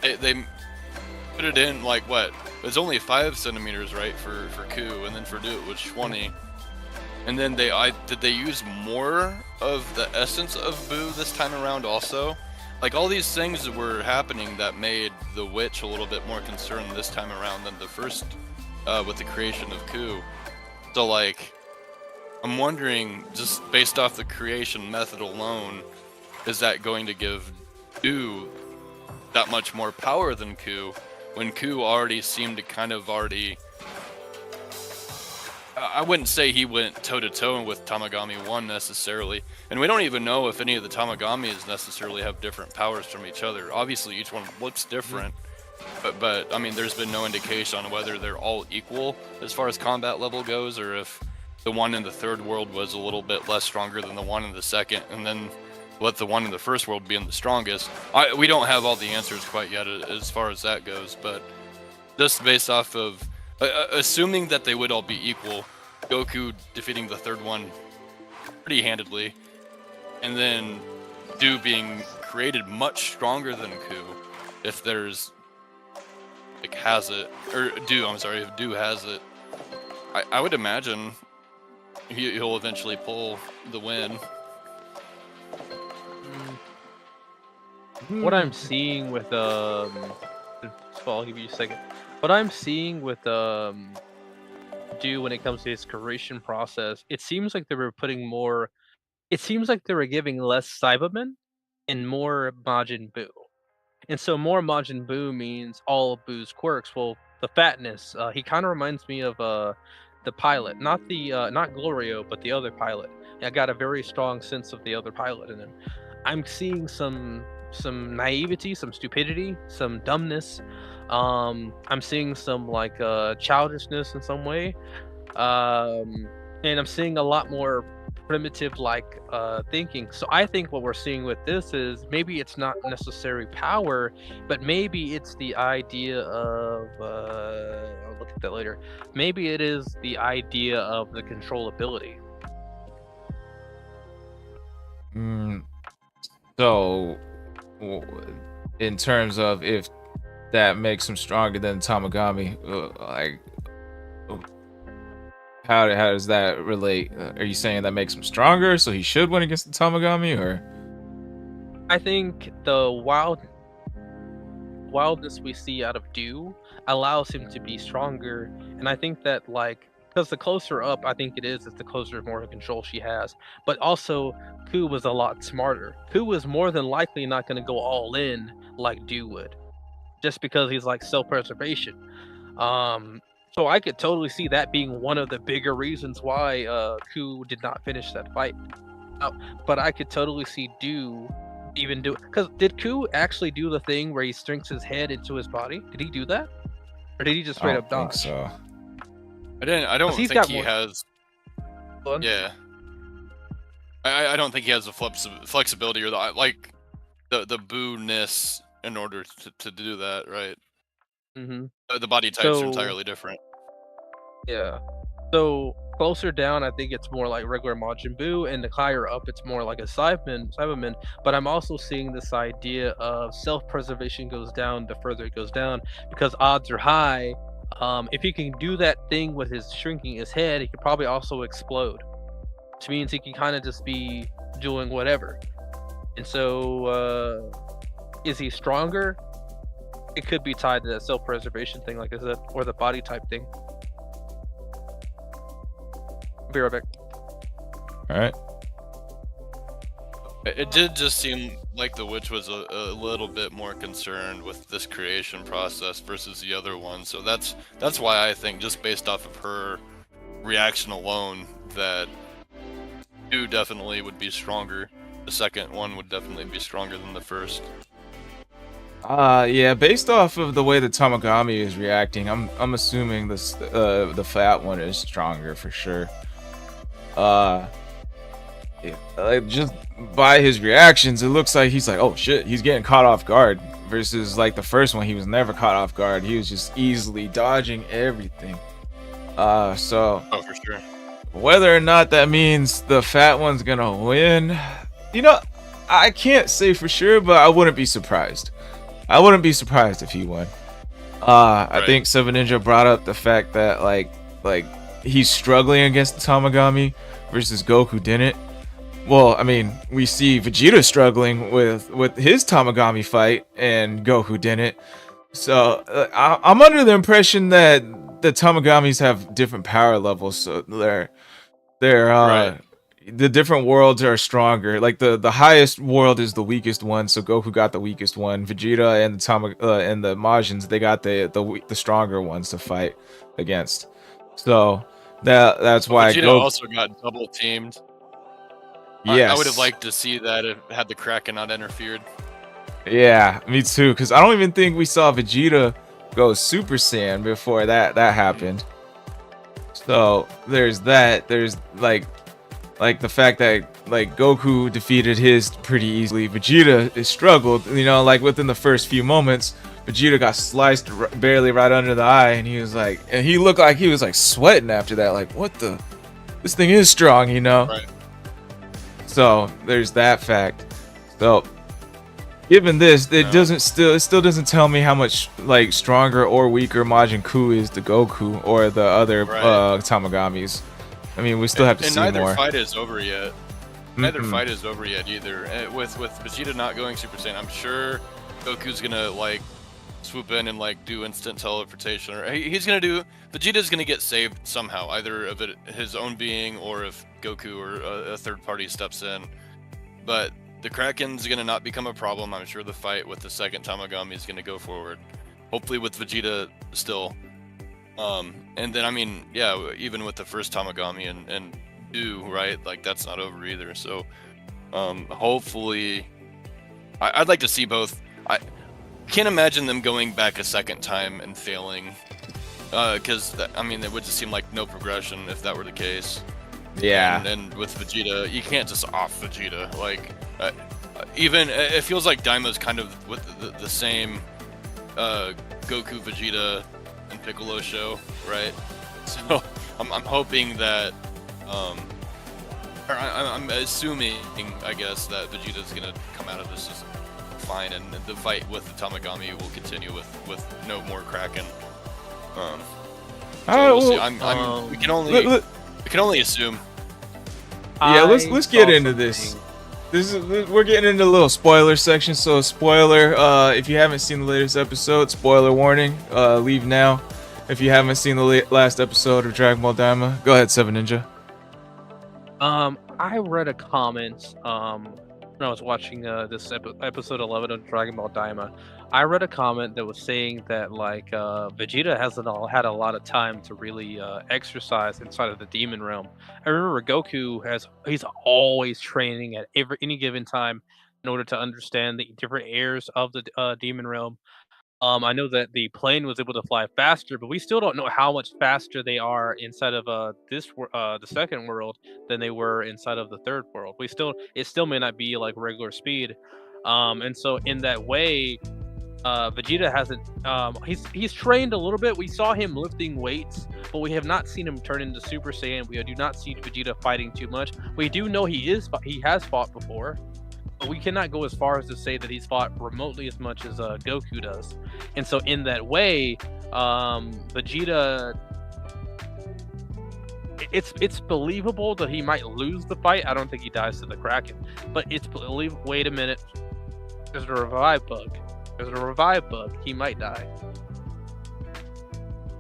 they put it in, like, what? It's only 5 centimeters, right, for Ku, and then for Do it was 20. And then did they use more of the essence of Buu this time around also? Like, all these things were happening that made the witch a little bit more concerned this time around than the first, with the creation of Ku. So, like, I'm wondering, just based off the creation method alone, is that going to give Do that much more power than Ku, when Ku already seemed to kind of already... I wouldn't say he went toe-to-toe with Tamagami 1 necessarily, and we don't even know if any of the Tamagamis necessarily have different powers from each other. Obviously, each one looks different, but I mean, there's been no indication on whether they're all equal as far as combat level goes, or if the one in the third world was a little bit less stronger than the one in the second, and then let the one in the first world being the strongest. We don't have all the answers quite yet as far as that goes, but just based off of assuming that they would all be equal, Goku defeating the third one pretty handedly, and then Do being created much stronger than Ku, if there's like has it, or Do, I'm sorry, if Do has it, I would imagine he'll eventually pull the win. What I'm seeing with I'll give you a second. What I'm seeing with Do when it comes to his creation process, it seems like they were putting more. It seems like they were giving less Cybermen and more Majin Buu. And so more Majin Buu means all of Buu's quirks. Well, the fatness. He kind of reminds me of the pilot, not Glorio, but the other pilot. I got a very strong sense of the other pilot in him. I'm seeing some naivety, some stupidity, some dumbness. I'm seeing some like childishness in some way, and I'm seeing a lot more primitive like thinking. So I think what we're seeing with this is maybe it's not necessary power, but maybe it's the idea of I'll look at that later. Maybe it is the idea of the controllability. So, in terms of if that makes him stronger than Tamagami, like, how does that relate? Are you saying that makes him stronger, so he should win against the Tamagami, or? I think the wildness we see out of Do allows him to be stronger, and I think that like because the closer up I think it is the closer more control she has. But also Ku was a lot smarter. Ku was more than likely not going to go all in like Do would, just because he's like self-preservation. So I could totally see that being one of the bigger reasons why Ku did not finish that fight. But I could totally see Do even do, because did Ku actually do the thing where he sinks his head into his body? Did he do that, or did he just straight up dodge? So. I don't think he has. Yeah. I don't think he has the flexibility or the boo-ness in order to do that, right? Mm-hmm. The body types are entirely different. Yeah. So closer down, I think it's more like regular Majin Buu, and the higher up, it's more like a Cyberman. But I'm also seeing this idea of self-preservation goes down the further it goes down, because odds are high. If he can do that thing with his shrinking his head, he could probably also explode, which means he can kind of just be doing whatever. And so, is he stronger? It could be tied to that self-preservation thing, like I said, or the body type thing. Be right back. All right. It did just seem like the witch was a little bit more concerned with this creation process versus the other one. So that's why I think, just based off of her reaction alone, that two definitely would be stronger. The second one would definitely be stronger than the first. Yeah, based off of the way the Tamagami is reacting, I'm assuming this the fat one is stronger for sure. Yeah, like just by his reactions, it looks like he's like, oh shit, he's getting caught off guard. Versus like the first one, he was never caught off guard. He was just easily dodging everything. So oh, for sure. Whether or not that means the fat one's gonna win, you know, I can't say for sure, but I wouldn't be surprised. I wouldn't be surprised if he won. I think Seven Ninja brought up the fact that like he's struggling against the Tamagami versus Goku didn't. Well, I mean, we see Vegeta struggling with his Tamagami fight and Goku didn't. So I'm under the impression that the Tamagamis have different power levels, so they're the different worlds are stronger. Like the highest world is the weakest one, so Goku got the weakest one. Vegeta and the Majins, they got the stronger ones to fight against. So that's why Vegeta also got double teamed. Yes. I would have liked to see that if had the Kraken not interfered. Yeah, me too. Because I don't even think we saw Vegeta go Super Saiyan before that happened. So there's that. There's like the fact that like Goku defeated his pretty easily. Vegeta struggled. You know, like within the first few moments, Vegeta got sliced barely right under the eye, and he was like, and he looked like he was like sweating after that. Like, what the? This thing is strong, you know. Right. So there's that fact. So given this, it still doesn't tell me how much like stronger or weaker Majin Buu is to Goku or the other Tamagamis. I mean, we still have to see more. And neither fight is over yet. Neither fight is over yet either. With Vegeta not going Super Saiyan, I'm sure Goku's gonna like swoop in and like do instant teleportation, or he's gonna do. Vegeta's gonna get saved somehow, either of it his own being or if Goku or a third party steps in. But the Kraken's gonna not become a problem. I'm sure the fight with the second Tamagami is gonna go forward. Hopefully with Vegeta still. And then I mean, yeah, even with the first Tamagami and right, like that's not over either. So hopefully I'd like to see both. I can't imagine them going back a second time and failing, because I mean it would just seem like no progression if that were the case. Yeah. And with Vegeta, you can't just off Vegeta. Like even it feels like Daima's kind of with the same Goku, Vegeta, and Piccolo show, right? So I'm hoping that or I'm assuming, I guess, that Vegeta's gonna come out of this just fine, and the fight with the Tamagami will continue with no more Kraken. So we'll see. We can only assume. Yeah, let's get into this. We're getting into a little spoiler section. So spoiler, if you haven't seen the latest episode, spoiler warning. Leave now. If you haven't seen the last episode of Dragon Ball Daima, go ahead, 7Ninja. I read a comment when I was watching this episode 11 of Dragon Ball Daima. I read a comment that was saying that like Vegeta hasn't had a lot of time to really exercise inside of the Demon Realm. I remember Goku he's always training at any given time in order to understand the different airs of the Demon Realm. I know that the plane was able to fly faster, but we still don't know how much faster they are inside of the second world than they were inside of the third world. It still may not be like regular speed, and so in that way, Vegeta hasn't. He's trained a little bit. We saw him lifting weights, but we have not seen him turn into Super Saiyan. We do not see Vegeta fighting too much. We do know he has fought before. But we cannot go as far as to say that he's fought remotely as much as Goku does. And so in that way, Vegeta, it's believable that he might lose the fight. I don't think he dies to the Kraken, but it's believable. Wait a minute, there's a revive bug. He might die.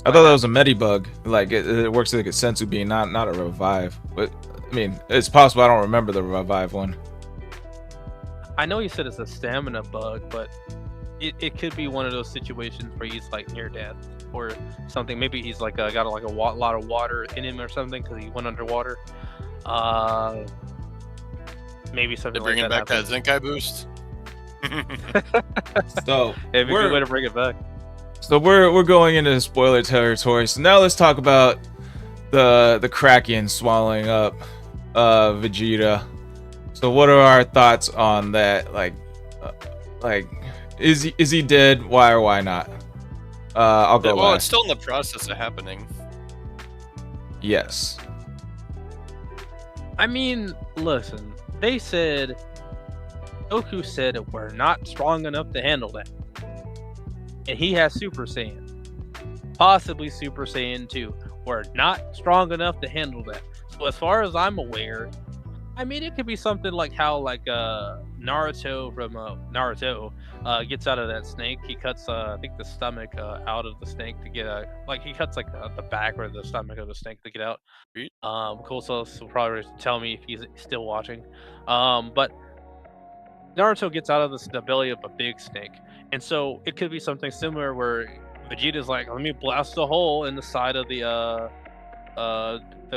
I thought that was a Medibug. Like it works like a Senzu being, not a revive. But I mean, it's possible. I don't remember the revive one. I know you said it's a stamina bug, but it could be one of those situations where he's like near death or something. Maybe he's like got like a lot of water in him or something because he went underwater. Maybe something. They're bringing back that Zenkai boost. So it'd be a good way to bring it back. So we're going into spoiler territory. So now let's talk about the Kraken swallowing up Vegeta. So what are our thoughts on that? Like is he dead? Why or why not? I'll go. Well, it's still in the process of happening. Yes. I mean, listen. They said Goku said we're not strong enough to handle that, and he has Super Saiyan, possibly Super Saiyan 2. We're not strong enough to handle that. So as far as I'm aware. I mean, it could be something like how Naruto from Naruto gets out of that snake. He cuts, I think, the stomach out of the snake to get he cuts the back or the stomach of the snake to get out. Cool Sauce will probably tell me if he's still watching. But Naruto gets out of the belly of a big snake, and so it could be something similar where Vegeta's like, "Let me blast a hole in the side of the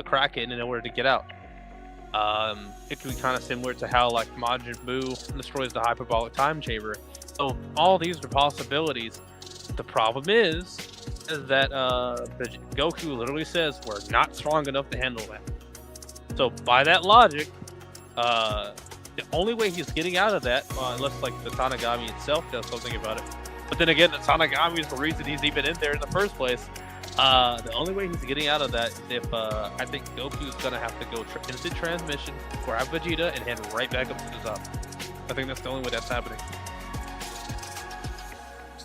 Kraken in order to get out." It could be kind of similar to how like Majin Buu destroys the hyperbolic time chamber. So all these are possibilities. The problem is that Goku literally says we're not strong enough to handle that. So by that logic, the only way he's getting out of that, unless like the Tanagami itself does something about it, But then again, the Tanagami is the reason he's even in there in the first place. The only way he's getting out of that is if I think Goku's gonna have to go instant transmission, grab Vegeta, and head right back up to the top. I think that's the only way that's happening.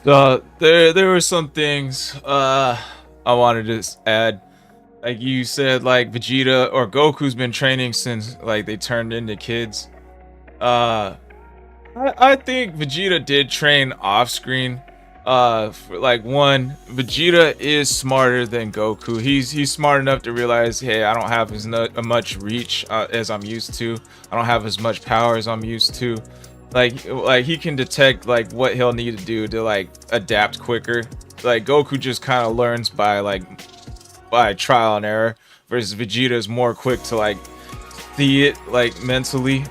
So there were some things I wanted to add. Like you said, like Vegeta or Goku's been training since like they turned into kids. I think Vegeta did train off screen. For, like, one, Vegeta is smarter than Goku. He's smart enough to realize, hey, I don't have as much reach as I'm used to. I don't have as much power as I'm used to. Like he can detect like what he'll need to do to like adapt quicker. Like Goku just kind of learns by trial and error, versus Vegeta is more quick to like see it like mentally.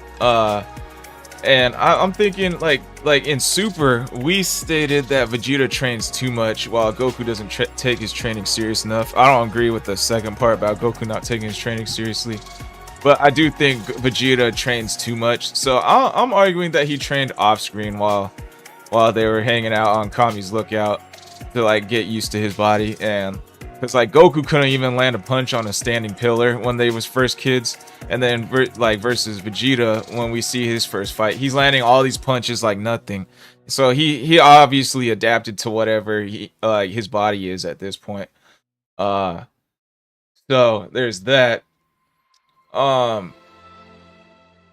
And I'm thinking like in Super, we stated that Vegeta trains too much while Goku doesn't take his training serious enough. I don't agree with the second part about Goku not taking his training seriously, but I do think Vegeta trains too much. So I'm arguing that he trained off screen while they were hanging out on Kami's lookout to like get used to his body. And because like Goku couldn't even land a punch on a standing pillar when they was first kids, and then versus Vegeta, when we see his first fight, he's landing all these punches like nothing. So he obviously adapted to whatever his body is at this point. So there's that. When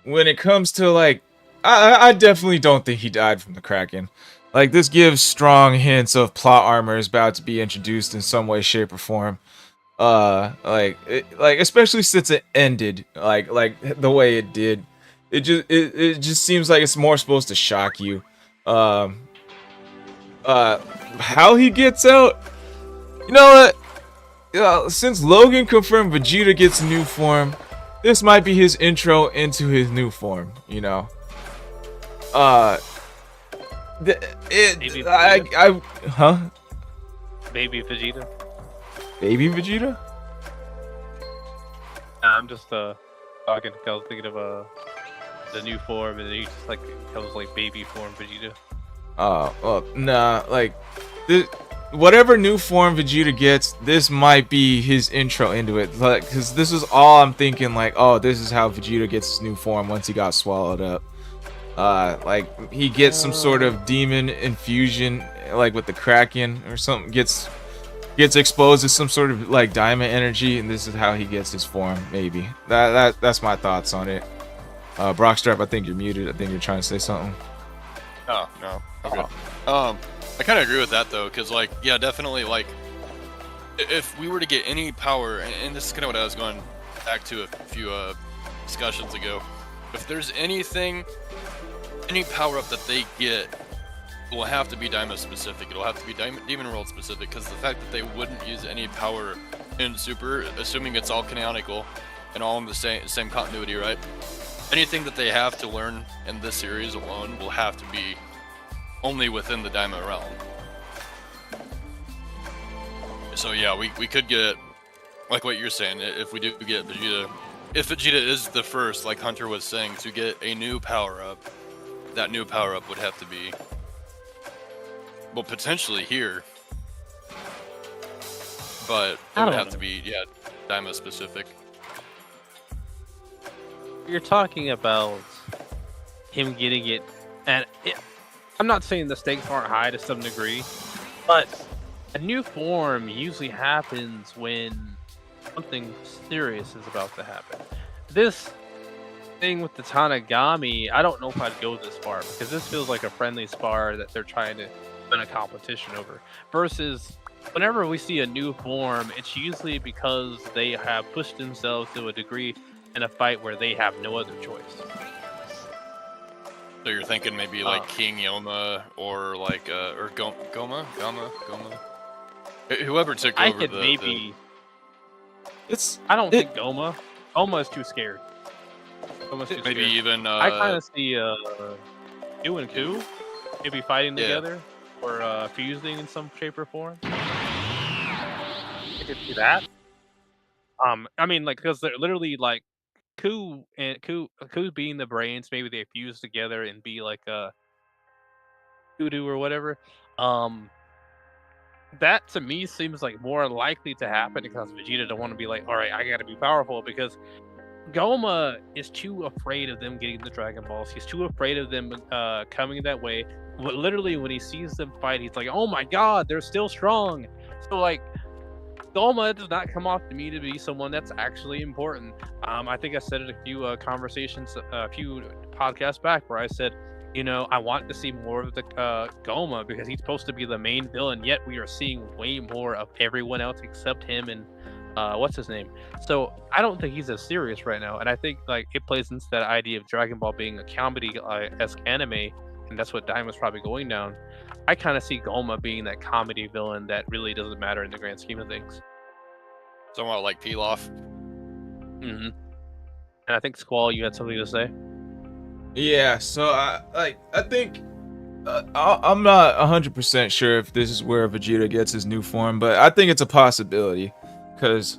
it comes to like, I definitely don't think he died from the Kraken. Like, this gives strong hints of plot armor is about to be introduced in some way, shape, or form. Like especially since it ended like the way it did. It just seems like it's more supposed to shock you. How he gets out, you know what? Since Logan confirmed Vegeta gets a new form, this might be his intro into his new form. You know. Huh? Baby Vegeta. Baby Vegeta? I'm just talking. I was thinking of the new form, and then he just like comes like baby form Vegeta. Oh well, nah. Like, whatever new form Vegeta gets, this might be his intro into it. Like, cause this is all I'm thinking. Like, oh, this is how Vegeta gets his new form once he got swallowed up. Like he gets some sort of demon infusion, like with the Kraken or something. Gets exposed to some sort of like diamond energy, and this is how he gets his form. Maybe that's my thoughts on it. Brockstrap, I think you're muted. I think you're trying to say something. Oh no, okay. I kind of agree with that though, because like, yeah, definitely, like, if we were to get any power, and this is kind of what I was going back to a few discussions ago, if there's any power up that they get, will have to be Daima specific. It'll have to be Demon World specific, because the fact that they wouldn't use any power in Super, assuming it's all canonical and all in the same continuity, right? Anything that they have to learn in this series alone will have to be only within the Daima realm. So yeah, we could get, like what you're saying, if we do get Vegeta, if Vegeta is the first, like Hunter was saying, to get a new power-up, that new power-up would have to be, well, potentially here, but it would have to be, yeah, Daima specific. You're talking about him getting it, and I'm not saying the stakes aren't high to some degree, but a new form usually happens when something serious is about to happen. This thing with the Tanagami, I don't know if I'd go this far, because this feels like a friendly spar that they're trying to win a competition over. Versus, whenever we see a new form, it's usually because they have pushed themselves to a degree in a fight where they have no other choice. So you're thinking maybe like King Yoma or like or Goma, whoever took over. I could maybe. I don't think Goma. Goma is too scared. Goma's too maybe scared. Even. I kind of see Q and Ku maybe fighting together or fusing in some shape or form. I could see that. I mean, like, because they're literally like Ku being the brains, maybe they fuse together and be like doo-doo or whatever. That to me seems like more likely to happen because Vegeta don't want to be like, all right, I gotta be powerful, because Goma is too afraid of them getting the Dragon Balls. He's too afraid of them coming that way. But literally, when he sees them fight, he's like, "Oh my God, they're still strong." So like, Goma does not come off to me to be someone that's actually important. I think I said it a few a few podcasts back, where I said, I want to see more of the Goma, because he's supposed to be the main villain. Yet we are seeing way more of everyone else except him and what's his name. So I don't think he's as serious right now, and I think like it plays into that idea of Dragon Ball being a comedy-esque anime, and that's what Diamond's probably going down. I kind of see Goma being that comedy villain that really doesn't matter in the grand scheme of things. Somewhat like Pilaf. And I think Squall, you had something to say. Yeah, so I think I'm not 100% sure if this is where Vegeta gets his new form, but I think it's a possibility, because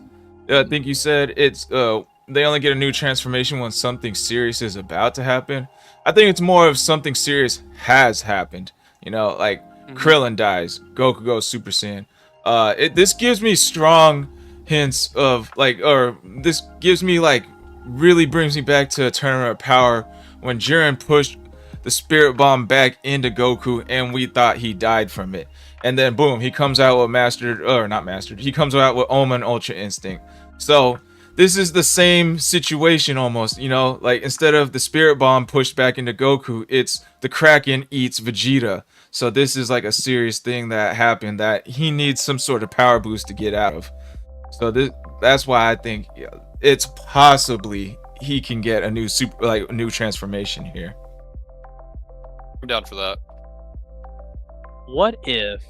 I think you said it's they only get a new transformation when something serious is about to happen. I think it's more of something serious has happened. Like Krillin dies, Goku goes Super Saiyan. This gives me strong hints of this gives me really brings me back to a Tournament of Power when Jiren pushed the Spirit Bomb back into Goku and we thought he died from it. And then boom, he comes out with he comes out with Oma and Ultra Instinct. So this is the same situation almost, like instead of the Spirit Bomb pushed back into Goku, it's the Kraken eats Vegeta. So this is like a serious thing that happened that he needs some sort of power boost to get out of. So that's why I think it's possibly he can get a new new transformation here. I'm down for that. What if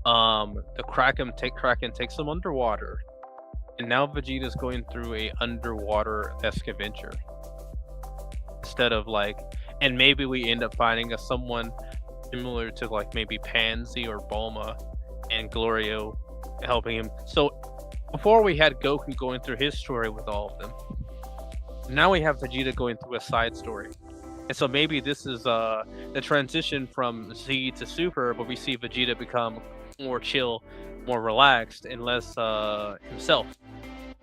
the Kraken takes him underwater, and now Vegeta's going through a underwater-esque adventure instead of and maybe we end up finding someone similar to maybe Pansy or Bulma and Glorio helping him. So before we had Goku going through his story with all of them, now we have Vegeta going through a side story. And so maybe this is the transition from Z to Super, where we see Vegeta become more chill, more relaxed, and less himself.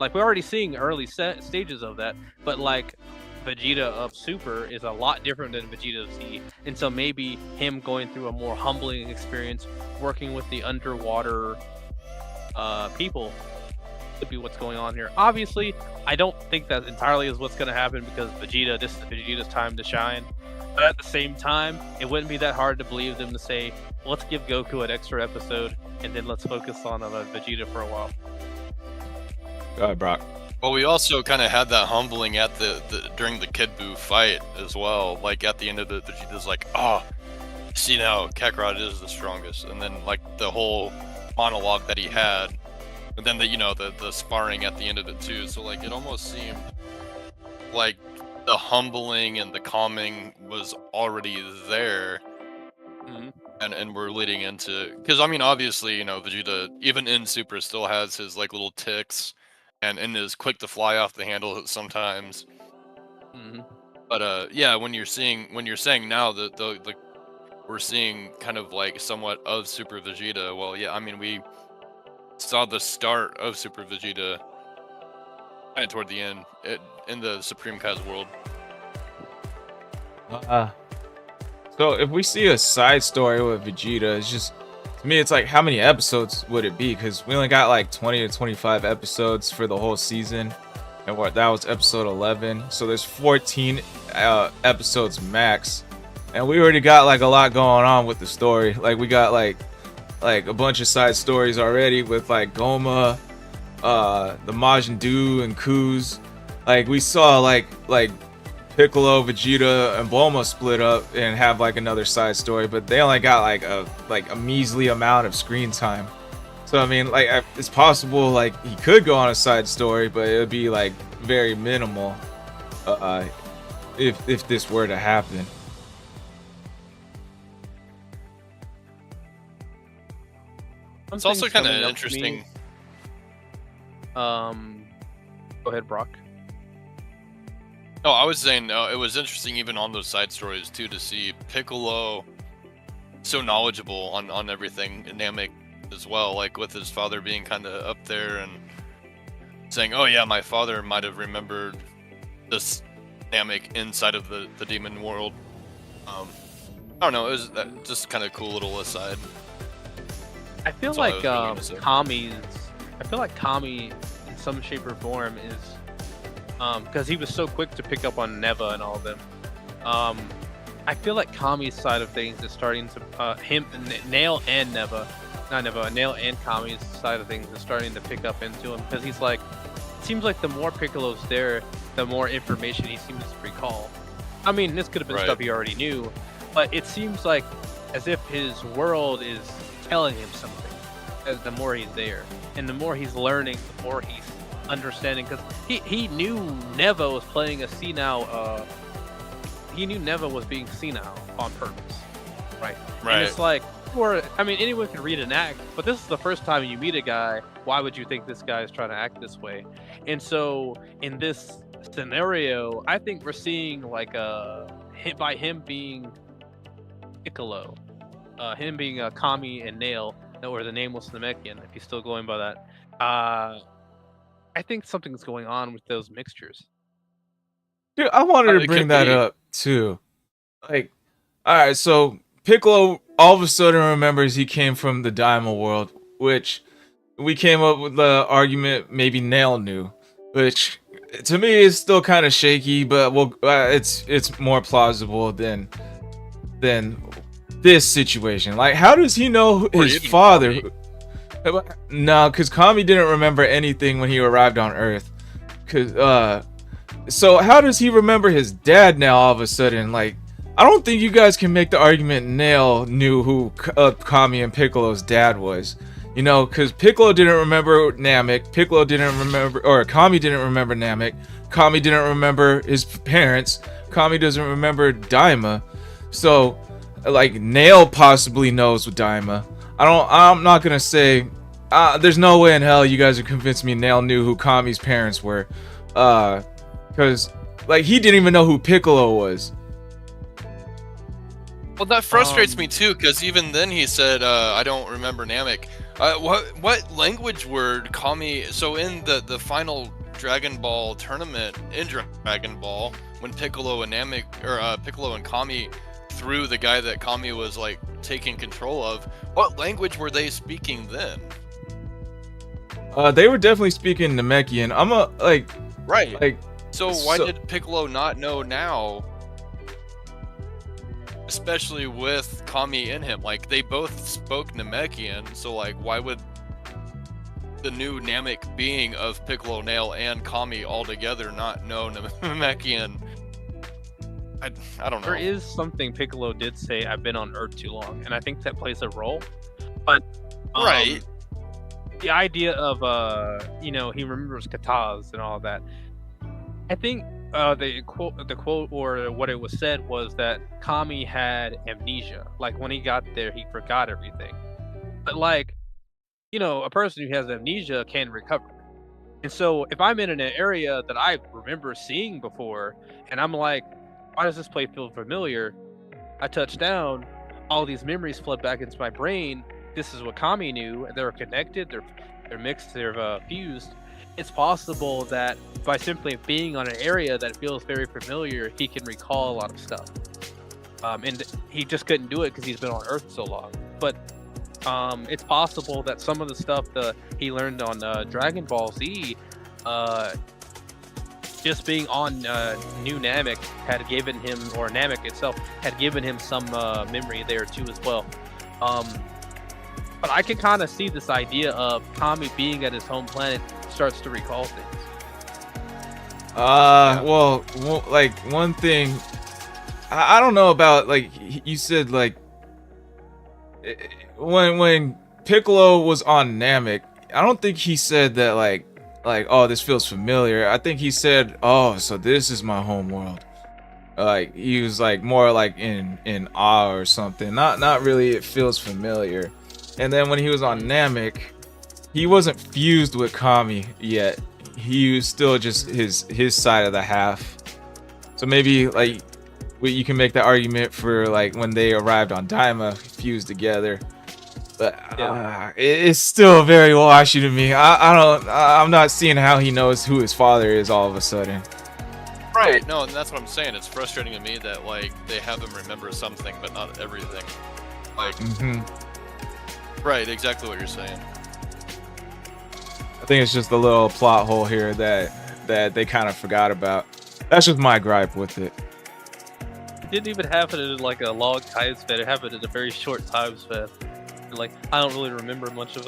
We're already seeing early stages of that, but Vegeta of Super is a lot different than Vegeta of Z. And so maybe him going through a more humbling experience, working with the underwater people, could be what's going on here. Obviously, I don't think that entirely is what's going to happen, because this is Vegeta's time to shine. But at the same time, it wouldn't be that hard to believe them to say, let's give Goku an extra episode, and then let's focus on Vegeta for a while. Go ahead, Brock. Well, we also kind of had that humbling at during the Kid Buu fight as well. At the end of it, Vegeta's like, "Oh, see now, Kakarot is the strongest," and then the whole monologue that he had, and then the sparring at the end of it too. So it almost seemed like the humbling and the calming was already there. And we're leading into, because obviously Vegeta even in Super still has his little ticks and is quick to fly off the handle sometimes. But yeah, when you're saying now that we're seeing kind of somewhat of Super Vegeta, well, yeah, we saw the start of Super Vegeta and toward the end in the Supreme Kai's world. So if we see a side story with Vegeta, it's just, to me, it's how many episodes would it be? Because we only got 20 to 25 episodes for the whole season, and that was episode 11. So there's 14 episodes max, and we already got a lot going on with the story. We got a bunch of side stories already with Goma, the Majin Buu and Kuz. We saw Piccolo, Vegeta, and Bulma split up and have another side story, but they only got a measly amount of screen time. So it's possible he could go on a side story, but it would be very minimal if this were to happen. It's also kind of interesting. Go ahead, Brock. Oh, I was saying it was interesting even on those side stories too to see Piccolo so knowledgeable on everything, and Namek as well, like with his father being kind of up there and saying, "Oh yeah, my father might have remembered this Namek inside of the demon world." I don't know. It was just kind of cool little aside. I feel That's all I like was really gonna say. Kami in some shape or form is because he was so quick to pick up on Neva and all of them. I feel like Kami's side of things is starting to Nail and Neva, not Neva, Nail and Kami's side of things is starting to pick up into him because he's like, it seems like the more Piccolo's there, the more information he seems to recall. I mean, this could have been Right. stuff he already knew, but it seems like as if his world is telling him something as the more he's there, and the more he's learning, the more he's understanding. Because he knew Neva was playing a senile. He knew Neva was being senile on purpose, right? Right. And it's like, or I mean, anyone can read an act, but this is the first time you meet a guy. Why would you think this guy is trying to act this way? And so in this scenario, I think we're seeing like by him being Piccolo, him being Kami and Nail, or the nameless Namekian, if he's still going by that. I think something's going on with those mixtures. Dude, I wanted to It bring could that be. up too. Like, all right, so Piccolo all of a sudden remembers he came from the Daima world, which we came up with the argument maybe Nail knew, which to me is still kind of shaky, but well, it's more plausible than this situation. Like, how does he know Or his even father? Kami. No, because Kami didn't remember anything when he arrived on Earth. So how does he remember his dad now all of a sudden? Like, I don't think you guys can make the argument Nail knew who Kami and Piccolo's dad was. You know, because Piccolo didn't remember Namek, Piccolo didn't remember, or Kami didn't remember Namek, Kami didn't remember his parents, Kami doesn't remember Daima. So, like, Nail possibly knows with Daima. I'm not gonna say, there's no way in hell you guys are convincing me Nail knew who Kami's parents were. Because, like, he didn't even know who Piccolo was. Well, that frustrates me too, because even then he said, "I don't remember Namek." What language word Kami? So in the final Dragon Ball tournament in Dragon Ball, when Piccolo and Namek, or Piccolo and Kami threw the guy that Kami was like taking control of, what language were they speaking then? They were definitely speaking Namekian. Right. So why did Piccolo not know now? Especially with Kami in him, like they both spoke Namekian, so like why would the new Namek being of Piccolo, Nail, and Kami all together not know Namekian? I don't know. There is something Piccolo did say, "I've been on Earth too long," and I think that plays a role. But Right. the idea of he remembers katas and all of that. I think the quote or what it was said was that Kami had amnesia. Like when he got there, he forgot everything. But like, a person who has amnesia can recover. And so if I'm in an area that I remember seeing before, and I'm like, why does this place feel familiar? I touch down, all these memories flood back into my brain. This is what Kami knew, and they're connected, they're mixed, they're fused. It's possible that by simply being on an area that feels very familiar, he can recall a lot of stuff. And he just couldn't do it because he's been on Earth so long. But it's possible that some of the stuff that he learned on Dragon Ball Z, just being on New Namek had given him, or Namek itself had given him some memory there too as well. But I can kind of see this idea of Kami being at his home planet starts to recall things. Well, like one thing, I don't know about, like you said, like when Piccolo was on Namek, I don't think he said that like oh, this feels familiar. I think he said, oh, so this is my home world. Like he was like more like in awe or something. Not really. It feels familiar. And then when he was on Namek, he wasn't fused with Kami yet. He was still just his side of the half. So maybe like you can make the argument for like when they arrived on Daima, fused together. But it's still very washy to me. I'm not seeing how he knows who his father is all of a sudden. Right. No, and that's what I'm saying. It's frustrating to me that like they have him remember something, but not everything. Like, right, exactly what you're saying. I think it's just a little plot hole here that they kind of forgot about. That's just my gripe with it. It didn't even happen in like a long time span. It happened in a very short time span. Like I don't really remember much of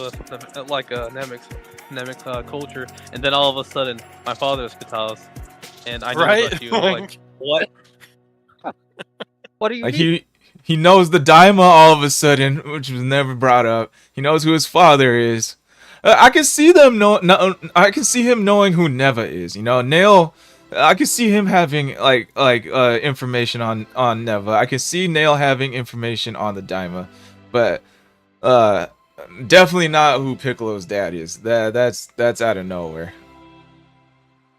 Namek culture, and then all of a sudden my father's Kata's, and I know about you. I'm like, what? What do you like mean? he knows the Daima all of a sudden, which was never brought up. He knows who his father is. I can see them I can see him knowing who Neva is. You know, Nail. I can see him having like information on Neva. I can see Nail having information on the Daima, but definitely not who Piccolo's dad is. That's out of nowhere.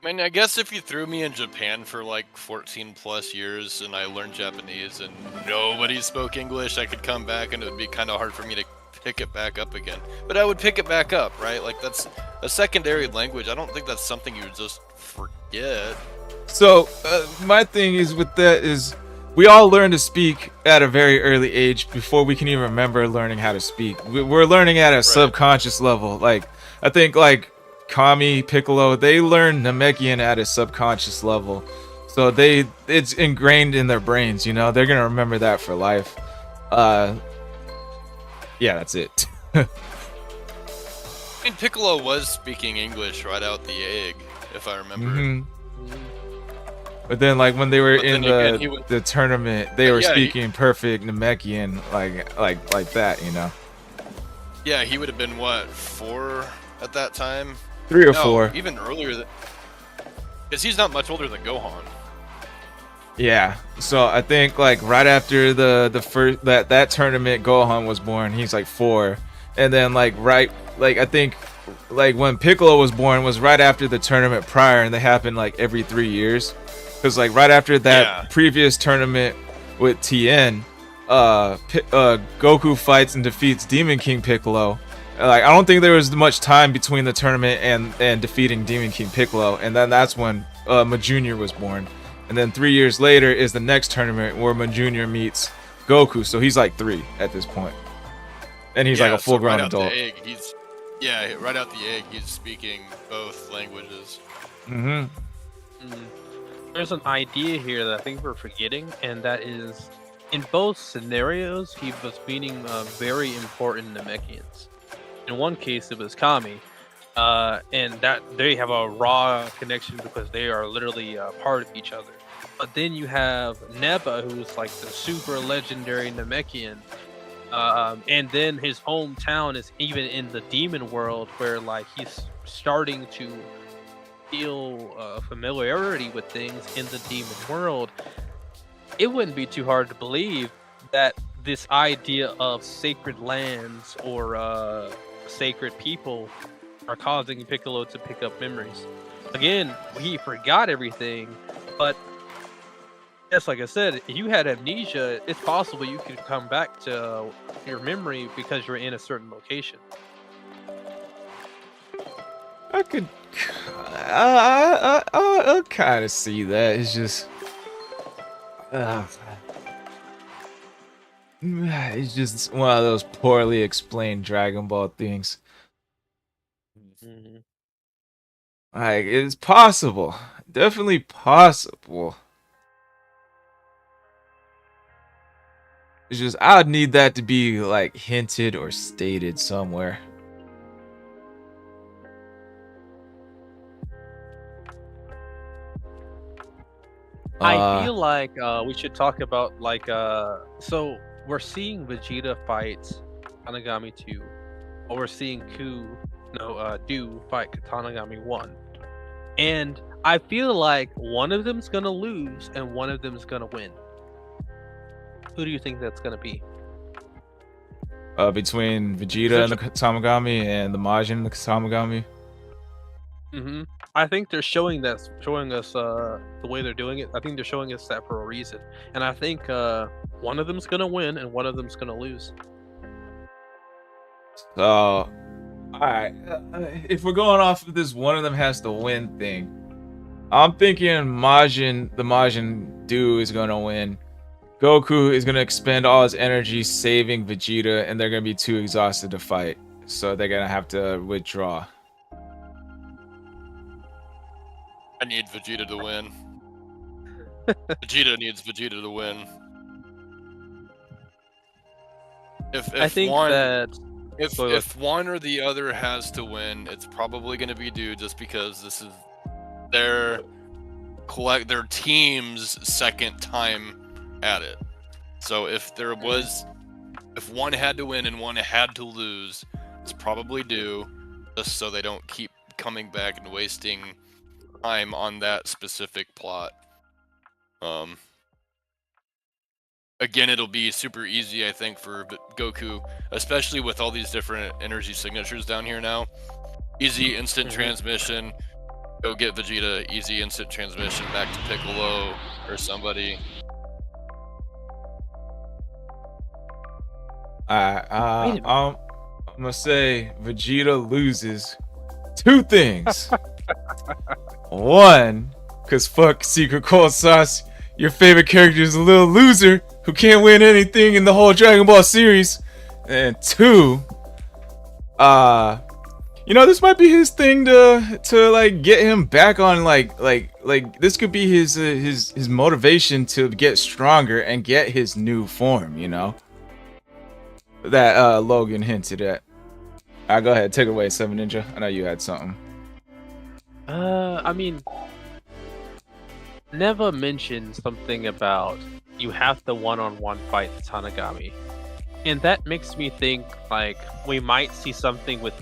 I mean, I guess if you threw me in Japan for like 14 plus years and I learned Japanese and nobody spoke English, I could come back and it would be kind of hard for me to pick it back up again. But I would pick it back up, right? Like that's a secondary language. I don't think that's something you would just forget. So my thing is with that is we all learn to speak at a very early age before we can even remember learning how to speak. We're learning at a subconscious level. Like I think like Kami, Piccolo, they learn Namekian at a subconscious level. So it's ingrained in their brains, you know. They're going to remember that for life. Yeah, that's it. I mean, Piccolo was speaking English right out the egg, if I remember. But then, like when they were in the tournament, they were speaking perfect Namekian, like that, you know. Yeah, he would have been what, 4 at that time? 3 or 4. Even earlier, because he's not much older than Gohan. Yeah, so I think like right after the first that tournament, Gohan was born. He's like 4, and then I think like when Piccolo was born was right after the tournament prior, and they happened like every 3 years. Because like right after that previous tournament with Tien, Goku fights and defeats Demon King Piccolo. Like I don't think there was much time between the tournament and defeating Demon King Piccolo, and then that's when Ma Junior was born. And then 3 years later is the next tournament where Ma Junior meets Goku, so he's like 3 at this point, and he's like a full-grown adult. Right out the egg, he's speaking both languages. There's an idea here that I think we're forgetting, and that is, in both scenarios, he was meeting very important Namekians. In one case, it was Kami, and that they have a raw connection because they are literally part of each other. But then you have Neba, who's like the super legendary Namekian, and then his hometown is even in the demon world, where like he's starting to feel familiarity with things in the demon world. It wouldn't be too hard to believe that this idea of sacred lands or sacred people are causing Piccolo to pick up memories. Again, he forgot everything, but just like I said, if you had amnesia, it's possible you could come back to your memory because you're in a certain location. I could, I kind of see that. It's just, it's just one of those poorly explained Dragon Ball things. Like it's possible, definitely possible. It's just I would need that to be like hinted or stated somewhere. I feel like we should talk about like so we're seeing Vegeta fight Katanagami 2, or we're seeing Do fight Katanagami 1, and I feel like one of them's gonna lose and one of them's gonna win. Who do you think that's gonna be? Between Vegeta and the Katamagami and the Majin and the Katamagami. I think they're showing us the way they're doing it. I think they're showing us that for a reason, and I think one of them's gonna win and one of them's gonna lose. So, all right, if we're going off of this, one of them has to win thing. I'm thinking the Majin dude is gonna win. Goku is gonna expend all his energy saving Vegeta, and they're gonna be too exhausted to fight, so they're gonna have to withdraw. I need Vegeta to win. Vegeta needs Vegeta to win. I think that if one or the other has to win, it's probably going to be Dude, just because this is their team's second time at it. So if one had to win and one had to lose, it's probably Dude, just so they don't keep coming back and wasting time on that specific plot. Again, it'll be super easy, I think, for Goku, especially with all these different energy signatures down here now. Easy instant transmission. Go get Vegeta. Easy instant transmission back to Piccolo or somebody. I'm gonna say Vegeta loses two things. One, because fuck Secret Cold Sauce. Your favorite character is a little loser who can't win anything in the whole Dragon Ball series. And two, this might be his thing to like get him back on like this could be his motivation to get stronger and get his new form, that Logan hinted at. Alright, go ahead, take it away, 7 Ninja. I know you had something. I mean, Neva mentioned something about you have to one-on-one fight Tanagami, and that makes me think like we might see something with.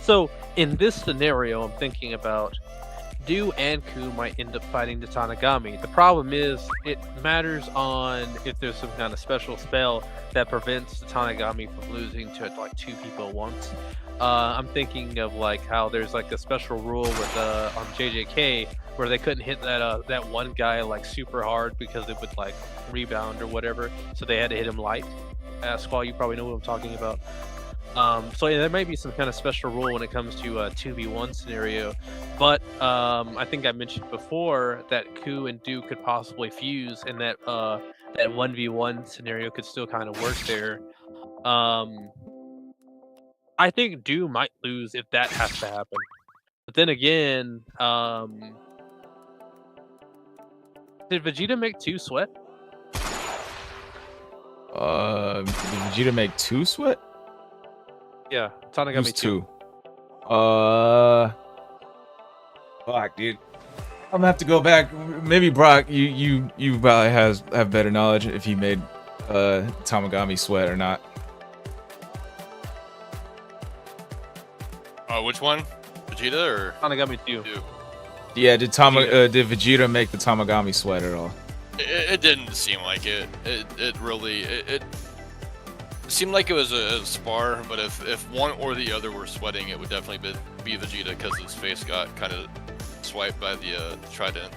So in this scenario, I'm thinking about Do and Ku might end up fighting the Tanagami. The problem is it matters on if there's some kind of special spell that prevents the Tanagami from losing to like 2 people at once. I'm thinking of like how there's like a special rule with on JJK where they couldn't hit that one guy like super hard because it would like rebound or whatever, so they had to hit him light. Squall, you probably know what I'm talking about. So yeah, there might be some kind of special rule when it comes to a 2v1 scenario, but I think I mentioned before that Ku and Do could possibly fuse, and that that 1v1 scenario could still kind of work there. I think Do might lose if that has to happen. But then again, did Vegeta make 2 sweat? Did Vegeta make 2 sweat? Yeah, Tanagami 2. Fuck, dude. I'm gonna have to go back. Maybe Brock, you probably have better knowledge if he made Tamagami sweat or not. Which one? Vegeta or Tanagami 2. Yeah, did Vegeta make the Tamagami sweat at all? It didn't seem like it. It really seemed like it was a spar, but if one or the other were sweating, it would definitely be Vegeta because his face got kind of swiped by the trident.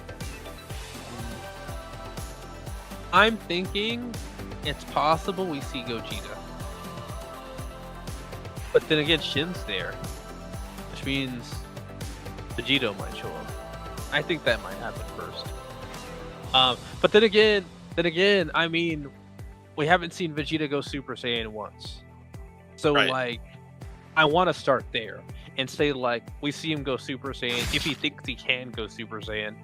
I'm thinking it's possible we see Gogeta. But then again, Shin's there, which means Vegito might show up. I think that might happen first. But then again, I mean, we haven't seen Vegeta go Super Saiyan once. So, right. Like, I want to start there and say, like, we see him go Super Saiyan. If he thinks he can go Super Saiyan,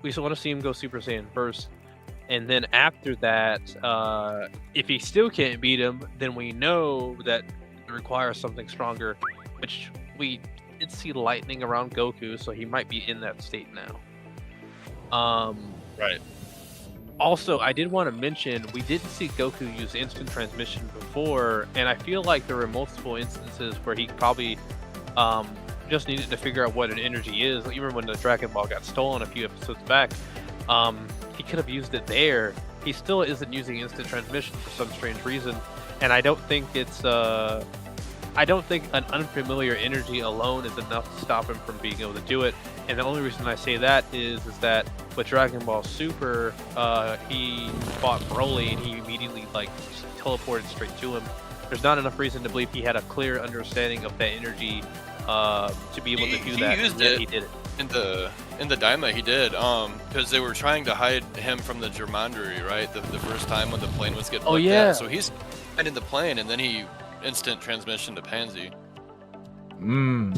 we still want to see him go Super Saiyan first. And then after that, if he still can't beat him, then we know that it requires something stronger, which we did see lightning around Goku, so he might be in that state now. Right. Also, I did want to mention, we didn't see Goku use instant transmission before, and I feel like there were multiple instances where he probably just needed to figure out what an energy is. Even when the Dragon Ball got stolen a few episodes back, he could have used it there. He still isn't using instant transmission for some strange reason, and I don't think it's I don't think an unfamiliar energy alone is enough to stop him from being able to do it. And the only reason I say that is that with Dragon Ball Super, he fought Broly and he immediately like teleported straight to him. There's not enough reason to believe he had a clear understanding of that energy to be able to do that. Used and it. He did it. In the Daima, he did, because they were trying to hide him from the Germandery, right? The first time when the plane was getting looked at. So he's in the plane, and then he instant transmission to Pansy.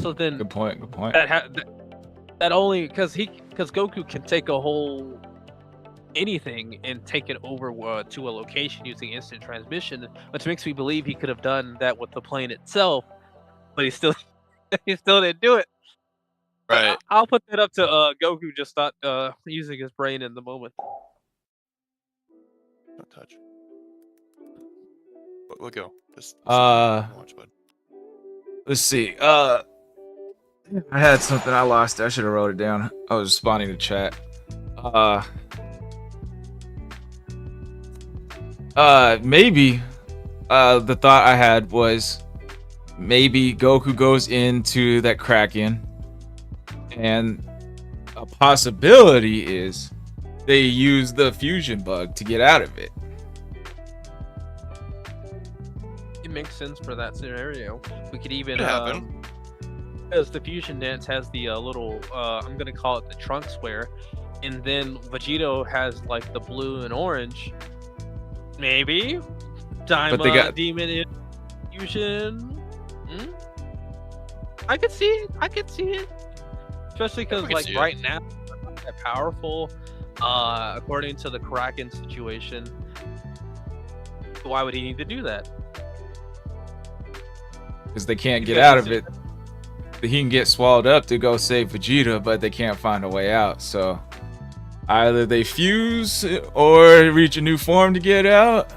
So then, good point. Good point. That only because Goku can take a whole anything and take it over to a location using instant transmission, which makes me believe he could have done that with the plane itself, but he still didn't do it. Right. I'll put that up to Goku just not using his brain in the moment. Don't touch. We'll go. Just watch, bud. Let's see. I had something I lost. I should have wrote it down. I was responding to chat. Maybe the thought I had was maybe Goku goes into that Kraken, and a possibility is they use the fusion bug to get out of it. It makes sense for that scenario. We could even happen. Because the fusion dance has the little I'm gonna call it the trunk square, and then Vegito has like the blue and orange. Maybe Daima, they got Demon fusion. I could see it. Especially because like right now, they're not that powerful. According to the Kraken situation, why would he need to do that? Because they can't get out of it. He can get swallowed up to go save Vegeta, but they can't find a way out. So either they fuse or reach a new form to get out.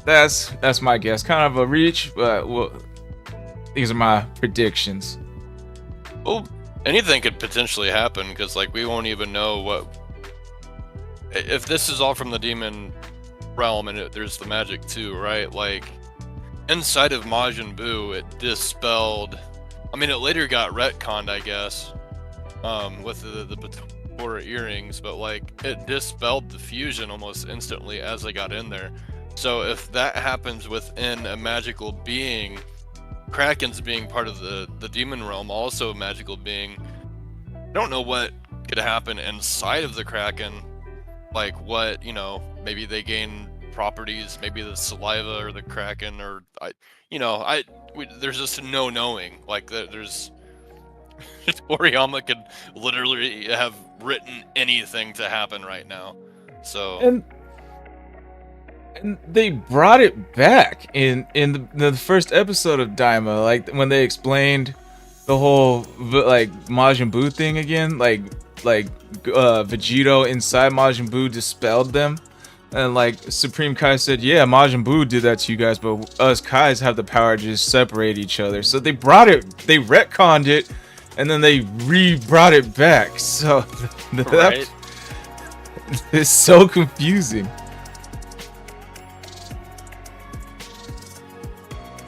That's my guess. Kind of a reach, but these are my predictions. Well, anything could potentially happen because like we won't even know what if this is all from the demon realm and there's the magic too, right? Like inside of Majin Buu, it dispelled. I mean, it later got retconned, I guess, with the Batora earrings, but like it dispelled the fusion almost instantly as I got in there. So if that happens within a magical being, Kraken's being part of the demon realm, also a magical being. I don't know what could happen inside of the Kraken, like what, maybe they gain properties, maybe the saliva or the Kraken, or there's just no knowing. Like there's Toriyama could literally have written anything to happen right now. So and they brought it back in the first episode of Daima, like when they explained the whole like Majin Buu thing again, like Vegito inside Majin Buu dispelled them. And like Supreme Kai said, yeah, Majin Buu did that to you guys, but us Kais have the power to just separate each other. So they retconned it, and then they brought it back. So Right. It's so confusing.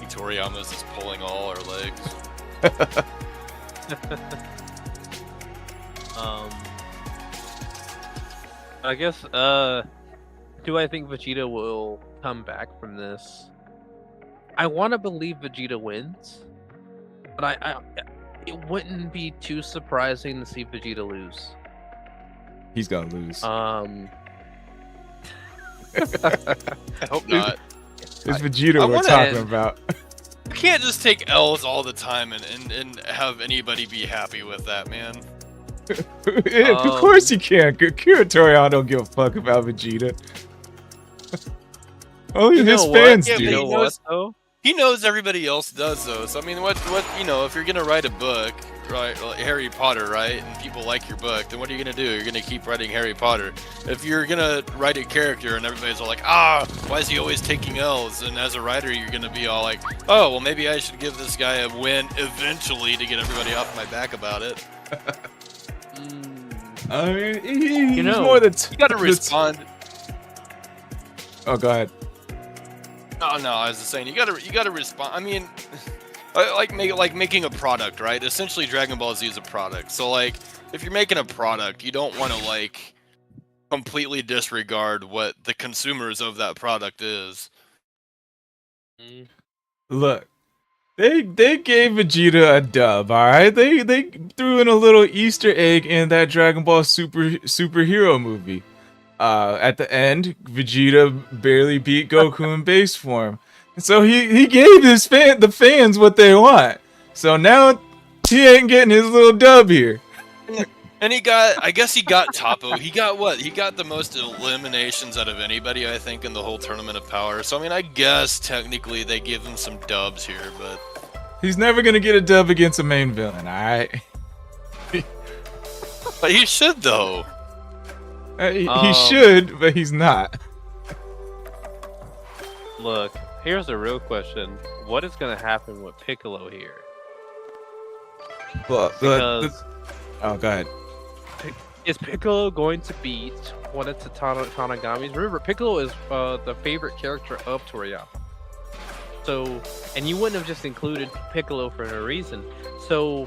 Toriyama's just pulling all our legs. I guess do I think Vegeta will come back from this? I want to believe Vegeta wins, but it wouldn't be too surprising to see Vegeta lose. He's gonna lose. I hope not. It's Vegeta we're talking about. You can't just take L's all the time and have anybody be happy with that, man. Of course you can. Kira Toriyama don't give a fuck about Vegeta. Only his fans Yeah, do. He knows everybody else does though. So I mean, what if you're gonna write a book, right, like Harry Potter, right, and people like your book, then what are you gonna do? You're gonna keep writing Harry Potter. If you're gonna write a character and everybody's all like, why is he always taking L's? And as a writer, you're gonna be all like, oh, well, maybe I should give this guy a win eventually to get everybody off my back about it. I mean, he's more than you gotta respond. Oh, go ahead. Oh no, I was just saying you gotta respond. I mean, like making a product, right? Essentially, Dragon Ball Z is a product. So like, if you're making a product, you don't want to like completely disregard what the consumers of that product is. Look, they gave Vegeta a dub, all right. They threw in a little Easter egg in that Dragon Ball superhero movie. At the end, Vegeta barely beat Goku in base form, so he gave the fans what they want. So now he ain't getting his little dub here. And I guess he got Toppo. He got what? He got the most eliminations out of anybody, I think, in the whole Tournament of Power. So, I mean, I guess technically they give him some dubs here, but... He's never gonna get a dub against a main villain, alright? But he should, though. He should, but he's not. Look, here's the real question. What is going to happen with Piccolo here? Well, Because oh, go ahead. is Piccolo going to beat one of Tanagami's? Remember, Piccolo is the favorite character of Toriyama. So, and you wouldn't have just included Piccolo for no reason. So,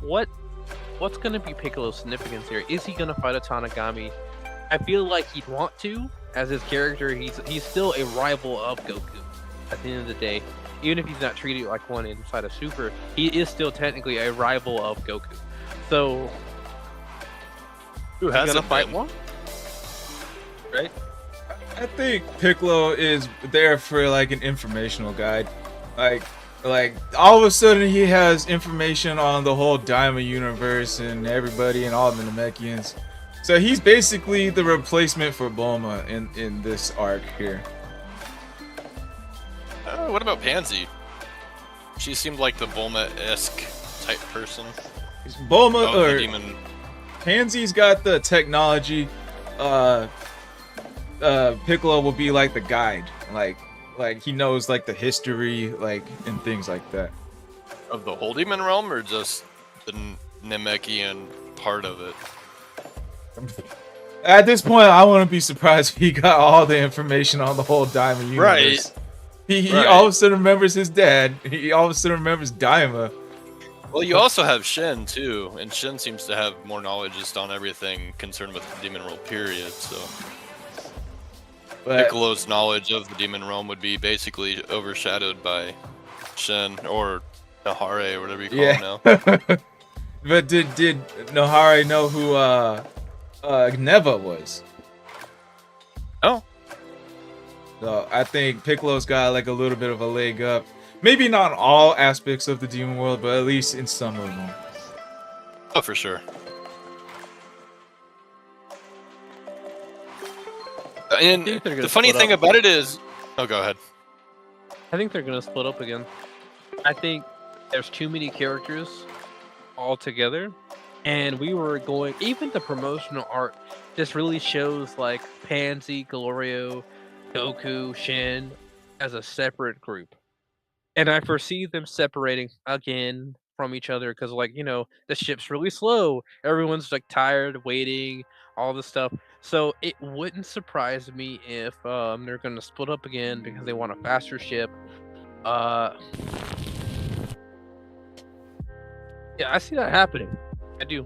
what's going to be Piccolo's significance here? Is he going to fight a Tanagami? I feel like he'd want to. As his character, he's still a rival of Goku. At the end of the day, even if he's not treated like one inside of Super, he is still technically a rival of Goku. So, Who he's gonna hasn't fight been? one, right? I think Piccolo is there for like an informational guide. Like all of a sudden he has information on the whole Daima universe and everybody and all the Namekians. So he's basically the replacement for Bulma in this arc here. What about Pansy? She seemed like the Bulma-esque type person. Bulma Oh, the or demon. Pansy's got the technology. Piccolo will be like the guide. Like he knows like the history, like and things like that. Of the whole demon realm, or just the Namekian part of it? At this point, I wouldn't be surprised if he got all the information on the whole Daima universe. Right. He Right. all of a sudden remembers his dad. He all of a sudden remembers Daima. Well, you also have Shen too, and Shen seems to have more knowledge just on everything concerned with the demon realm. Period. So But Piccolo's knowledge of the demon realm would be basically overshadowed by Shen or Nahare or whatever you call him now. but did Nohari know who Neva was? Oh. So I think Piccolo's got like a little bit of a leg up. Maybe not in all aspects of the demon world, but at least in some of them. Oh, for sure. And think they're gonna the funny split thing up. about it is, oh, go ahead. I think they're gonna split up again. I think there's too many characters all together, and we were going. Even the promotional art just really shows like Pansy, Glorio, Goku, Shin as a separate group, and I foresee them separating again from each other because, like, you know, the ship's really slow. Everyone's like tired, waiting, all this stuff. So it wouldn't surprise me if they're gonna split up again because they want a faster ship. Yeah, I see that happening. I do.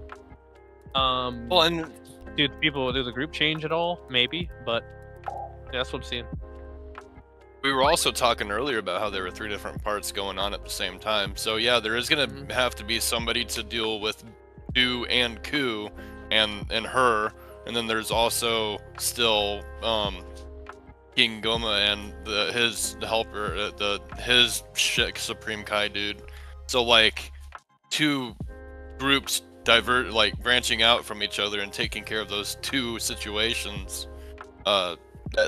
Well, and do the group change at all? Maybe, but yeah, that's what I'm seeing. we were also talking earlier about how there were 3 different parts going on at the same time. So yeah, there is gonna have to be somebody to deal with Du and Ku and her, and then there's also still King Goma and his helper, his Shik Supreme Kai dude. So like 2 groups branching out from each other and taking care of those 2 situations. That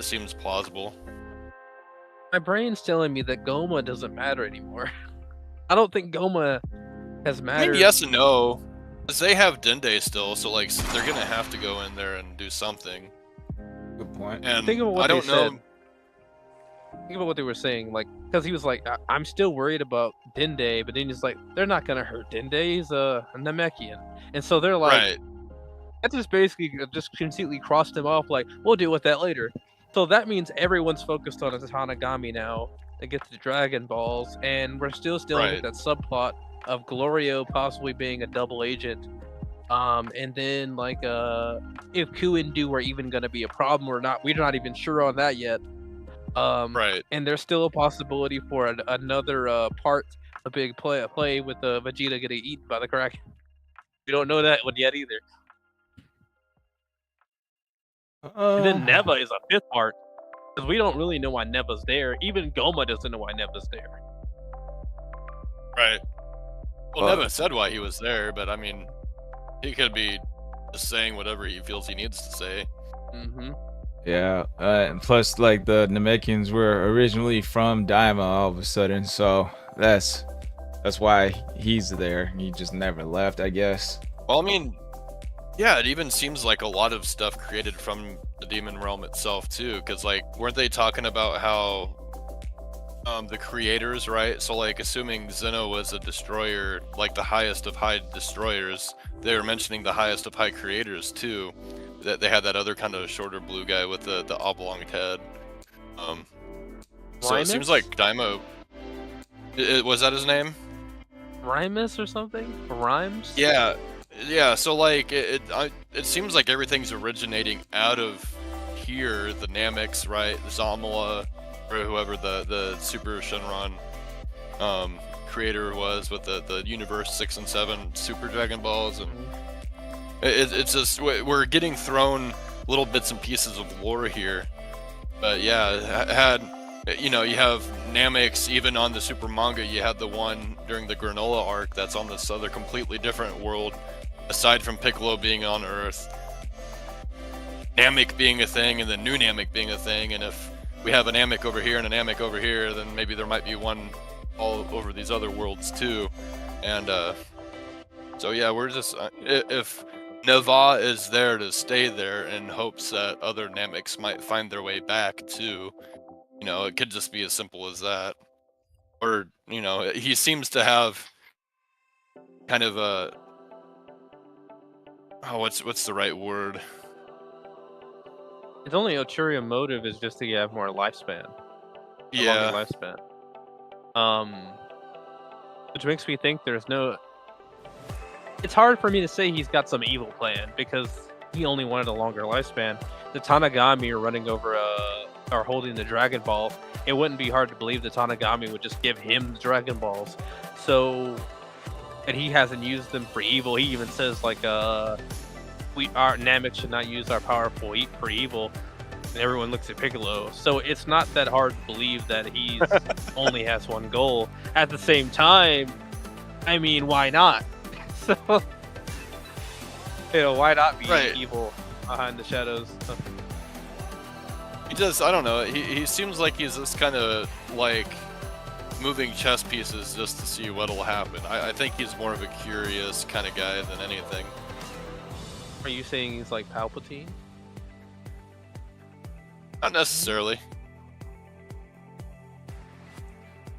seems plausible. My brain's telling me that Goma doesn't matter anymore. I don't think Goma has I mattered. mean, yes and no, because they have Dende still, so like they're gonna have to go in there and do something. Good point. And Think about what I don't they know. said. Think about what they were saying, like, because he was like, I'm still worried about Dende, but then he's like, they're not gonna hurt Dende. He's a Namekian, and so they're like, Right. that just basically just completely crossed him off. Like, we'll deal with that later. So that means everyone's focused on a Tanagami now, to get the Dragon Balls, and we're still dealing with Right. that subplot of Glorio possibly being a double agent. And then like if Ku and Do are even gonna be a problem or not, we're not even sure on that yet. Right. And there's still a possibility for another part, a big play with Vegeta getting eaten by the Kraken. We don't know that one yet either. And then Neva is a fifth part, because we don't really know why Neva's there. Even Goma doesn't know why Neva's there. Right. Well, Well- Neva said why he was there, but I mean, he could be just saying whatever he feels he needs to say. Mm-hmm. Yeah, and plus, like, the Namekians were originally from Daima all of a sudden, so that's why he's there. He just never left, I guess. Well, I mean, yeah, it even seems like a lot of stuff created from the Demon Realm itself too, because like, weren't they talking about how the creators, right? So like, assuming Zeno was a destroyer, like the highest of high destroyers, they were mentioning the highest of high creators too. That they had that other kind of shorter blue guy with the oblong head. So it seems Rhymus? like Daima. Was that his name? Rhymus or something? Rhymes? Yeah, yeah. So like, it seems like everything's originating out of here. The Namex, right? Zamala, or whoever the Super Shenron creator was with the Universe 6 and 7 Super Dragon Balls, and it's just we're getting thrown little bits and pieces of lore here. But yeah, you have Namex even on the Super manga. You had the one during the Granola arc that's on this other completely different world, aside from Piccolo being on Earth. Namek being a thing, and then new Namek being a thing, and if we have a Namek over here and a Namek over here, then maybe there might be one all over these other worlds too. And so yeah, we're just if Neva is there to stay there in hopes that other Nameks might find their way back too. It could just be as simple as that. Or, he seems to have kind of a what's the right word? It's only ulterior motive is just to have more lifespan. A Yeah. longer lifespan. Which makes me think there's no. It's hard for me to say he's got some evil plan because he only wanted a longer lifespan. The Tanagami are running over are holding the Dragon Ball. It wouldn't be hard to believe the Tanagami would just give him the Dragon Balls. So, and he hasn't used them for evil. He even says like, our Namek should not use our power for evil. And everyone looks at Piccolo. So it's not that hard to believe that he's only has one goal. At the same time, I mean, why not? So, why not be Right. evil behind the shadows? He does. I don't know. He seems like he's just kind of like moving chess pieces just to see what'll happen. I think he's more of a curious kind of guy than anything. Are you saying he's like Palpatine? Not necessarily.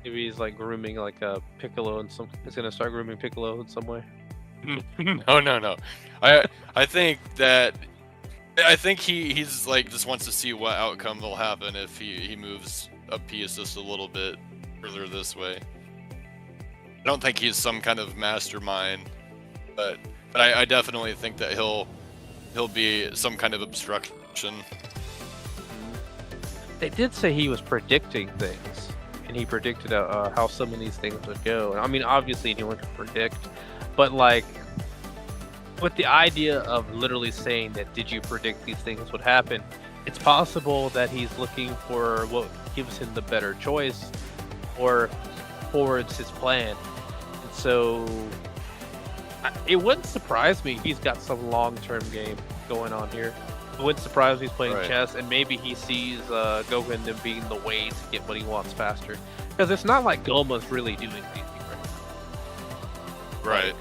Maybe he's like grooming like a Piccolo and he's gonna start grooming Piccolo in some way. No. I think he's like just wants to see what outcome will happen if he moves a piece just a little bit further this way. I don't think he's some kind of mastermind, but I definitely think that he'll be some kind of obstruction. They did say he was predicting things, and he predicted how some of these things would go. I mean, obviously anyone can predict, but like with the idea of literally saying that, did you predict these things would happen? It's possible that he's looking for what gives him the better choice or forwards his plan. And so it wouldn't surprise me if he's got some long-term game going on here. It wouldn't surprise me if he's playing Right. chess, and maybe he sees Goku and them being the way to get what he wants faster. Because it's not like Goma's really doing anything right now. Right.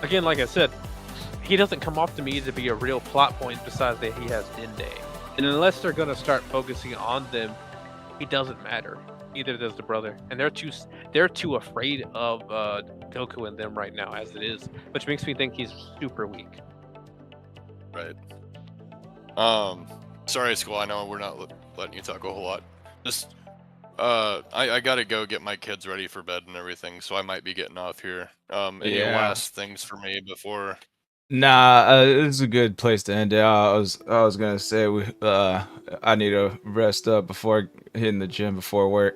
Again, like I said, he doesn't come off to me to be a real plot point besides that he has Dende. And unless they're going to start focusing on them, he doesn't matter. Neither does the brother. And they're too afraid of Goku and them right now as it is, which makes me think he's super weak. Right. Sorry, Squall. I know we're not letting you talk a whole lot. Just I gotta go get my kids ready for bed and everything, so I might be getting off here. Any Yeah. last things for me before? Nah, this is a good place to end it. I was gonna say I need to rest up before hitting the gym before work.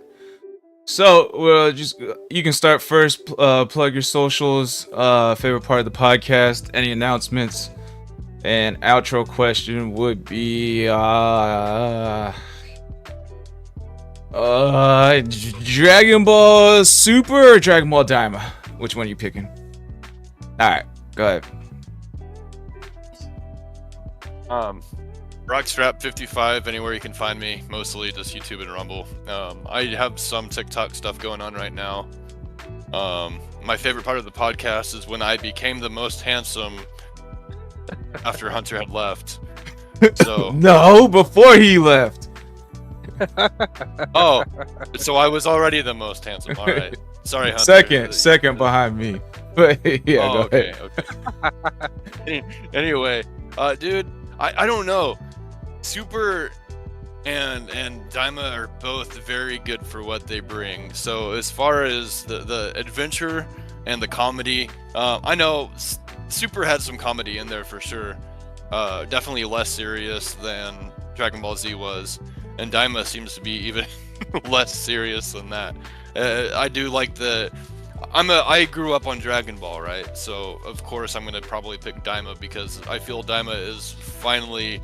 So, well, just you can start first. Plug your socials. Favorite part of the podcast. Any announcements? And outro question would be Dragon Ball Super or Dragon Ball Daima? Which one are you picking? All right, go ahead. Rockstrap55, anywhere you can find me, mostly just YouTube and Rumble. I have some TikTok stuff going on right now. My favorite part of the podcast is when I became the most handsome after Hunter had left. So No, before he left. oh, so I was already the most handsome. All right, sorry, Hunter. Second behind me. But yeah, go okay, ahead. okay. Anyway, dude, I don't know. Super and Daima are both very good for what they bring. So as far as the adventure and the comedy, I know Super had some comedy in there for sure. Definitely less serious than Dragon Ball Z was, and Daima seems to be even less serious than that. I do like I grew up on Dragon Ball, right? So of course I'm gonna probably pick Daima because I feel Daima is finally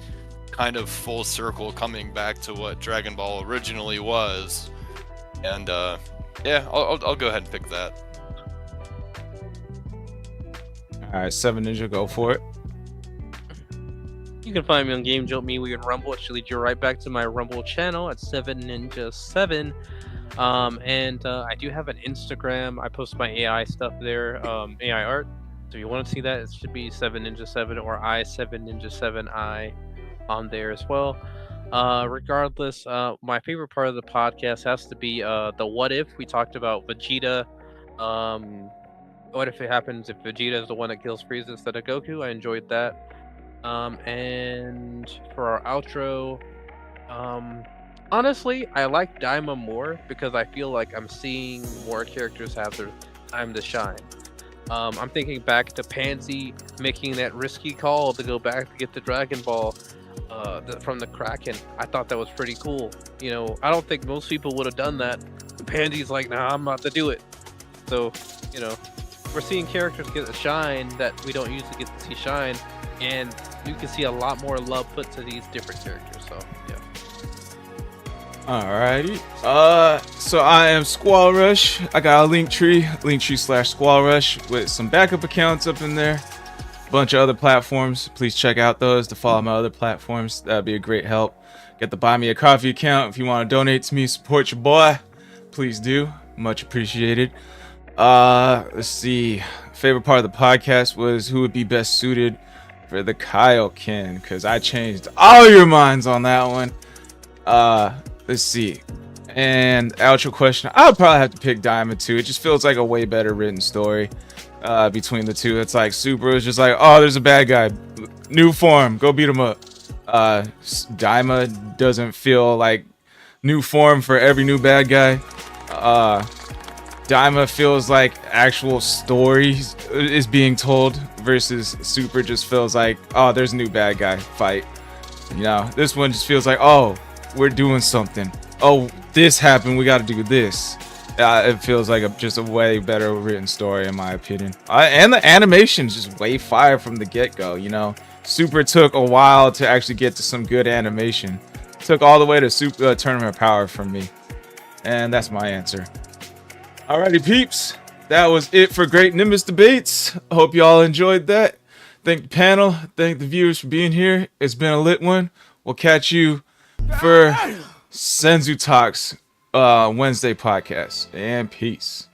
kind of full circle coming back to what Dragon Ball originally was. And yeah, I'll go ahead and pick that. All right, 7 Ninja, go for it. You can find me on Game Jolt MeWe and Rumble. It should lead you right back to my Rumble channel at 7ninja7. And I do have an Instagram. I post my AI stuff there, AI art. So if you want to see that, it should be 7ninja7 or I7ninja7i on there as well. Regardless, my favorite part of the podcast has to be the what if. We talked about Vegeta. What if it happens if Vegeta is the one that kills Frieza instead of Goku? I enjoyed that. And for our outro, honestly, I like Daima more because I feel like I'm seeing more characters have their time to shine. I'm thinking back to Pansy making that risky call to go back to get the Dragon Ball from the Kraken. I thought that was pretty cool. You know, I don't think most people would have done that. Pansy's like, nah, I'm about to do it. So, you know, we're seeing characters get a shine that we don't usually get to see shine, and you can see a lot more love put to these different characters. So, yeah. Alrighty. So I am SquallRush. I got a linktree /SquallRush with some backup accounts up in there. Bunch of other platforms. Please check out those to follow my other platforms. That'd be a great help. Get the Buy Me a Coffee account if you want to donate to me, support your boy. Please do. Much appreciated. Let's see. Favorite part of the podcast was who would be best suited for the Kaioken, because I changed all your minds on that one. Let's see. And outro question, I would probably have to pick Diamond too. It just feels like a way better written story between the two. It's like Super is just like, oh, there's a bad guy, new form, go beat him up. Daima doesn't feel like new form for every new bad guy. Daima feels like actual stories is being told versus Super just feels like, oh, there's a new bad guy, fight. You know, this one just feels like, oh, we're doing something. Oh, this happened, we got to do this. It feels like just a way better written story in my opinion. And the animation's just way fire from the get-go, you know. Super took a while to actually get to some good animation. Took all the way to Super Tournament of Power from me. And that's my answer. Alrighty, peeps. That was it for Great Nimbus Debates. I hope you all enjoyed that. Thank the panel. Thank the viewers for being here. It's been a lit one. We'll catch you for Senzu Talks Wednesday podcast. And peace.